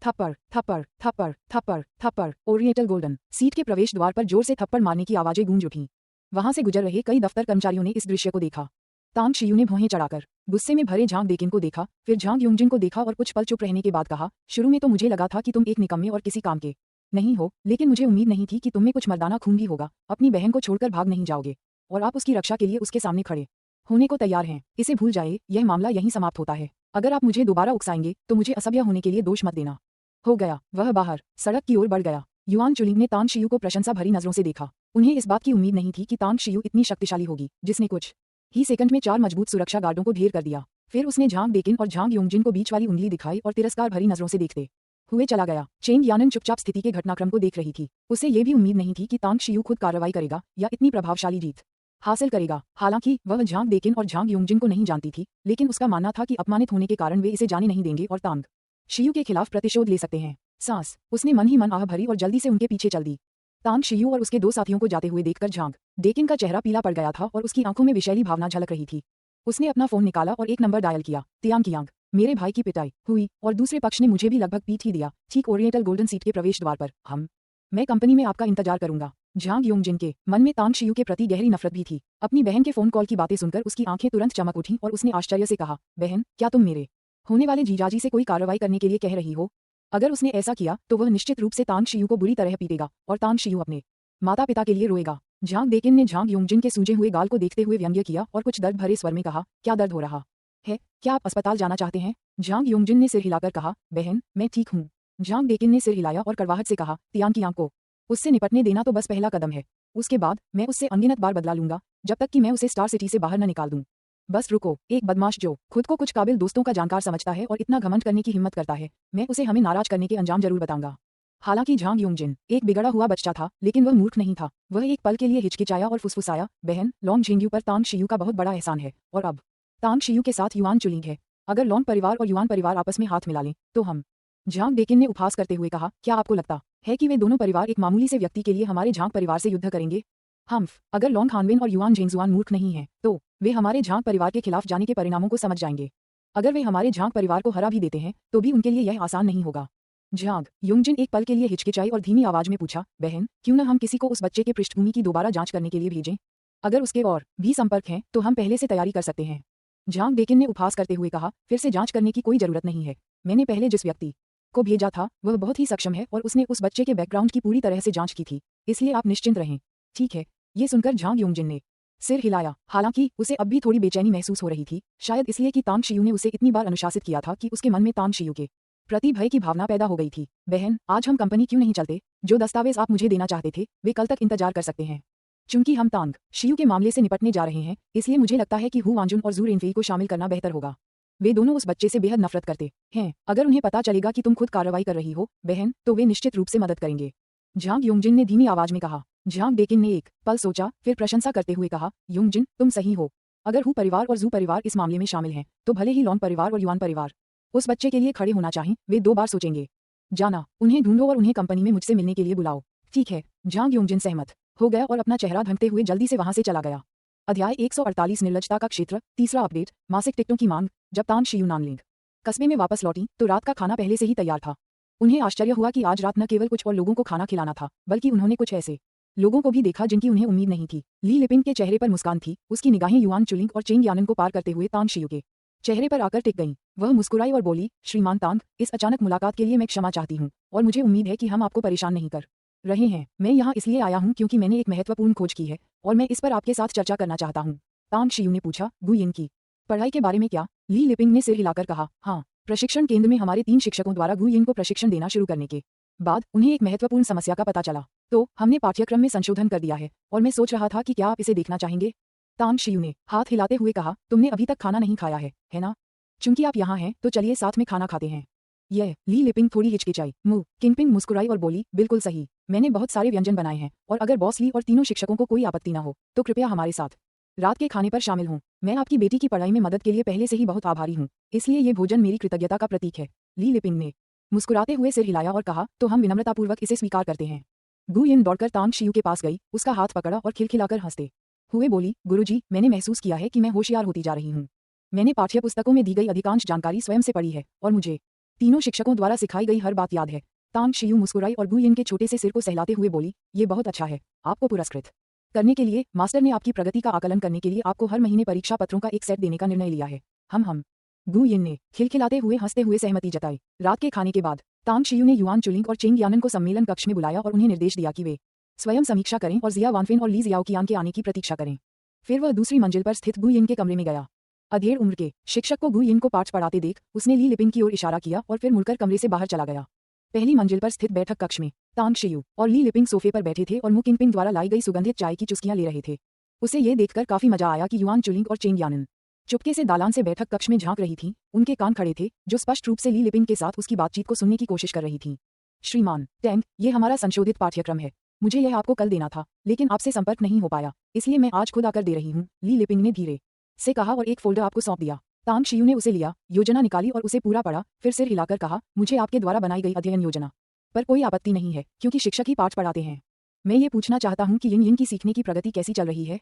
थप्पड़ थप्पड़ थप्पड़ थप्पड़ थप्पड़। ओरिएंटल गोल्डन सीट के प्रवेश द्वार पर जोर से थप्पड़ मारने की आवाजें गूंज उठीं। वहां से गुजर रहे कई दफ्तर कर्मचारियों ने इस दृश्य को देखा। तांग शियू ने भौहें चढ़ाकर गुस्से में भरे झांग डेकिन को देखा, फिर झांग यूंगजिन को देखा और कुछ पल चुप रहने के बाद कहा, शुरू में तो मुझे लगा था कि तुम एक निकम्मे और किसी काम के नहीं हो, लेकिन मुझे उम्मीद नहीं थी कि तुम में कुछ मर्दाना खून भी होगा। अपनी बहन को छोड़कर भाग नहीं जाओगे और आप उसकी रक्षा के लिए उसके सामने खड़े होने को तैयार हैं। इसे भूल जाइए, यह मामला यहीं समाप्त होता है। अगर आप मुझे दोबारा उकसाएंगे तो मुझे असभ्य होने के लिए दोष मत देना। हो गया। वह बाहर सड़क की ओर बढ़ गया। युआन चुलिंग ने तांग शियू को प्रशंसा भरी नजरों से देखा। उन्हें इस बात की उम्मीद नहीं थी कि तांग शियू इतनी शक्तिशाली होगी, जिसने कुछ ही सेकंड में 4 मजबूत सुरक्षा गार्डों को ढेर कर दिया। फिर उसने झांग डेकिन और झांग योंगजिन को बीच वाली उंगली दिखाई और तिरस्कार भरी नजरों से देखते हुए चला गया। चेंग यानन चुपचाप स्थिति के घटनाक्रम को देख रही थी। उसे ये भी उम्मीद नहीं थी कि तांग शियू खुद कार्रवाई करेगा या इतनी प्रभावशाली जीत हासिल करेगा। हालांकि वह झांग डेकिन और झांग योंगजिन को नहीं जानती थी, लेकिन उसका मानना था कि अपमानित होने के कारण वे इसे जाने नहीं देंगे और तांग शियू के खिलाफ प्रतिशोध ले सकते हैं। सांस उसने मन ही मन आह भरी और जल्दी से उनके पीछे चल दी। तांग शियू और उसके 2 साथियों को जाते हुए देखकर झांग डेकिन का चेहरा पीला पड़ गया था और उसकी आंखों में विषैली भावना झलक रही थी। उसने अपना फोन निकाला और एक नंबर डायल किया। तियांग कियांग, मेरे भाई की पिटाई हुई और दूसरे पक्ष ने मुझे भी लगभग पीट ही दिया, ठीक ओरिएंटल गोल्डन सीट के प्रवेश द्वार पर। मैं कंपनी में आपका इंतजार करूंगा। झांग योंगजिन के मन में तांग शियू के प्रति गहरी नफरत भी थी। अपनी बहन के फोन कॉल की बातें सुनकर उसकी आंखें तुरंत चमक उठीं और उसने आश्चर्य से कहा, बहन, क्या तुम मेरे होने वाले जीजाजी से कोई कार्रवाई करने के लिए कह रही हो? अगर उसने ऐसा किया तो वह निश्चित रूप से तांग शियू को बुरी तरह पीटेगा और तांग शियू अपने माता पिता के लिए रोएगा। झांग डेकिन ने झांग योंगजिन के सूजे हुए गाल को देखते हुए व्यंग्य किया और कुछ दर्द भरे स्वर में कहा, क्या दर्द हो रहा है? क्या आप अस्पताल जाना चाहते हैं? झांग योंगजिन ने सिर हिलाकर कहा, बहन, मैं ठीक हूँ। झांग डेकिन ने सिर हिलाया और कड़वाहट से कहा, तियांग कियांग को उससे निपटने देना तो बस पहला कदम है। उसके बाद मैं उससे अनगिनत बार बदला लूंगा, जब तक कि मैं उसे स्टार सिटी से बाहर न निकाल दूं। बस रुको। एक बदमाश जो खुद को कुछ काबिल दोस्तों का जानकार समझता है और इतना घमंड करने की हिम्मत करता है, मैं उसे हमें नाराज करने के अंजाम जरूर बताऊंगा। हालांकि झांग योंगजिन एक बिगड़ा हुआ बच्चा था, लेकिन वह मूर्ख नहीं था। वह एक पल के लिए हिचकिचाया और फुसफुसाया, बहन, लॉन्ग झेंग्यू पर तांग शियू का बहुत बड़ा एहसान है और अब तांग शियू के साथ युआन चुलिंग है। अगर लॉन्ग परिवार और युआन परिवार आपस में हाथ मिला लें तो हम। झांग डेकिन ने उपहास करते हुए कहा, क्या आपको लगता है कि वे दोनों परिवार एक मामूली से व्यक्ति के लिए हमारे झांग परिवार से युद्ध करेंगे? अगर लॉन्ग हानविन और युआन जेंगजुआन मूर्ख नहीं हैं, तो वे हमारे झांग परिवार के खिलाफ जाने के परिणामों को समझ जाएंगे। अगर वे हमारे झांग परिवार को हरा भी देते हैं तो भी उनके लिए यह आसान नहीं होगा। झांग योंगजिन एक पल के लिए हिचकिचाई और धीमी आवाज में पूछा, बहन, क्यों न हम किसी को उस बच्चे के पृष्ठभूमि की दोबारा जांच करने के लिए भेजें? अगर उसके और भी संपर्क हैं तो हम पहले से तैयारी कर सकते हैं। झांग डेकिन ने उपहास करते हुए कहा, फिर से जांच करने की कोई जरूरत नहीं है। मैंने पहले जिस व्यक्ति को भेजा था वह बहुत ही सक्षम है और उसने उस बच्चे के बैकग्राउंड की पूरी तरह से जांच की थी, इसलिए आप निश्चिंत रहें। ठीक है। ये सुनकर झांग योंगजिन ने सिर हिलाया। हालांकि उसे अब भी थोड़ी बेचैनी महसूस हो रही थी, शायद इसलिए कि तांग शियू ने उसे इतनी बार अनुशासित किया था कि उसके मन में तांग शियू के प्रति भय की भावना पैदा हो गई थी। बहन, आज हम कंपनी क्यों नहीं चलते? जो दस्तावेज आप मुझे देना चाहते थे वे कल तक इंतजार कर सकते हैं। चूंकि हम तांग शियू के मामले से निपटने जा रहे हैं, इसलिए मुझे लगता है कि हु वांजुन और जू रेनफेई को शामिल करना बेहतर होगा। वे दोनों उस बच्चे से बेहद नफरत करते हैं। अगर उन्हें पता चलेगा कि तुम खुद कार्रवाई कर रही हो, बहन, तो वे निश्चित रूप से मदद करेंगे। झांग योंगजिन ने धीमी आवाज में कहा। झांग डेकिन ने एक पल सोचा, फिर प्रशंसा करते हुए कहा, योंगजिन, तुम सही हो। अगर हु परिवार और जू परिवार इस मामले में शामिल हैं, तो भले ही लॉन्ग परिवार और युआन परिवार उस बच्चे के लिए खड़े होना चाहें, वे 2 बार सोचेंगे। जाना, उन्हें ढूंढो और उन्हें कंपनी में मुझसे मिलने के लिए बुलाओ। ठीक है। झांग योंगजिन सहमत हो गया और अपना चेहरा धमकते हुए जल्दी से वहां से चला गया। अध्याय 148 निर्लजता का क्षेत्र, तीसरा अपडेट, मासिक टिकटों की मांग। जब तांग शियू नानलिंग कस्बे में वापस लौटी तो रात का खाना पहले से ही तैयार था। उन्हें आश्चर्य हुआ कि आज रात न केवल कुछ और लोगों को खाना खिलाना था, बल्कि उन्होंने कुछ ऐसे लोगों को भी देखा जिनकी उन्हें उम्मीद नहीं थी। ली लिपिंग के चेहरे पर मुस्कान थी, उसकी निगाहें युआन चुलिंग और चेंग यानन को पार करते हुए तांग शियू के चेहरे पर आकर टिक गईं। वह मुस्कुराई और बोली, श्रीमान तांग, इस अचानक मुलाकात के लिए मैं क्षमा चाहती हूँ और मुझे उम्मीद है कि हम आपको परेशान नहीं कर रहे हैं। मैं यहाँ इसलिए आया हूँ क्योंकि मैंने एक महत्वपूर्ण खोज की है और मैं इस पर आपके साथ चर्चा करना चाहता हूँ। तांग शियू ने पूछा, गुयिन की पढ़ाई के बारे में क्या? ली लिपिंग ने सिर हिलाकर कहा, हाँ। प्रशिक्षण केंद्र में हमारे 3 शिक्षकों द्वारा गुयिन को प्रशिक्षण देना शुरू करने के बाद उन्हें एक महत्वपूर्ण समस्या का पता चला, तो हमने पाठ्यक्रम में संशोधन कर दिया है और मैं सोच रहा था कि क्या आप इसे देखना चाहेंगे? तांग शियू ने हाथ हिलाते हुए कहा, तुमने अभी तक खाना नहीं खाया है ना? चूंकि आप यहाँ हैं तो चलिए साथ में खाना खाते हैं। यह ली लिपिंग थोड़ी हिचकिचाई। किंगपिंग मुस्कुराई और बोली, बिल्कुल सही, मैंने बहुत सारे व्यंजन बनाए हैं और अगर बॉस ली और तीनों शिक्षकों को कोई आपत्ति न हो तो कृपया हमारे साथ रात के खाने पर शामिल हों। मैं आपकी बेटी की पढ़ाई में मदद के लिए पहले से ही बहुत आभारी हूँ, इसलिए ये भोजन मेरी कृतज्ञता का प्रतीक है। ली लिपिंग ने मुस्कुराते हुए सिर हिलाया और कहा, तो हम विनम्रतापूर्वक इसे स्वीकार करते हैं। गुयिन दौड़कर तांग शियू के पास गई, उसका हाथ पकड़ा और खिलखिलाकर हंसते हुए बोली, गुरुजी, मैंने महसूस किया है कि मैं होशियार होती जा रही हूँ। मैंने पाठ्य पुस्तकों में दी गई अधिकांश जानकारी स्वयं से पढ़ी है और मुझे तीनों शिक्षकों द्वारा सिखाई गई हर बात याद है। तांग शियू मुस्कुराई और गु यिन के छोटे से सिर को सहलाते हुए बोली, ये बहुत अच्छा है। आपको पुरस्कृत करने के लिए मास्टर ने आपकी प्रगति का आकलन करने के लिए आपको हर महीने परीक्षा पत्रों का एक सेट देने का निर्णय लिया है। हम गु यिन ने खिलखिलाते हुए हंसते हुए सहमति जताई। रात के खाने के बाद तांग शियू ने युआन चुलिंग और चेंग यानन को सम्मेलन कक्ष में बुलाया और उन्हें निर्देश दिया कि वे स्वयं समीक्षा करें और जिया वानफेन और ली जियाओकियान के आने की प्रतीक्षा करें। फिर वह दूसरी मंजिल पर स्थित गु यिन के कमरे में गया। अधेड़ उम्र के शिक्षक को गु यिन को पाठ पढ़ाते देख उसने ली लिपिंग की ओर इशारा किया और फिर मुड़कर कमरे से बाहर चला गया। पहली मंजिल पर स्थित बैठक कक्ष में तांग शियू और ली लिपिंग सोफे पर बैठे थे और मु किंगपिंग द्वारा लाई गई सुगंधित चाय की चुस्कियां ले रहे थे। उसे ये देखकर काफी मजा आया कि युआन चुलिंग और चेंग यानन चुपके से दालान से बैठक कक्ष में झांक रही थीं। उनके कान खड़े थे जो स्पष्ट रूप से ली लिपिंग के साथ उसकी बातचीत को सुनने की कोशिश कर रही थीं। श्रीमान टैंग, ये हमारा संशोधित पाठ्यक्रम है। मुझे यह आपको कल देना था, लेकिन आपसे संपर्क नहीं हो पाया, इसलिए मैं आज खुद आकर दे रही हूँ, ली लिपिंग ने धीरे से कहा और एक फोल्डर आपको सौंप दिया। तांग शियू ने उसे लिया, योजना निकाली और उसे पूरा पढ़ा, फिर सिर हिलाकर कहा, मुझे आपके द्वारा बनाई गई अध्ययन योजना पर कोई आपत्ति नहीं है, क्योंकि शिक्षक ही पाठ पढ़ाते हैं। मैं ये पूछना चाहता हूँ कि यिन यिन की सीखने की प्रगति कैसी चल रही है?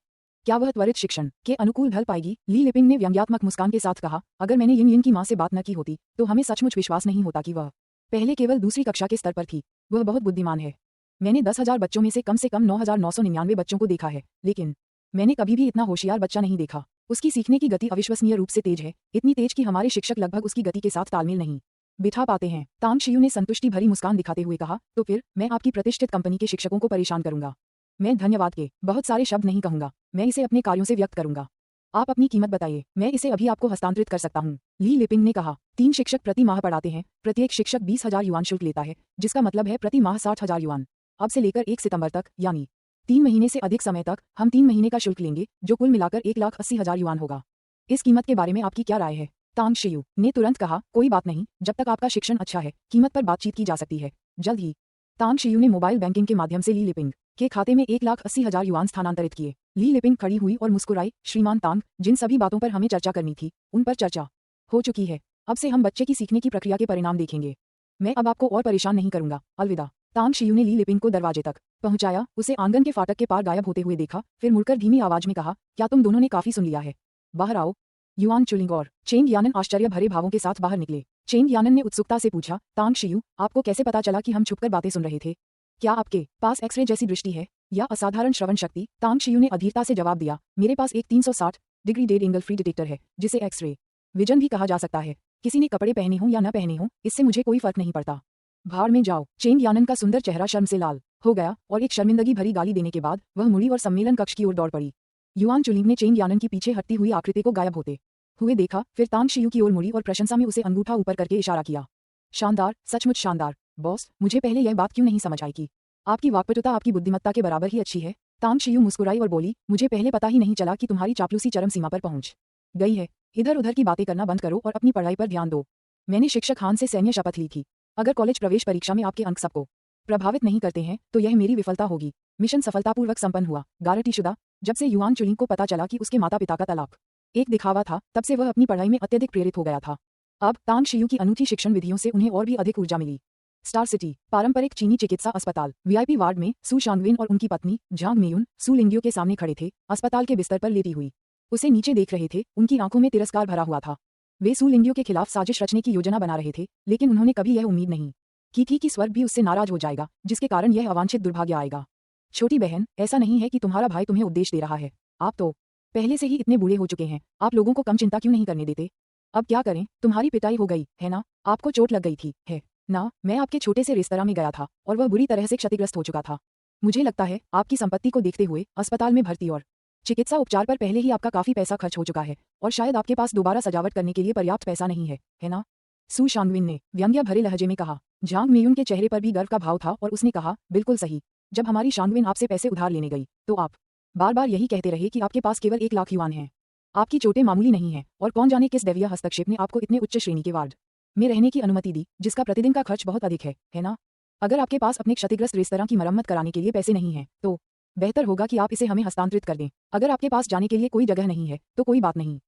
क्या वह त्वरित शिक्षण के अनुकूल ढल पाएगी? ली लिपिंग ने व्यंग्यात्मक मुस्कान के साथ कहा, अगर मैंने यिन यिन की माँ से बात न की होती तो हमें सचमुच विश्वास नहीं होता कि वह पहले केवल दूसरी कक्षा के स्तर पर थी। वह बहुत बुद्धिमान है। मैंने 10,000 बच्चों में से कम 9,999 बच्चों को देखा है, लेकिन मैंने कभी भी इतना होशियार बच्चा नहीं देखा। उसकी सीखने की गति अविश्वसनीय रूप से तेज है, इतनी तेज कि हमारे शिक्षक लगभग उसकी गति के साथ तालमेल नहीं बिठा पाते हैं। तांग शियू ने संतुष्टि भरी मुस्कान दिखाते हुए कहा, तो फिर मैं आपकी प्रतिष्ठित कंपनी के शिक्षकों को परेशान करूंगा। मैं धन्यवाद के बहुत सारे शब्द नहीं कहूंगा, मैं इसे अपने कार्यों से व्यक्त करूंगा। आप अपनी कीमत बताइए, मैं इसे अभी आपको हस्तांतरित कर सकता हूँ। ली लिपिंग ने कहा, 3 शिक्षक प्रति माह पढ़ाते हैं, प्रत्येक शिक्षक 20,000 युआन शुल्क लेता है, जिसका मतलब है प्रति माह 60,000 युआन। अब से लेकर 1 सितंबर तक, यानी 3 महीने से अधिक समय तक हम 3 महीने का शुल्क लेंगे, जो कुल मिलाकर 1,80,000 युआन होगा। इस कीमत के बारे में आपकी क्या राय है? तांग शियू ने तुरंत कहा, कोई बात नहीं, जब तक आपका शिक्षण अच्छा है, कीमत पर बातचीत की जा सकती है। जल्द ही तांग शियू ने मोबाइल बैंकिंग के माध्यम से ली लिपिंग के खाते में 1,80,000 युआन स्थानांतरित किए। ली लिपिंग खड़ी हुई और मुस्कुराई, श्रीमान तांग, जिन सभी बातों पर हमें चर्चा करनी थी उन पर चर्चा हो चुकी है। अब से हम बच्चे की सीखने की प्रक्रिया के परिणाम देखेंगे। मैं अब आपको और परेशान नहीं करूंगा, अलविदा। तांग शियू ने ली लिपिंग को दरवाजे तक पहुंचाया, उसे आंगन के फाटक के पार गायब होते हुए देखा, फिर मुड़कर धीमी आवाज में कहा, क्या तुम दोनों ने काफी सुन लिया है? बाहर आओ। युआन चुलिंग और चेंग यानन आश्चर्य भरे भावों के साथ बाहर निकले। चेंग यानन ने उत्सुकता से पूछा, तांग शियू, आपको कैसे पता चला कि हम छुपकर बातें सुन रहे थे? क्या आपके पास एक्सरे जैसी दृष्टि है या असाधारण श्रवण शक्ति? तांग शियू ने अधीरता से जवाब दिया, मेरे पास एक 360 degree dead angle free detector है, जिसे एक्सरे विजन भी कहा जा सकता है। किसी ने कपड़े पहने हो या न पहने हो, इससे मुझे कोई फर्क नहीं पड़ता। भाड़ में जाओ। चेंग यानन का सुंदर चेहरा शर्म से लाल हो गया और एक शर्मिंदगी भरी गाली देने के बाद वह मुड़ी और सम्मेलन कक्ष की ओर दौड़ पड़ी। युआन चुलिंग ने चेंग यानन की पीछे हटती हुई आकृति को गायब होते हुए देखा, फिर तांग शियू की ओर मुड़ी और प्रशंसा में उसे अंगूठा ऊपर करके इशारा किया। शानदार, सचमुच शानदार। बॉस, मुझे पहले यह बात क्यों नहीं समझ आई कि आपकी वाक्पटुता आपकी बुद्धिमत्ता के बराबर ही अच्छी है? तांग शियू मुस्कुराई और बोली, मुझे पहले पता ही नहीं चला कि तुम्हारी चापलूसी चरम सीमा पर पहुंच गई है। इधर उधर की बातें करना बंद करो और अपनी पढ़ाई पर ध्यान दो। मैंने शिक्षक हान से सैन्य शपथ ली थी, अगर कॉलेज प्रवेश परीक्षा में आपके अंक सबको प्रभावित नहीं करते हैं तो यह मेरी विफलता होगी। मिशन सफलतापूर्वक संपन्न हुआ। गारंटीशुदा। जब से युआन चुलिंग को पता चला कि उसके माता पिता का तलाक एक दिखावा था, तब से वह अपनी पढ़ाई में अत्यधिक प्रेरित हो गया था। अब तांग शियू की अनूठी शिक्षण विधियों से उन्हें और भी अधिक ऊर्जा मिली। स्टार सिटी पारंपरिक चीनी चिकित्सा अस्पताल वीआईपी वार्ड में सू शांगविन और उनकी पत्नी झांग मेयुन सू लिंग्यो के सामने खड़े थे, अस्पताल के बिस्तर पर लेटी हुई उसे नीचे देख रहे थे। उनकी आंखों में तिरस्कार भरा हुआ था। वे सू लिंग्यो के खिलाफ साजिश रचने की योजना बना रहे थे, लेकिन उन्होंने कभी यह उम्मीद नहीं की थी कि स्वर्ग भी उससे नाराज हो जाएगा, जिसके कारण यह अवांछित दुर्भाग्य आएगा। छोटी बहन, ऐसा नहीं है कि तुम्हारा भाई तुम्हें उपदेश दे रहा है, आप तो पहले से ही इतने बूढ़े हो चुके हैं, आप लोगों को कम चिंता क्यों नहीं करने देते? अब क्या करें, तुम्हारी पिटाई हो गई है ना? आपको चोट लग गई थी है ना? मैं आपके छोटे से रेस्तरां में गया था और वह बुरी तरह से क्षतिग्रस्त हो चुका था। मुझे लगता है आपकी संपत्ति को देखते हुए अस्पताल में भर्ती और चिकित्सा उपचार पर पहले ही आपका काफी पैसा खर्च हो चुका है और शायद आपके पास दोबारा सजावट करने के लिए पर्याप्त पैसा नहीं है ना? सू शांगविन ने व्यंग्य भरे लहजे में कहा। झांग मेयुन के चेहरे पर भी गर्व का भाव था और उसने कहा, बिल्कुल सही। जब हमारी शांगविन आपसे पैसे उधार लेने गई तो आप बार बार यही कहते रहे कि आपके पास केवल 1 लाख युआन हैं। आपकी चोटें मामूली नहीं हैं और कौन जाने किस दैवीय हस्तक्षेप ने आपको इतने उच्च श्रेणी के वार्ड में रहने की अनुमति दी, जिसका प्रतिदिन का खर्च बहुत अधिक है ना? अगर आपके पास अपने क्षतिग्रस्त रेस्तरां की मरम्मत कराने के लिए पैसे नहीं हैं, तो बेहतर होगा कि आप इसे हमें हस्तांतरित कर दें। अगर आपके पास जाने के लिए कोई जगह नहीं है तो कोई बात नहीं,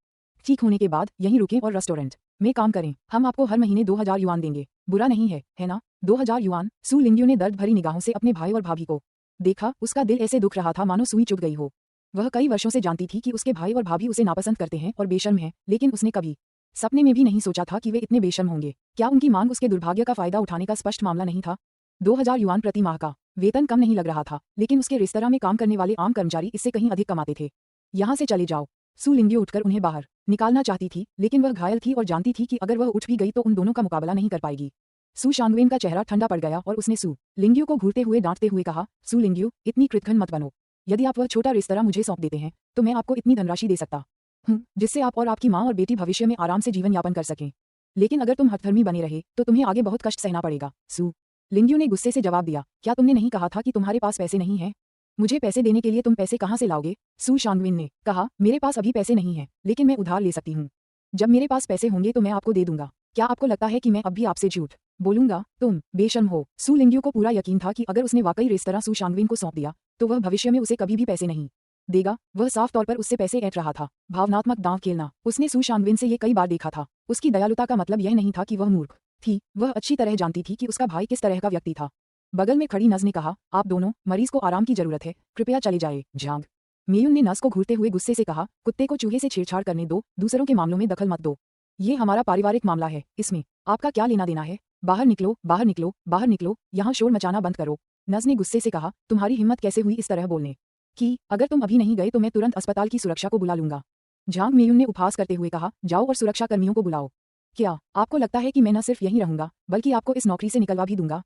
ठीक होने के बाद यहीं रुकें और रेस्टोरेंट में काम करें। हम आपको हर महीने 2,000 युआन देंगे, बुरा नहीं है ना? 2,000 युआन। सू लिंग्यो ने दर्द भरी निगाहों से अपने भाई और भाभी को देखा। उसका दिल ऐसे दुख रहा था मानो सुई चुभ गई हो। वह कई वर्षों से जानती थी कि उसके भाई और भाभी उसे नापसंद करते हैं और बेशर्म हैं, लेकिन उसने कभी सपने में भी नहीं सोचा था कि वे इतने बेशर्म होंगे। क्या उनकी मांग उसके दुर्भाग्य का फायदा उठाने का स्पष्ट मामला नहीं था? 2000 युआन प्रति माह का वेतन कम नहीं लग रहा था, लेकिन उसके रेस्तरां में काम करने वाले आम कर्मचारी इससे कहीं अधिक कमाते थे। यहाँ से चले जाओ। सू लिंग्यू उठकर उन्हें बाहर निकालना चाहती थी, लेकिन वह घायल थी और जानती थी कि अगर वह उठ भी गई तो उन दोनों का मुकाबला नहीं कर पाएगी। सू शांगवेन का चेहरा ठंडा पड़ गया और उसने सू लिंग्यू को घूरते हुए डांटते हुए कहा, सू लिंग्यू, इतनी कृतघ्न मत बनो। यदि आप वह छोटा रेस्तरां मुझे सौंप देते हैं तो मैं आपको इतनी धनराशि दे सकता हूँ जिससे आप और आपकी माँ और बेटी भविष्य में आराम से जीवन यापन कर सकें। लेकिन अगर तुम हठधर्मी बने रहे तो तुम्हें आगे बहुत कष्ट सहना पड़ेगा। सू लिंग्यू ने गुस्से से जवाब दिया, क्या तुमने नहीं कहा था कि तुम्हारे पास पैसे नहीं हैं? मुझे पैसे देने के लिए तुम पैसे कहाँ से लाओगे? सू शांगविन ने कहा, मेरे पास अभी पैसे नहीं हैं, लेकिन मैं उधार ले सकती हूँ। जब मेरे पास पैसे होंगे तो मैं आपको दे दूंगा। क्या आपको लगता है कि मैं अब भी आपसे झूठ बोलूंगा? तुम बेशर्म हो। सू लिंग्यू को पूरा यकीन था कि अगर उसने वाकई रेस्तरां सू शांगविन को सौंप दिया तो वह भविष्य में उसे कभी भी पैसे नहीं देगा। वह साफ तौर पर उससे पैसे ऐंठ रहा था। भावनात्मक दांव खेलना। उसने सू शांगविन से ये कई बार देखा था। उसकी दयालुता का मतलब यह नहीं था कि वह मूर्ख थी, वह अच्छी तरह जानती थी कि उसका भाई किस तरह का व्यक्ति था। बगल में खड़ी नज ने कहा, आप दोनों, मरीज को आराम की जरूरत है, कृपया चले जाए। झांग मेयुन ने नस को घूरते हुए गुस्से से कहा, कुत्ते को चूहे से छेड़छाड़ करने दो, दूसरों के मामलों में दखल मत दो। ये हमारा पारिवारिक मामला है, इसमें आपका क्या लेना देना है? बाहर निकलो, बाहर निकलो, बाहर निकलो, यहाँ शोर मचाना बंद करो। नज ने गुस्से से कहा, तुम्हारी हिम्मत कैसे हुई इस तरह बोलने की? अगर तुम अभी नहीं गए तो मैं तुरंत अस्पताल की सुरक्षा को बुला लूंगा। झांग मेयुन ने उपहास करते हुए कहा, जाओ और सुरक्षा कर्मियों को बुलाओ। क्या आपको लगता है कि मैं न सिर्फ यहीं रहूंगा बल्कि आपको इस नौकरी से निकलवा भी दूंगा?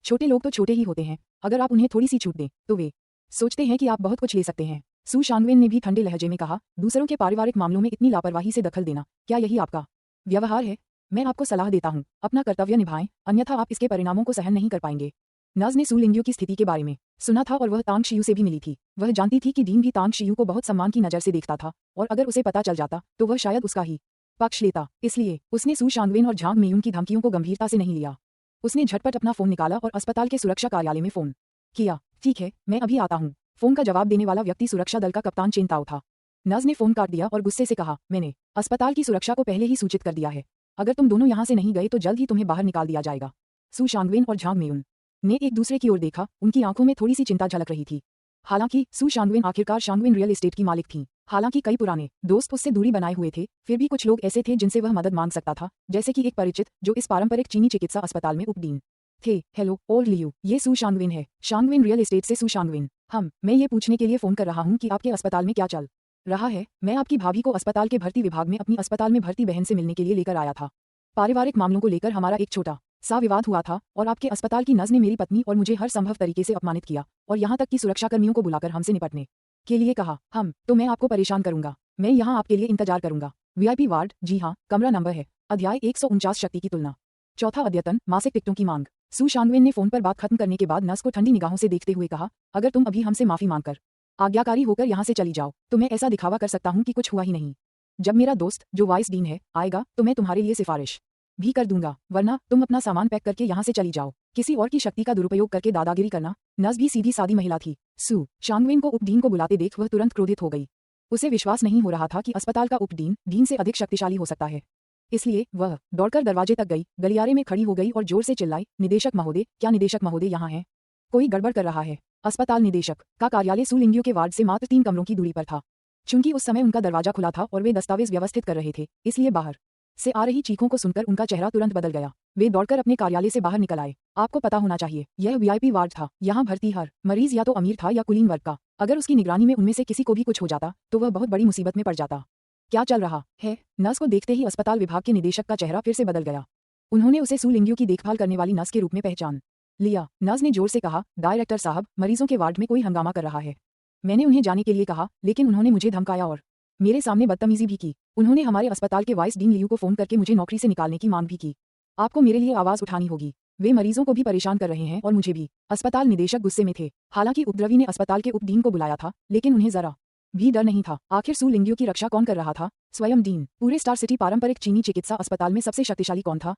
छोटे लोग तो छोटे ही होते हैं, अगर आप उन्हें थोड़ी सी छूट दें तो वे सोचते हैं कि आप बहुत कुछ ले सकते हैं। सू शांगवेन ने भी ठंडे लहजे में कहा, दूसरों के पारिवारिक मामलों में इतनी लापरवाही से दखल देना, क्या यही आपका व्यवहार है? मैं आपको सलाह देता हूँ, अपना कर्तव्य निभाएं, अन्यथा आप इसके परिणामों को सहन नहीं कर पाएंगे। नज ने सू लिंग्यू की स्थिति के बारे में सुना था और वह तांग शियू से भी मिली थी। वह जानती थी कि डीन भी तांग शियू को बहुत सम्मान की नजर से देखता था और अगर उसे पता चल जाता तो वह शायद उसका ही पक्ष लेता। इसलिए उसने सू शांगवेन और झांग मेयुन की धमकियों को गंभीरता से नहीं लिया। उसने झटपट अपना फोन निकाला और अस्पताल के सुरक्षा कार्यालय में फोन किया। ठीक है, मैं अभी आता हूँ। फोन का जवाब देने वाला व्यक्ति सुरक्षा दल का कप्तान चेन ताओ था। नज ने फोन काट दिया और गुस्से से कहा, मैंने अस्पताल की सुरक्षा को पहले ही सूचित कर दिया है। अगर तुम दोनों यहाँ से नहीं गए तो जल्द ही तुम्हें बाहर निकाल दिया जाएगा। सू शांगवेन और झांग मेयुन ने एक दूसरे की ओर देखा, उनकी आंखों में थोड़ी सी चिंता झलक रही थी। हालांकि सू शांगवेन आखिरकार शांगवेन रियल एस्टेट की मालिक थीं। हालांकि कई पुराने दोस्त उससे दूरी बनाए हुए थे, फिर भी कुछ लोग ऐसे थे जिनसे वह मदद मांग सकता था, जैसे कि एक परिचित जो इस पारंपरिक चीनी चिकित्सा अस्पताल में उपडीन थे। हेलो ओल्ड लियू, ये सू शांगवेन है, शांगवेन रियल एस्टेट से सू शांगवेन। मैं ये पूछने के लिए फोन कर रहा हूँ कि आपके अस्पताल में क्या चल रहा है। मैं आपकी भाभी को अस्पताल के भर्ती विभाग में अपनी अस्पताल में भर्ती बहन से मिलने के लिए लेकर आया था। पारिवारिक मामलों को लेकर हमारा एक छोटा सा विवाद हुआ था और आपके अस्पताल की नज ने मेरी पत्नी और मुझे हर संभव तरीके से अपमानित किया और यहाँ तक कि सुरक्षाकर्मियों को बुलाकर हमसे निपटने के लिए कहा। तो मैं आपको परेशान करूंगा। मैं यहाँ आपके लिए इंतजार करूंगा। वीआईपी वार्ड, जी हाँ, कमरा नंबर है। अध्याय 149, शक्ति की तुलना। चौथा अद्यतन, मासिक टिकटों की मांग। सू शांगवेन ने फोन पर बात खत्म करने के बाद नस को ठंडी निगाहों से देखते हुए कहा, अगर तुम अभी हमसे माफी मांगकर आज्ञाकारी होकर यहाँ से चली जाओ तो मैं ऐसा दिखावा कर सकता हूँ कि कुछ हुआ ही नहीं। जब मेरा दोस्त जो वाइस डीन है आएगा तो मैं तुम्हारे लिए सिफारिश भी कर दूंगा, वरना तुम अपना सामान पैक करके यहाँ से चली जाओ। किसी और की शक्ति का दुरुपयोग करके दादागिरी करना। नस भी सीधी सादी महिला थी। सू शांगवेन को उपडीन को बुलाते देख वह तुरंत क्रोधित हो गई। उसे विश्वास नहीं हो रहा था कि अस्पताल का उपडीन डीन से अधिक शक्तिशाली हो सकता है। इसलिए वह दौड़कर दरवाजे तक गई, गलियारे में खड़ी हो गई और जोर से चिल्लाई, निदेशक महोदय, क्या निदेशक महोदय यहाँ है? कोई गड़बड़ कर रहा है। अस्पताल निदेशक का कार्यालय सू लिंग्यू के वार्ड से मात्र 3 कमरों की दूरी पर था। चूंकि उस समय उनका दरवाजा खुला था और वे दस्तावेज व्यवस्थित कर रहे थे, इसलिए बाहर से आ रही चीखों को सुनकर उनका चेहरा तुरंत बदल गया। वे दौड़कर अपने कार्यालय से बाहर निकल आए। आपको पता होना चाहिए, यह वीआईपी वार्ड था। यहाँ भर्ती हर मरीज या तो अमीर था या कुलीन वर्ग का। अगर उसकी निगरानी में उनमें से किसी को भी कुछ हो जाता तो वह बहुत बड़ी मुसीबत में पड़ जाता। क्या चल रहा है? नर्स को देखते ही अस्पताल विभाग के निदेशक का चेहरा फिर से बदल गया। उन्होंने उसे सू लिंग्यू की देखभाल करने वाली नर्स के रूप में पहचान लिया। नर्स ने जोर से कहा, डायरेक्टर साहब, मरीजों के वार्ड में कोई हंगामा कर रहा है। मैंने उन्हें जाने के लिए कहा, लेकिन उन्होंने मुझे धमकाया और मेरे सामने बदतमीजी भी की। उन्होंने हमारे अस्पताल के वाइस डीन लियू को फोन करके मुझे नौकरी से निकालने की मांग भी की। आपको मेरे लिए आवाज उठानी होगी। वे मरीजों को भी परेशान कर रहे हैं और मुझे भी। अस्पताल निदेशक गुस्से में थे। हालांकि उपद्रवी ने अस्पताल के उपडीन को बुलाया था, लेकिन उन्हें जरा भी डर नहीं था। आखिर सू लिंग्यू की रक्षा कौन कर रहा था? स्वयं डीन। पूरे स्टार सिटी पारंपरिक चीनी चिकित्सा अस्पताल में सबसे शक्तिशाली कौन था?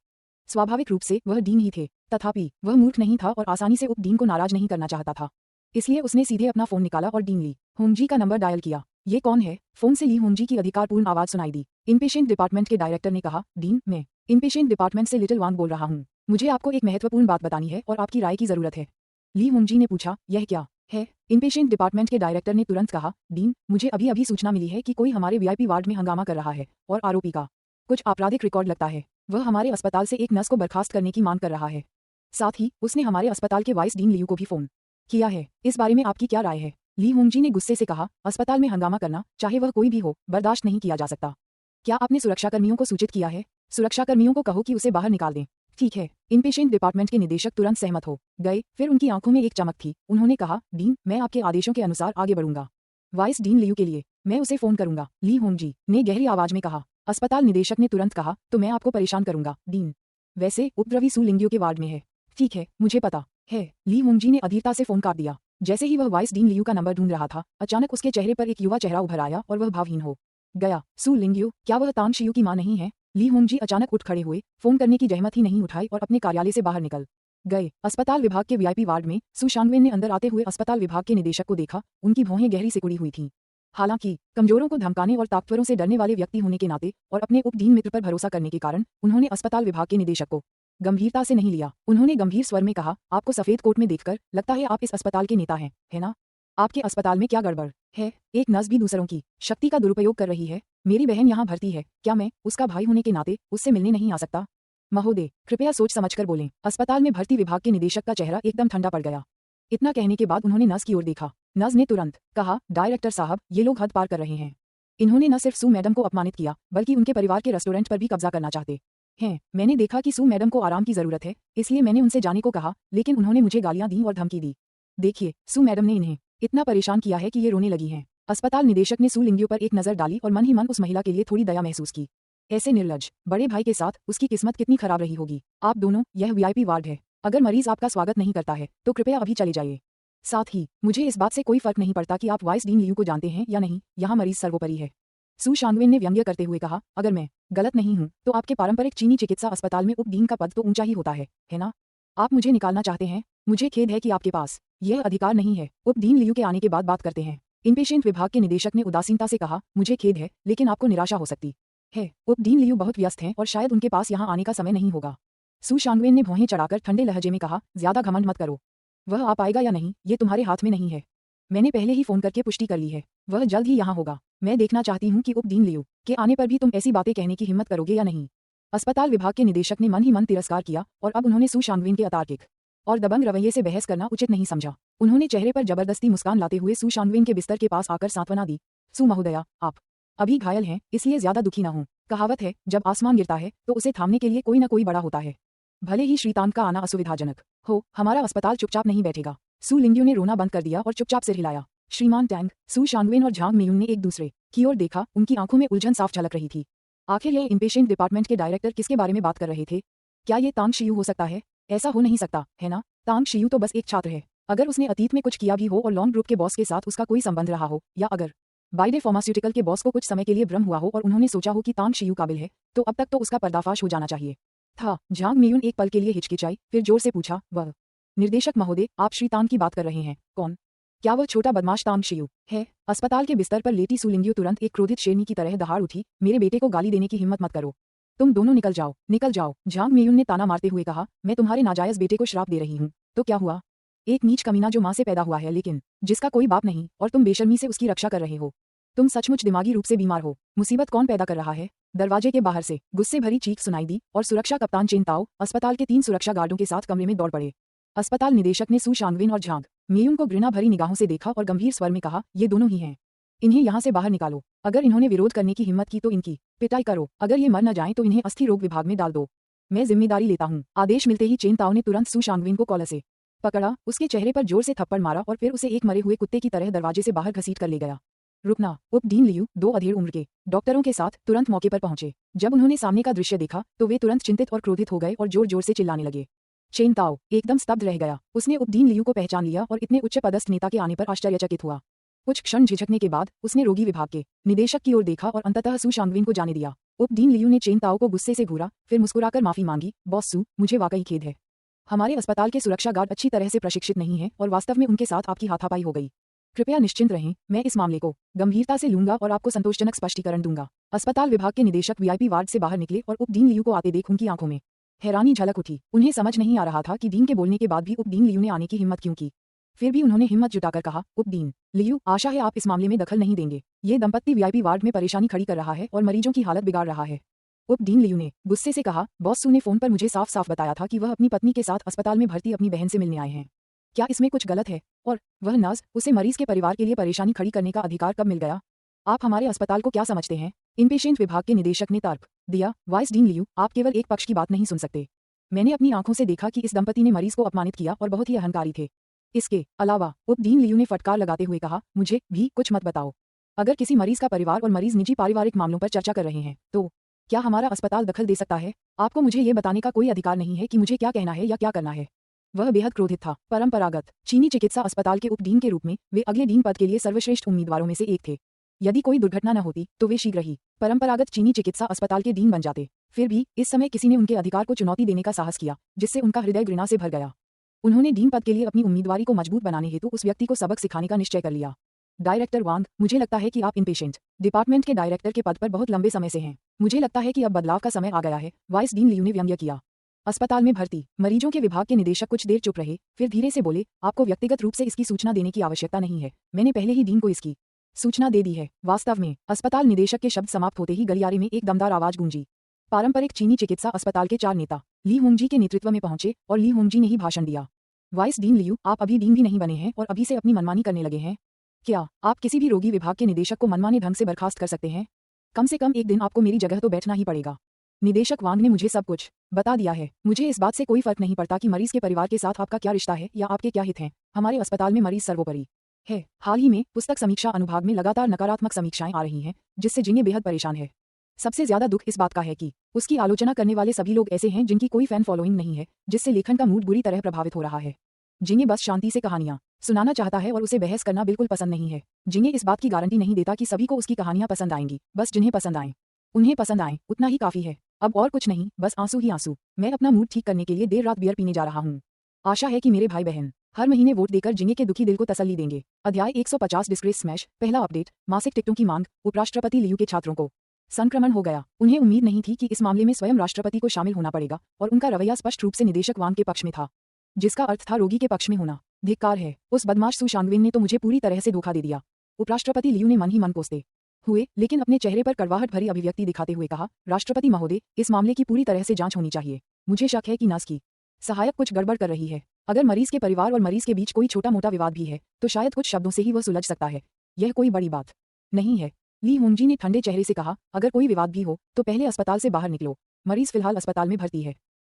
स्वाभाविक रूप से वह डीन ही थे। तथापि वह मूर्ख नहीं था और आसानी से उपडीन को नाराज नहीं करना चाहता था। इसलिए उसने सीधे अपना फोन निकाला और डीन ली होंगजी का नंबर डायल किया। ये कौन है? फोन से ली होंगजी की अधिकारपूर्ण आवाज सुनाई दी। इनपेशेंट डिपार्टमेंट के डायरेक्टर ने कहा, डीन, मैं इनपेशेंट डिपार्टमेंट से लिटिल वांग बोल रहा हूँ। मुझे आपको एक महत्वपूर्ण बात बतानी है और आपकी राय की जरूरत है। ली होंगजी ने पूछा, यह क्या है? इनपेशेंट डिपार्टमेंट के डायरेक्टर ने तुरंत कहा, डीन, मुझे अभी अभी सूचना मिली है कि कोई हमारे वीआईपी वार्ड में हंगामा कर रहा है और आरोपी का कुछ आपराधिक रिकॉर्ड लगता है। वह हमारे अस्पताल से एक नर्स को बर्खास्त करने की मांग कर रहा है। साथ ही उसने हमारे अस्पताल के वाइस डीन लियू को भी फोन किया है। इस बारे में आपकी क्या राय है? ली होंगजी ने गुस्से से कहा, अस्पताल में हंगामा करना, चाहे वह कोई भी हो, बर्दाश्त नहीं किया जा सकता। क्या आपने सुरक्षाकर्मियों को सूचित किया है? सुरक्षाकर्मियों को कहो कि उसे बाहर निकाल दें। ठीक है। इनपेशेंट डिपार्टमेंट के निदेशक तुरंत सहमत हो गए। फिर उनकी आंखों में एक चमक थी। उन्होंने कहा, डीन, मैं आपके आदेशों के अनुसार आगे बढ़ूंगा। वाइस डीन लियू के लिए मैं उसे फोन करूंगा, ली होंगजी ने गहरी आवाज में कहा। अस्पताल निदेशक ने तुरंत कहा, तो मैं आपको परेशान करूंगा, डीन। वैसे उपद्रवी सू लिंगियो के वार्ड में है। ठीक है, मुझे पता है। ली होंगजी ने अधीरता से फोन काट दिया। जैसे ही वह वाइस डीन लियू का नंबर ढूंढ रहा था, अचानक उसके चेहरे पर एक युवा चेहरा उभर आया और वह भावहीन हो गया। सू लिंगियो, क्या वह तांग शियू की मां नहीं है? ली होंगजी अचानक उठ खड़े हुए, फोन करने की जहमत ही नहीं उठाई और अपने कार्यालय से बाहर निकल गए। अस्पताल विभाग के वीआईपी वार्ड में सू शांगवेन ने अंदर आते हुए अस्पताल विभाग के निदेशक को देखा। उनकी भौहें गहरी सिकुड़ी हुई थीं। हालांकि कमजोरों को धमकाने और ताकतवरों से डरने वाले व्यक्ति होने के नाते और अपने उपडीन मित्र पर भरोसा करने के कारण उन्होंने अस्पताल विभाग के निदेशक को गंभीरता से नहीं लिया। उन्होंने गंभीर स्वर में कहा, आपको सफेद कोट में देखकर लगता है आप इस अस्पताल के नेता हैं, है ना? आपके अस्पताल में क्या गड़बड़ है? एक नर्स भी दूसरों की शक्ति का दुरुपयोग कर रही है। मेरी बहन यहाँ भर्ती है, क्या मैं उसका भाई होने के नाते उससे मिलने नहीं आ सकता? महोदय, कृपया सोच समझकर बोलें। अस्पताल में भर्ती विभाग के निदेशक का चेहरा एकदम ठंडा पड़ गया। इतना कहने के बाद उन्होंने नर्स की ओर देखा। नर्स ने तुरंत कहा, डायरेक्टर साहब, ये लोग हद पार कर रहे हैं। इन्होंने न सिर्फ सू मैडम को अपमानित किया, बल्कि उनके परिवार के रेस्टोरेंट पर भी कब्जा करना चाहते हैं। मैंने देखा कि सू मैडम को आराम की जरूरत है, इसलिए मैंने उनसे जाने को कहा, लेकिन उन्होंने मुझे गालियां दी और धमकी दी। देखिए, सू मैडम ने इन्हें इतना परेशान किया है कि ये रोने लगी हैं। अस्पताल निदेशक ने सू लिंगियो पर एक नजर डाली और मन ही मन उस महिला के लिए थोड़ी दया महसूस की। ऐसे निर्लज्ज बड़े भाई के साथ उसकी किस्मत कितनी खराब रही होगी। आप दोनों, यह वीआईपी वार्ड है। अगर मरीज आपका स्वागत नहीं करता है तो कृपया अभी चले जाइए। साथ ही मुझे इस बात से कोई फर्क नहीं पड़ता कि आप वाइस डीन लियू को जानते हैं या नहीं, यहाँ मरीज सर्वोपरि है। सू शांगवेन ने व्यंग्य करते हुए कहा, अगर मैं गलत नहीं हूँ तो आपके पारंपरिक चीनी चिकित्सा अस्पताल में उप डीन का पद तो ऊंचा ही होता है ना? आप मुझे निकालना चाहते हैं? मुझे खेद है कि आपके पास यह अधिकार नहीं है। उप डीन लियू के आने के बाद बात करते हैं। इनपेशेंट विभाग के निदेशक ने उदासीनता से कहा, मुझे खेद है, लेकिन आपको निराशा हो सकती है। उप डीन लियू बहुत व्यस्त हैं और शायद उनके पास यहाँ आने का समय नहीं होगा। सू शांगवेन ने भौहें चढ़ाकर ठंडे लहजे में कहा, ज्यादा घमंड मत करो। वह आ पाएगा या नहीं, ये तुम्हारे हाथ में नहीं है। मैंने पहले ही फोन करके पुष्टि कर ली है। वह जल्द ही यहाँ होगा। मैं देखना चाहती हूँ कि उप डीन लियू के आने पर भी तुम ऐसी बातें कहने की हिम्मत करोगे या नहीं। अस्पताल विभाग के निदेशक ने मन ही मन तिरस्कार किया और अब उन्होंने सू शांगवेन के अतार्किक और दबंग रवैये से बहस करना उचित नहीं समझा। उन्होंने चेहरे पर जबरदस्ती मुस्कान लाते हुए सू शांगवेन के बिस्तर के पास आकर सांत्वना दी। सू महोदया, आप अभी घायल हैं, इसलिए ज्यादा दुखी ना हो। कहावत है, जब आसमान गिरता है तो उसे थामने के लिए कोई न कोई बड़ा होता है। भले ही श्रीतांत का आना असुविधाजनक हो, हमारा अस्पताल चुपचाप नहीं बैठेगा। सू लिंगियो ने रोना बंद कर दिया और चुपचाप सिर हिलाया। श्रीमान टैंग, सू शांगवेन और झांग मेयुन ने एक दूसरे की ओर देखा। उनकी आंखों में उलझन साफ झलक रही थी। आखिर ये इनपेशेंट डिपार्टमेंट के डायरेक्टर किसके बारे में बात कर रहे थे? क्या ये तांग शियू हो सकता है? ऐसा हो नहीं सकता, है ना? तांग शियू तो बस एक छात्र है। अगर उसने अतीत में कुछ किया भी हो और लॉन्ग ग्रुप के बॉस के साथ उसका कोई संबंध रहा हो, या अगर बाइडे फार्मास्यूटिकल के बॉस को कुछ समय के लिए भ्रम हुआ हो और उन्होंने सोचा हो कि तांग शियू काबिल है, तो अब तक तो उसका पर्दाफाश हो जाना चाहिए था। झांग मेयुन एक पल के लिए हिचकिचाई, फिर जोर से पूछा, वह निर्देशक महोदय, आप श्रीतांत की बात कर रहे हैं? कौन? क्या वह छोटा बदमाश तांग शियू है? अस्पताल के बिस्तर पर लेटी सू लिंगियो तुरंत एक क्रोधित शेरनी की तरह दहाड़ उठी। मेरे बेटे को गाली देने की हिम्मत मत करो। तुम दोनों निकल जाओ, निकल जाओ। झांग मेयुन ने ताना मारते हुए कहा, मैं तुम्हारे नाजायज बेटे को श्राप दे रही हूँ, तो क्या हुआ? एक नीच कमीना जो माँ से पैदा हुआ है लेकिन जिसका कोई बाप नहीं, और तुम बेशर्मी से उसकी रक्षा कर रहे हो। तुम सचमुच दिमागी रूप से बीमार हो। मुसीबत कौन पैदा कर रहा है? दरवाजे के बाहर से गुस्से भरी चीख सुनाई दी और सुरक्षा कप्तान चेन ताओ अस्पताल के 3 सुरक्षा गार्डों के साथ कमरे में दौड़ पड़े। अस्पताल निदेशक ने सू शांगवेन और झांग मेयुन को घृणा भरी निगाहों से देखा और गंभीर स्वर में कहा, ये दोनों ही हैं। इन्हें यहाँ से बाहर निकालो। अगर इन्होंने विरोध करने की हिम्मत की तो इनकी पिटाई करो। अगर ये मर न जाएं तो इन्हें अस्थि रोग विभाग में डाल दो। मैं जिम्मेदारी लेता हूँ। आदेश मिलते ही चेन ताओ ने तुरंत सू शांगवेन को कॉलर से पकड़ा, उसके चेहरे पर जोर से थप्पड़ मारा और फिर उसे एक मरे हुए कुत्ते की तरह दरवाजे से बाहर घसीट कर ले गया। रुकना। उप डीन लियू 2 अधेड़ उम्र के डॉक्टरों के साथ तुरंत मौके पर पहुंचे। जब उन्होंने सामने का दृश्य देखा तो वे तुरंत चिंतित और क्रोधित हो गए और जोर जोर से चिल्लाने लगे। चेन ताओ एकदम स्तब्ध रह गया। उसने उप डीन लियू को पहचान लिया और इतने उच्च पदस्थ नेता के आने पर आश्चर्यचकित हुआ। कुछ क्षण झिझकने के बाद उसने रोगी विभाग के निदेशक की ओर देखा और अंततः सू शांगवेन को जाने दिया। उप डीन लियू ने चेन ताओ को गुस्से से घूरा, फिर मुस्कुराकर माफी मांगी। बॉस सू, मुझे वाकई खेद है। हमारे अस्पताल के सुरक्षा गार्ड अच्छी तरह से प्रशिक्षित नहीं है और वास्तव में उनके साथ आपकी हाथापाई हो गई। कृपया निश्चिंत रहें, मैं इस मामले को गंभीरता से लूंगा और आपको संतोषजनक स्पष्टीकरण दूंगा। अस्पताल विभाग के निदेशक वीआईपी वार्ड से बाहर निकले और उप डीन लियू को आते देख उनकी आंखों में हैरानी झलक उठी। उन्हें समझ नहीं आ रहा था कि डीन के बोलने के बाद भी उप डीन लियू ने आने की हिम्मत क्यों की। फिर भी उन्होंने हिम्मत जुटाकर कहा, उप डीन लियू, आशा है आप इस मामले में दखल नहीं देंगे। ये दंपत्ति वीआईपी वार्ड में परेशानी खड़ी कर रहा है और मरीजों की हालत बिगाड़ रहा है। उप डीन लियू ने गुस्से से कहा, बॉस सू ने फोन पर मुझे साफ साफ बताया था कि वह अपनी पत्नी के साथ अस्पताल में भर्ती अपनी बहन से मिलने आए हैं। क्या इसमें कुछ गलत है? और वह नर्स, उसे मरीज के परिवार के लिए परेशानी खड़ी करने का अधिकार कब मिल गया? आप हमारे अस्पताल को क्या समझते हैं? इनपेशेंट विभाग के निदेशक ने तर्क दिया, वाइस डीन लियू, आप केवल एक पक्ष की बात नहीं सुन सकते। मैंने अपनी आंखों से देखा कि इस दंपति ने मरीज को अपमानित किया और बहुत ही अहंकारी थे। इसके अलावा उप डीन लियू ने फटकार लगाते हुए कहा, मुझे भी कुछ मत बताओ। अगर किसी मरीज का परिवार और मरीज निजी पारिवारिक मामलों पर चर्चा कर रहे हैं तो क्या हमारा अस्पताल दखल दे सकता है? आपको मुझे ये बताने का कोई अधिकार नहीं है कि मुझे क्या कहना है या क्या करना है। वह बेहद क्रोधित था। परंपरागत चीनी चिकित्सा अस्पताल के उप डीन के रूप में वे अगले डीन पद के लिए सर्वश्रेष्ठ उम्मीदवारों में से एक थे। यदि कोई दुर्घटना न होती तो वे शीघ्र ही परंपरागत चीनी चिकित्सा अस्पताल के डीन बन जाते। फिर भी इस समय किसी ने उनके अधिकार को चुनौती देने का साहस किया, जिससे उनका हृदय घृणा से भर गया। उन्होंने डीन पद के लिए अपनी उम्मीदवारी को मजबूत बनाने हेतु उस व्यक्ति को सबक सिखाने का निश्चय कर लिया। डायरेक्टर वांग, मुझे लगता है कि आप इनपेशेंट डिपार्टमेंट के डायरेक्टर के पद पर बहुत लंबे समय से हैं। मुझे लगता है कि अब बदलाव का समय आ गया है, वाइस डीन लियू ने व्यंग्य किया। अस्पताल में भर्ती मरीजों के विभाग के निदेशक कुछ देर चुप रहे, फिर धीरे से बोले, आपको व्यक्तिगत रूप से इसकी सूचना देने की आवश्यकता नहीं है। मैंने पहले ही डीन को इसकी सूचना दे दी है। वास्तव में अस्पताल निदेशक के शब्द समाप्त होते ही गलियारे में एक दमदार आवाज गूंजी। पारंपरिक चीनी चिकित्सा अस्पताल के 4 नेता ली होंगजी के नेतृत्व में पहुंचे और ली होंगजी ने ही भाषण दिया। वाइस डीन लियू, आप अभी डीन भी नहीं बने हैं और अभी से अपनी मनमानी करने लगे हैं। क्या आप किसी भी रोगी विभाग के निदेशक को मनमाने ढंग से बर्खास्त कर सकते हैं? कम से कम एक दिन आपको मेरी जगह तो बैठना ही पड़ेगा। निदेशक वांग ने मुझे सब कुछ बता दिया है। मुझे इस बात से कोई फर्क नहीं पड़ता कि मरीज के परिवार के साथ आपका क्या रिश्ता है या आपके क्या हित हैं। हमारे अस्पताल में मरीज सर्वोपरि है। हाल ही में पुस्तक समीक्षा अनुभाग में लगातार नकारात्मक समीक्षाएं आ रही हैं, जिससे जिन्हें बेहद परेशान है। सबसे ज्यादा दुख इस बात का है कि उसकी आलोचना करने वाले सभी लोग ऐसे हैं जिनकी कोई फैन फॉलोइंग नहीं है, जिससे लेखन का मूड बुरी तरह प्रभावित हो रहा है। जिन्हें बस शांति से कहानियां सुनाना चाहता है और उसे बहस करना बिल्कुल पसंद नहीं है। जिन्हें इस बात की गारंटी नहीं देता कि सभी को उसकी कहानियां पसंद आएंगी। बस जिन्हें पसंद आए उन्हें पसंद आए, उतना ही काफी है। अब और कुछ नहीं, बस आंसू ही आंसू। मैं अपना मूड ठीक करने के लिए देर रात बियर पीने जा रहा हूँ। आशा है कि मेरे भाई बहन हर महीने वोट देकर जिन्हें के दुखी दिल को तसल्ली देंगे। अध्याय 150 डिस्ग्रेस स्मैश। पहला अपडेट, मासिक टिकटों की मांग। उपराष्ट्रपति लियू के छात्रों को संक्रमण हो गया। उन्हें उम्मीद नहीं थी कि इस मामले में स्वयं राष्ट्रपति को शामिल होना पड़ेगा और उनका रवैया स्पष्ट रूप से निदेशक वांग के पक्ष में था, जिसका अर्थ था रोगी के पक्ष में होना। धिक्कार है, उस बदमाश सू शांगवेन ने तो मुझे पूरी तरह से धोखा दे दिया। उपराष्ट्रपति लियू ने मन ही मन कोसते हुए लेकिन अपने चेहरे पर कड़वाहट भरी अभिव्यक्ति दिखाते हुए कहा, राष्ट्रपति महोदय, इस मामले की पूरी तरह से जांच होनी चाहिए। मुझे शक है कि नर्स की सहायक कुछ गड़बड़ कर रही है। अगर मरीज के परिवार और मरीज के बीच कोई छोटा मोटा विवाद भी है तो शायद कुछ शब्दों से ही वह सुलझ सकता है। यह कोई बड़ी बात नहीं है। ली होंगजी ने ठंडे चेहरे से कहा, अगर कोई विवाद भी हो तो पहले अस्पताल से बाहर निकलो। मरीज फिलहाल अस्पताल में भर्ती है।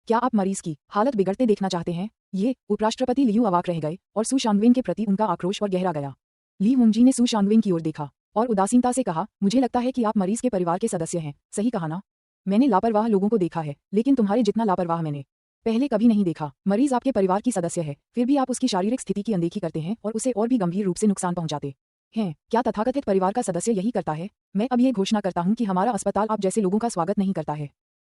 क्या आप मरीज की हालत बिगड़ते देखना चाहते हैं? ये उपराष्ट्रपति लियू अवाक रह गए और सू शांगवेन के प्रति उनका आक्रोश और गहरा गया। ली होंगजी ने सू शांगवेन की ओर देखा और उदासीनता से कहा, मुझे लगता है कि आप मरीज के परिवार के सदस्य हैं, सही कहा ना? मैंने लापरवाह लोगों को देखा है, लेकिन तुम्हारे जितना लापरवाह मैंने पहले कभी नहीं देखा। मरीज आपके परिवार की सदस्य है, फिर भी आप उसकी शारीरिक स्थिति की अनदेखी करते हैं और उसे और भी गंभीर रूप से नुकसान पहुंचाते हैं। क्या तथाकथित परिवार का सदस्य यही करता है? मैं अब ये घोषणा करता हूं कि हमारा अस्पताल आप जैसे लोगों का स्वागत नहीं करता है।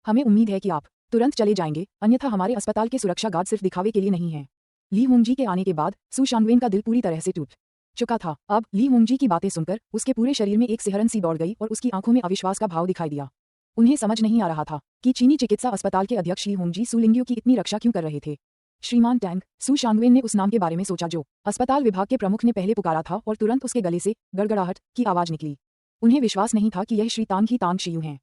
हमें उम्मीद है कि आप तुरंत चले जाएंगे, अन्यथा हमारे अस्पताल के सुरक्षा गार्ड सिर्फ दिखावे के लिए नहीं है। ली होंगजी के आने के बाद सू शांगवेन का दिल पूरी तरह से टूट चुका था। अब ली होंगजी की बातें सुनकर उसके पूरे शरीर में एक सिहरन सी दौड़ गई और उसकी आंखों में अविश्वास का भाव दिखाई दिया। उन्हें समझ नहीं आ रहा था कि चीनी चिकित्सा अस्पताल के अध्यक्ष ली होंगजी सू लिंग्यू की इतनी रक्षा क्यों कर रहे थे। श्रीमान टैंग, सू शांगवेन ने उस नाम के बारे में सोचा जो अस्पताल विभाग के प्रमुख ने पहले पुकारा था और तुरंत उसके गले से गड़गड़ाहट की आवाज निकली। उन्हें विश्वास नहीं था कि यह श्री तांग ही तांग शियू हैं,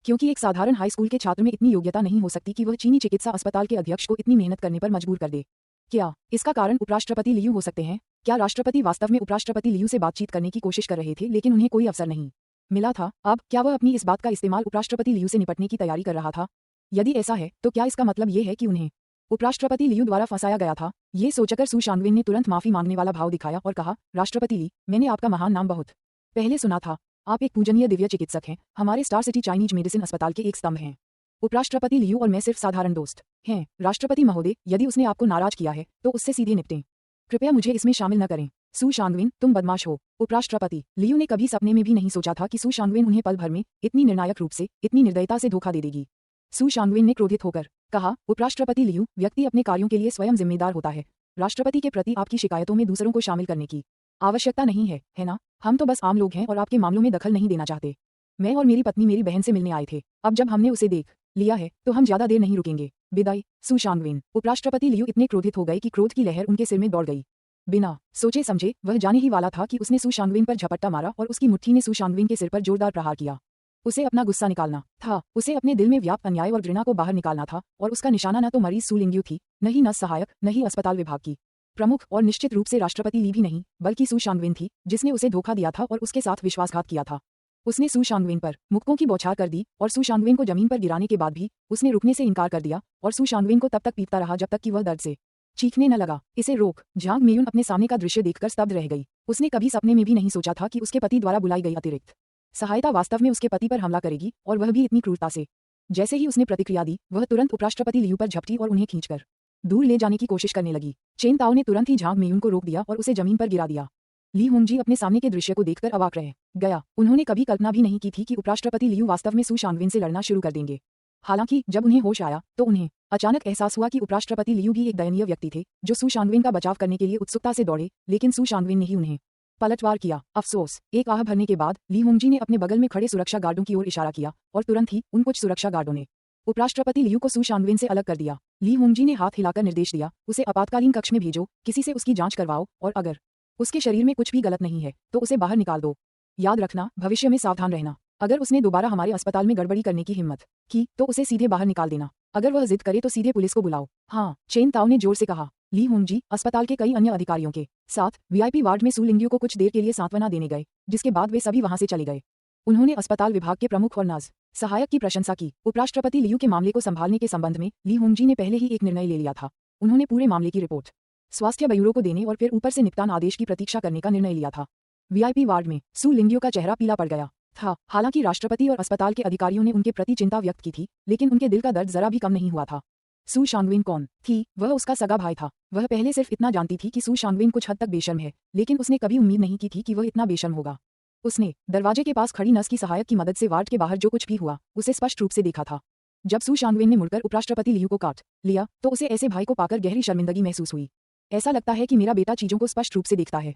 क्योंकि एक साधारण हाई स्कूल के छात्र में इतनी योग्यता नहीं हो सकती कि वह चीनी चिकित्सा अस्पताल के अध्यक्ष को इतनी मेहनत करने पर मजबूर कर दे। क्या इसका कारण उपराष्ट्रपति लियू हो सकते हैं? क्या राष्ट्रपति वास्तव में उपराष्ट्रपति लियू से बातचीत करने की कोशिश कर रहे थे लेकिन उन्हें कोई अवसर नहीं मिला था? अब क्या वह अपनी इस बात का इस्तेमाल उपराष्ट्रपति लियू से निपटने की तैयारी कर रहा था? यदि ऐसा है तो क्या इसका मतलब ये है कि उन्हें उपराष्ट्रपति लियू द्वारा फंसाया गया था? ये सोचकर सू शांगवेन ने तुरंत माफी मांगने वाला भाव दिखाया और कहा, राष्ट्रपति ली, मैंने आपका महान नाम बहुत पहले सुना था। आप एक पूजनीय दिव्य चिकित्सक हैं, हमारे स्टार सिटी चाइनीज मेडिसिन अस्पताल के एक स्तंभ हैं। उपराष्ट्रपति लियू और मैं सिर्फ साधारण दोस्त हैं। राष्ट्रपति महोदय, यदि उसने आपको नाराज किया है तो उससे सीधे निपटें। कृपया मुझे इसमें शामिल न करें। सू शांगवेन, तुम बदमाश हो। उपराष्ट्रपति लियू ने कभी सपने में भी नहीं सोचा था कि सू शांगवेन उन्हें पल भर में इतनी निर्णायक रूप से, इतनी निर्दयता से धोखा दे देगी। सू शांगवेन ने क्रोधित होकर कहा, उपराष्ट्रपति लियू, व्यक्ति अपने कार्यों के लिए स्वयं जिम्मेदार होता है। राष्ट्रपति के प्रति आपकी शिकायतों में दूसरों को शामिल करने की आवश्यकता नहीं है, है ना? हम तो बस आम लोग हैं और आपके मामलों में दखल नहीं देना चाहते। मैं और मेरी पत्नी मेरी बहन से मिलने आए थे। अब जब हमने उसे देख लिया है तो हम ज्यादा देर नहीं रुकेंगे। विदाई, सू शांगवेन। उपराष्ट्रपति लियू इतने क्रोधित हो गए कि क्रोध की लहर उनके सिर में दौड़ गई। बिना सोचे समझे वह जाने ही वाला था कि उसने सू शांगवेन पर झपट्टा मारा और उसकी मुट्ठी ने सू शांगवेन के सिर पर जोरदार प्रहार किया। उसे अपना गुस्सा निकालना था, उसे अपने दिल में व्याप्त अन्याय और घृणा को बाहर निकालना था, और उसका निशाना न तो मरीज सू लिंग्यू थी, न ही नर्स सहायक, न ही अस्पताल विभाग की प्रमुख, और निश्चित रूप से राष्ट्रपति ली भी नहीं, बल्कि सू शांगवेन थी, जिसने उसे धोखा दिया था और उसके साथ विश्वासघात किया था। उसने सू शांगवेन पर मुक्कों की बौछार कर दी, और सू शांगवेन को जमीन पर गिराने के बाद भी उसने रुकने से इनकार कर दिया, और सू शांगवेन को तब तक पीटता रहा जब तक कि वह दर्द से चीखने न लगा। इसे रोक। झांग मेयुन अपने सामने का दृश्य देखकर स्तब्ध रह गई। उसने कभी सपने में भी नहीं सोचा था कि उसके पति द्वारा बुलाई गई अतिरिक्त सहायता वास्तव में उसके पति पर हमला करेगी, और वह भी इतनी क्रूरता से। जैसे ही उसने प्रतिक्रिया दी, वह तुरंत उपराष्ट्रपति लियू पर झपटी और उन्हें खींचकर दूर ले जाने की कोशिश करने लगी। चेन ताओ ने तुरंत ही झांग मेयुन को रोक दिया और उसे जमीन पर गिरा दिया। ली होंगजी अपने सामने के दृश्य को देखकर अवाक रह गया। उन्होंने कभी कल्पना भी नहीं की थी कि उपराष्ट्रपति लियू वास्तव में सू शांगवेन से लड़ना शुरू कर देंगे। हालांकि जब उन्हें होश आया तो उन्हें अचानक एहसास हुआ कि उपराष्ट्रपति लियू भी एक दयनीय व्यक्ति थे, जो सू शांगवेन का बचाव करने के लिए उत्सुकता से दौड़े, लेकिन सू शांगवेन ने ही उन्हें पलटवार किया। अफसोस। एक आह भरने के बाद ली होंगजी ने अपने बगल में खड़े सुरक्षा गार्डों की ओर इशारा किया, और तुरंत ही उन कुछ सुरक्षा गार्डों ने उपराष्ट्रपति लियू को सू शांगवेन से अलग कर दिया। ली होंगजी ने हाथ हिलाकर निर्देश दिया, उसे आपातकालीन कक्ष में भेजो, किसी से उसकी जांच करवाओ, और अगर उसके शरीर में कुछ भी गलत नहीं है तो उसे बाहर निकाल दो। याद रखना, भविष्य में सावधान रहना। अगर उसने दोबारा हमारे अस्पताल में गड़बड़ी करने की हिम्मत की तो उसे सीधे बाहर निकाल देना। अगर वह जिद करे तो सीधे पुलिस को बुलाओ। हाँ, चेन ताओ ने जोर से कहा। ली होंगजी अस्पताल के कई अन्य अधिकारियों के साथ वीआईपी वार्ड में सू लिंग्यू को कुछ देर के लिए सांत्वना देने गए, जिसके बाद वे सभी वहां से चले गए। उन्होंने अस्पताल विभाग के प्रमुख और नर्स सहायक की प्रशंसा की। उपराष्ट्रपति लियू के मामले को संभालने के संबंध में ली होंगजी ने पहले ही एक निर्णय ले लिया था। उन्होंने पूरे मामले की रिपोर्ट स्वास्थ्य ब्यूरो को देने और फिर ऊपर से निपटान आदेश की प्रतीक्षा करने का निर्णय लिया था। वीआईपी वार्ड में सू लिंग्यू का चेहरा पीला पड़ गया था। हालांकि राष्ट्रपति और अस्पताल के अधिकारियों ने उनके प्रति चिंता व्यक्त की थी, लेकिन उनके दिल का दर्द जरा भी कम नहीं हुआ था। सू शांगवेन कौन थी? वह उसका सगा भाई था। वह पहले सिर्फ इतना जानती थी कि सू शांगवेन कुछ हद तक बेशर्म है, लेकिन उसने कभी उम्मीद नहीं की थी कि वह इतना बेशर्म होगा। उसने दरवाजे के पास खड़ी नर्स की सहायक की मदद से वार्ड के बाहर जो कुछ भी हुआ उसे स्पष्ट रूप से देखा था। जब सू शांगवेन ने मुड़कर उपराष्ट्रपति लियू को काट लिया तो उसे ऐसे भाई को पाकर गहरी शर्मिंदगी महसूस हुई। ऐसा लगता है कि मेरा बेटा चीजों को स्पष्ट रूप से देखता है।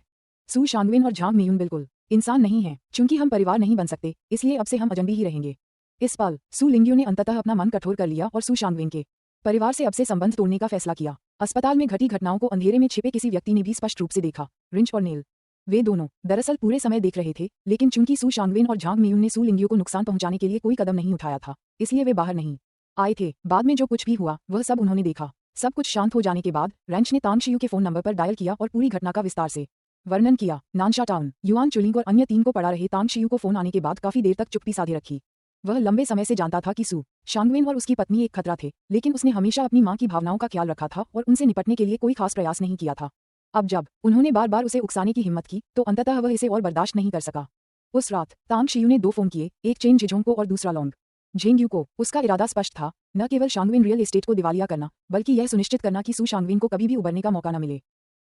सू शांगवेन और झांग मेयुन बिल्कुल इंसान नहीं है। चूंकि हम परिवार नहीं बन सकते, इसलिए अब से हम अजनबी ही रहेंगे। इस पल सू लिंग्यू ने अंततः अपना मन कठोर कर लिया और सू शांगवेन के परिवार से अब से संबंध तोड़ने का फैसला किया। अस्पताल में घटी घटनाओं को अंधेरे में छिपे किसी व्यक्ति ने भी स्पष्ट रूप से देखा। रिंच और नेल, वे दोनों दरअसल पूरे समय देख रहे थे, लेकिन चूंकि सू शांगवेन और झांग मेयुन ने सू लिंग्यू को नुकसान पहुंचाने के लिए कोई कदम नहीं उठाया था, इसलिए वे बाहर नहीं आए थे। बाद में जो कुछ भी हुआ वह सब उन्होंने देखा। सब कुछ शांत हो जाने के बाद रेंच ने तांग शियू के फोन नंबर पर डायल किया और पूरी घटना का विस्तार से वर्णन किया। नानशा टाउन, युआन चुलिंग और अन्य 3 को पड़ा रहे तांग शियू को फोन आने के बाद काफी देर तक चुप्पी साधे रखी। वह लंबे समय से जानता था कि सू शांगवेन और उसकी पत्नी एक खतरा थे, लेकिन उसने हमेशा अपनी मां की भावनाओं का ख्याल रखा था और उनसे निपटने के लिए कोई खास प्रयास नहीं किया था। अब जब उन्होंने बार बार उसे उकसाने की हिम्मत की तो अंततः वह इसे और बर्दाश्त नहीं कर सका। उस रात तांग शियू ने 2 फोन किए, एक चेन जिझोंग को और दूसरा लोंग झेंग्यू को। उसका इरादा स्पष्ट था, न केवल शांगवेन रियल एस्टेट को दिवालिया करना, बल्कि यह सुनिश्चित करना कि सू शांगवेन को कभी भी उबरने का मौका न मिले,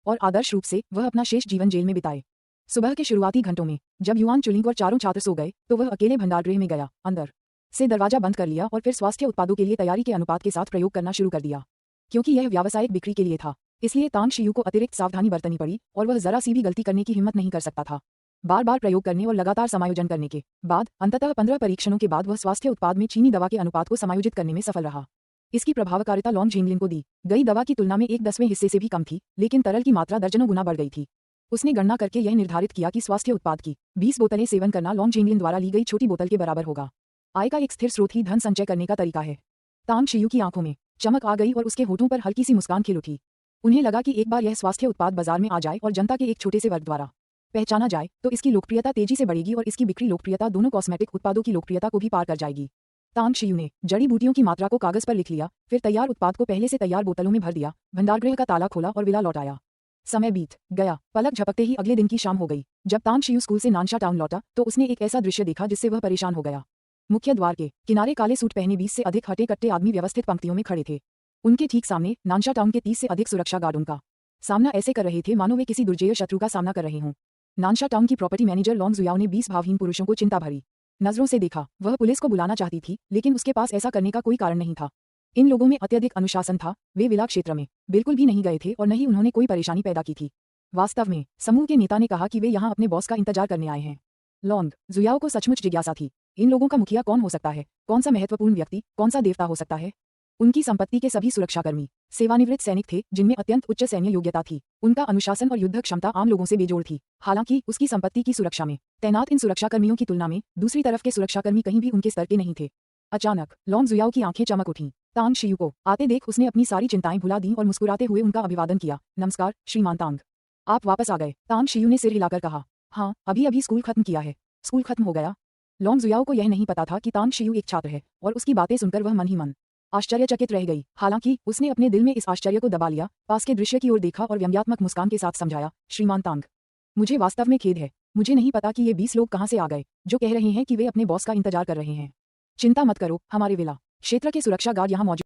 और आदर्श रूप से वह अपना शेष जीवन जेल में बिताए। सुबह के शुरुआती घंटों में जब युआन चुलिंग और चारों छात्र सो गए तो वह अकेले भंडारगृह में गया, अंदर से दरवाजा बंद कर लिया और फिर स्वास्थ्य उत्पादों के लिए तैयारी के अनुपात के साथ प्रयोग करना शुरू कर दिया। क्योंकि यह व्यावसायिक बिक्री के लिए था, इसलिए तांग शियू को अतिरिक्त सावधानी बरतनी पड़ी और वह जरा सी भी गलती करने की हिम्मत नहीं कर सकता था। बार बार प्रयोग करने और लगातार समायोजन करने के बाद अंततः 15 परीक्षणों के बाद वह स्वास्थ्य उत्पाद में चीनी दवा के अनुपात को समायोजित करने में सफल रहा। इसकी प्रभावकारिता लोंग झेंगलिन को दी गई दवा की तुलना में 1/10वें हिस्से से भी कम थी, लेकिन तरल की मात्रा दर्जनों गुना बढ़ गई थी। उसने गणना करके यह निर्धारित किया कि स्वास्थ्य उत्पाद की 20 बोतलें सेवन करना लोंग झेंगलिन द्वारा ली गई छोटी बोतल के बराबर होगा। आय का एक स्थिर स्रोत ही धन संचय करने का तरीका है। तांग शियू की आंखों में चमक आ गई और उसके होठों पर हल्की सी मुस्कान खिल उठी। उन्हें लगा कि एक बार यह स्वास्थ्य उत्पाद बाजार में आ जाए और जनता के एक छोटे से वर्ग द्वारा पहचाना जाए तो इसकी लोकप्रियता तेजी से बढ़ेगी और इसकी बिक्री लोकप्रियता दोनों कॉस्मेटिक उत्पादों की लोकप्रियता को भी पार कर जाएगी। तांग शियू ने जड़ी बूटियों की मात्रा को कागज पर लिख लिया, फिर तैयार उत्पाद को पहले से तैयार बोतलों में भर दिया, भंडारगृह का ताला खोला और विला लौटाया। समय बीत गया। पलक झपकते ही अगले दिन की शाम हो गई। जब तांग शियू स्कूल से नानशा टाउन लौटा तो उसने एक ऐसा दृश्य देखा जिससे वह परेशान हो गया। मुख्य द्वार के किनारे काले सूट पहने 20 से अधिक हटे कट्टे आदमी व्यवस्थित पंक्तियों में खड़े थे। उनके ठीक सामने नानशा टाउन के 30 से अधिक सुरक्षा गार्ड उनका सामना ऐसे कर रहे थे मानो वे किसी दुर्जेय शत्रु का सामना कर रहे हों। नानशा टाउन की प्रॉपर्टी मैनेजर लोंग जुयाओ ने 20 भावहीन पुरुषों को चिंता भरी नजरों से देखा। वह पुलिस को बुलाना चाहती थी, लेकिन उसके पास ऐसा करने का कोई कारण नहीं था। इन लोगों में अत्यधिक अनुशासन था। वे विला क्षेत्र में बिल्कुल भी नहीं गए थे और न ही उन्होंने कोई परेशानी पैदा की थी। वास्तव में समूह के नेता ने कहा कि वे यहाँ अपने बॉस का इंतजार करने आए हैं। लोंग जुयाओ को सचमुच जिज्ञासा थी, इन लोगों का मुखिया कौन हो सकता है? कौन सा महत्वपूर्ण व्यक्ति, कौन सा देवता हो सकता है? उनकी संपत्ति के सभी सुरक्षाकर्मी सेवानिवृत्त सैनिक थे जिनमें अत्यंत उच्च सैन्य योग्यता थी। उनका अनुशासन और युद्ध क्षमता आम लोगों से बेजोड़ थी। हालांकि उसकी संपत्ति की सुरक्षा में तैनात इन सुरक्षाकर्मियों की तुलना में दूसरी तरफ के सुरक्षाकर्मी कहीं भी उनके स्तर के नहीं थे। अचानक लॉन्ग जुयाओ की आंखें चमक उठीं। तांग शियू को आते देख उसने अपनी सारी चिंताएं भुला दी और मुस्कुराते हुए उनका अभिवादन किया। नमस्कार श्रीमान तांग, आप वापस आ गए। तांग शियू ने सिर हिलाकर कहा, हाँ, अभी अभी स्कूल खत्म किया है। स्कूल खत्म हो गया? लॉन्ग जुयाओ को यह नहीं पता था कि तांग शियू एक छात्र है और उसकी बातें सुनकर वह मन ही मन आश्चर्यचकित रह गई। हालांकि उसने अपने दिल में इस आश्चर्य को दबा लिया, पास के दृश्य की ओर देखा और व्यंग्यात्मक मुस्कान के साथ समझाया, श्रीमान तांग, मुझे वास्तव में खेद है। मुझे नहीं पता कि ये 20 लोग कहाँ से आ गए जो कह रहे हैं कि वे अपने बॉस का इंतजार कर रहे हैं। चिंता मत करो, हमारे विला क्षेत्र के सुरक्षा गार्ड यहाँ मौजूद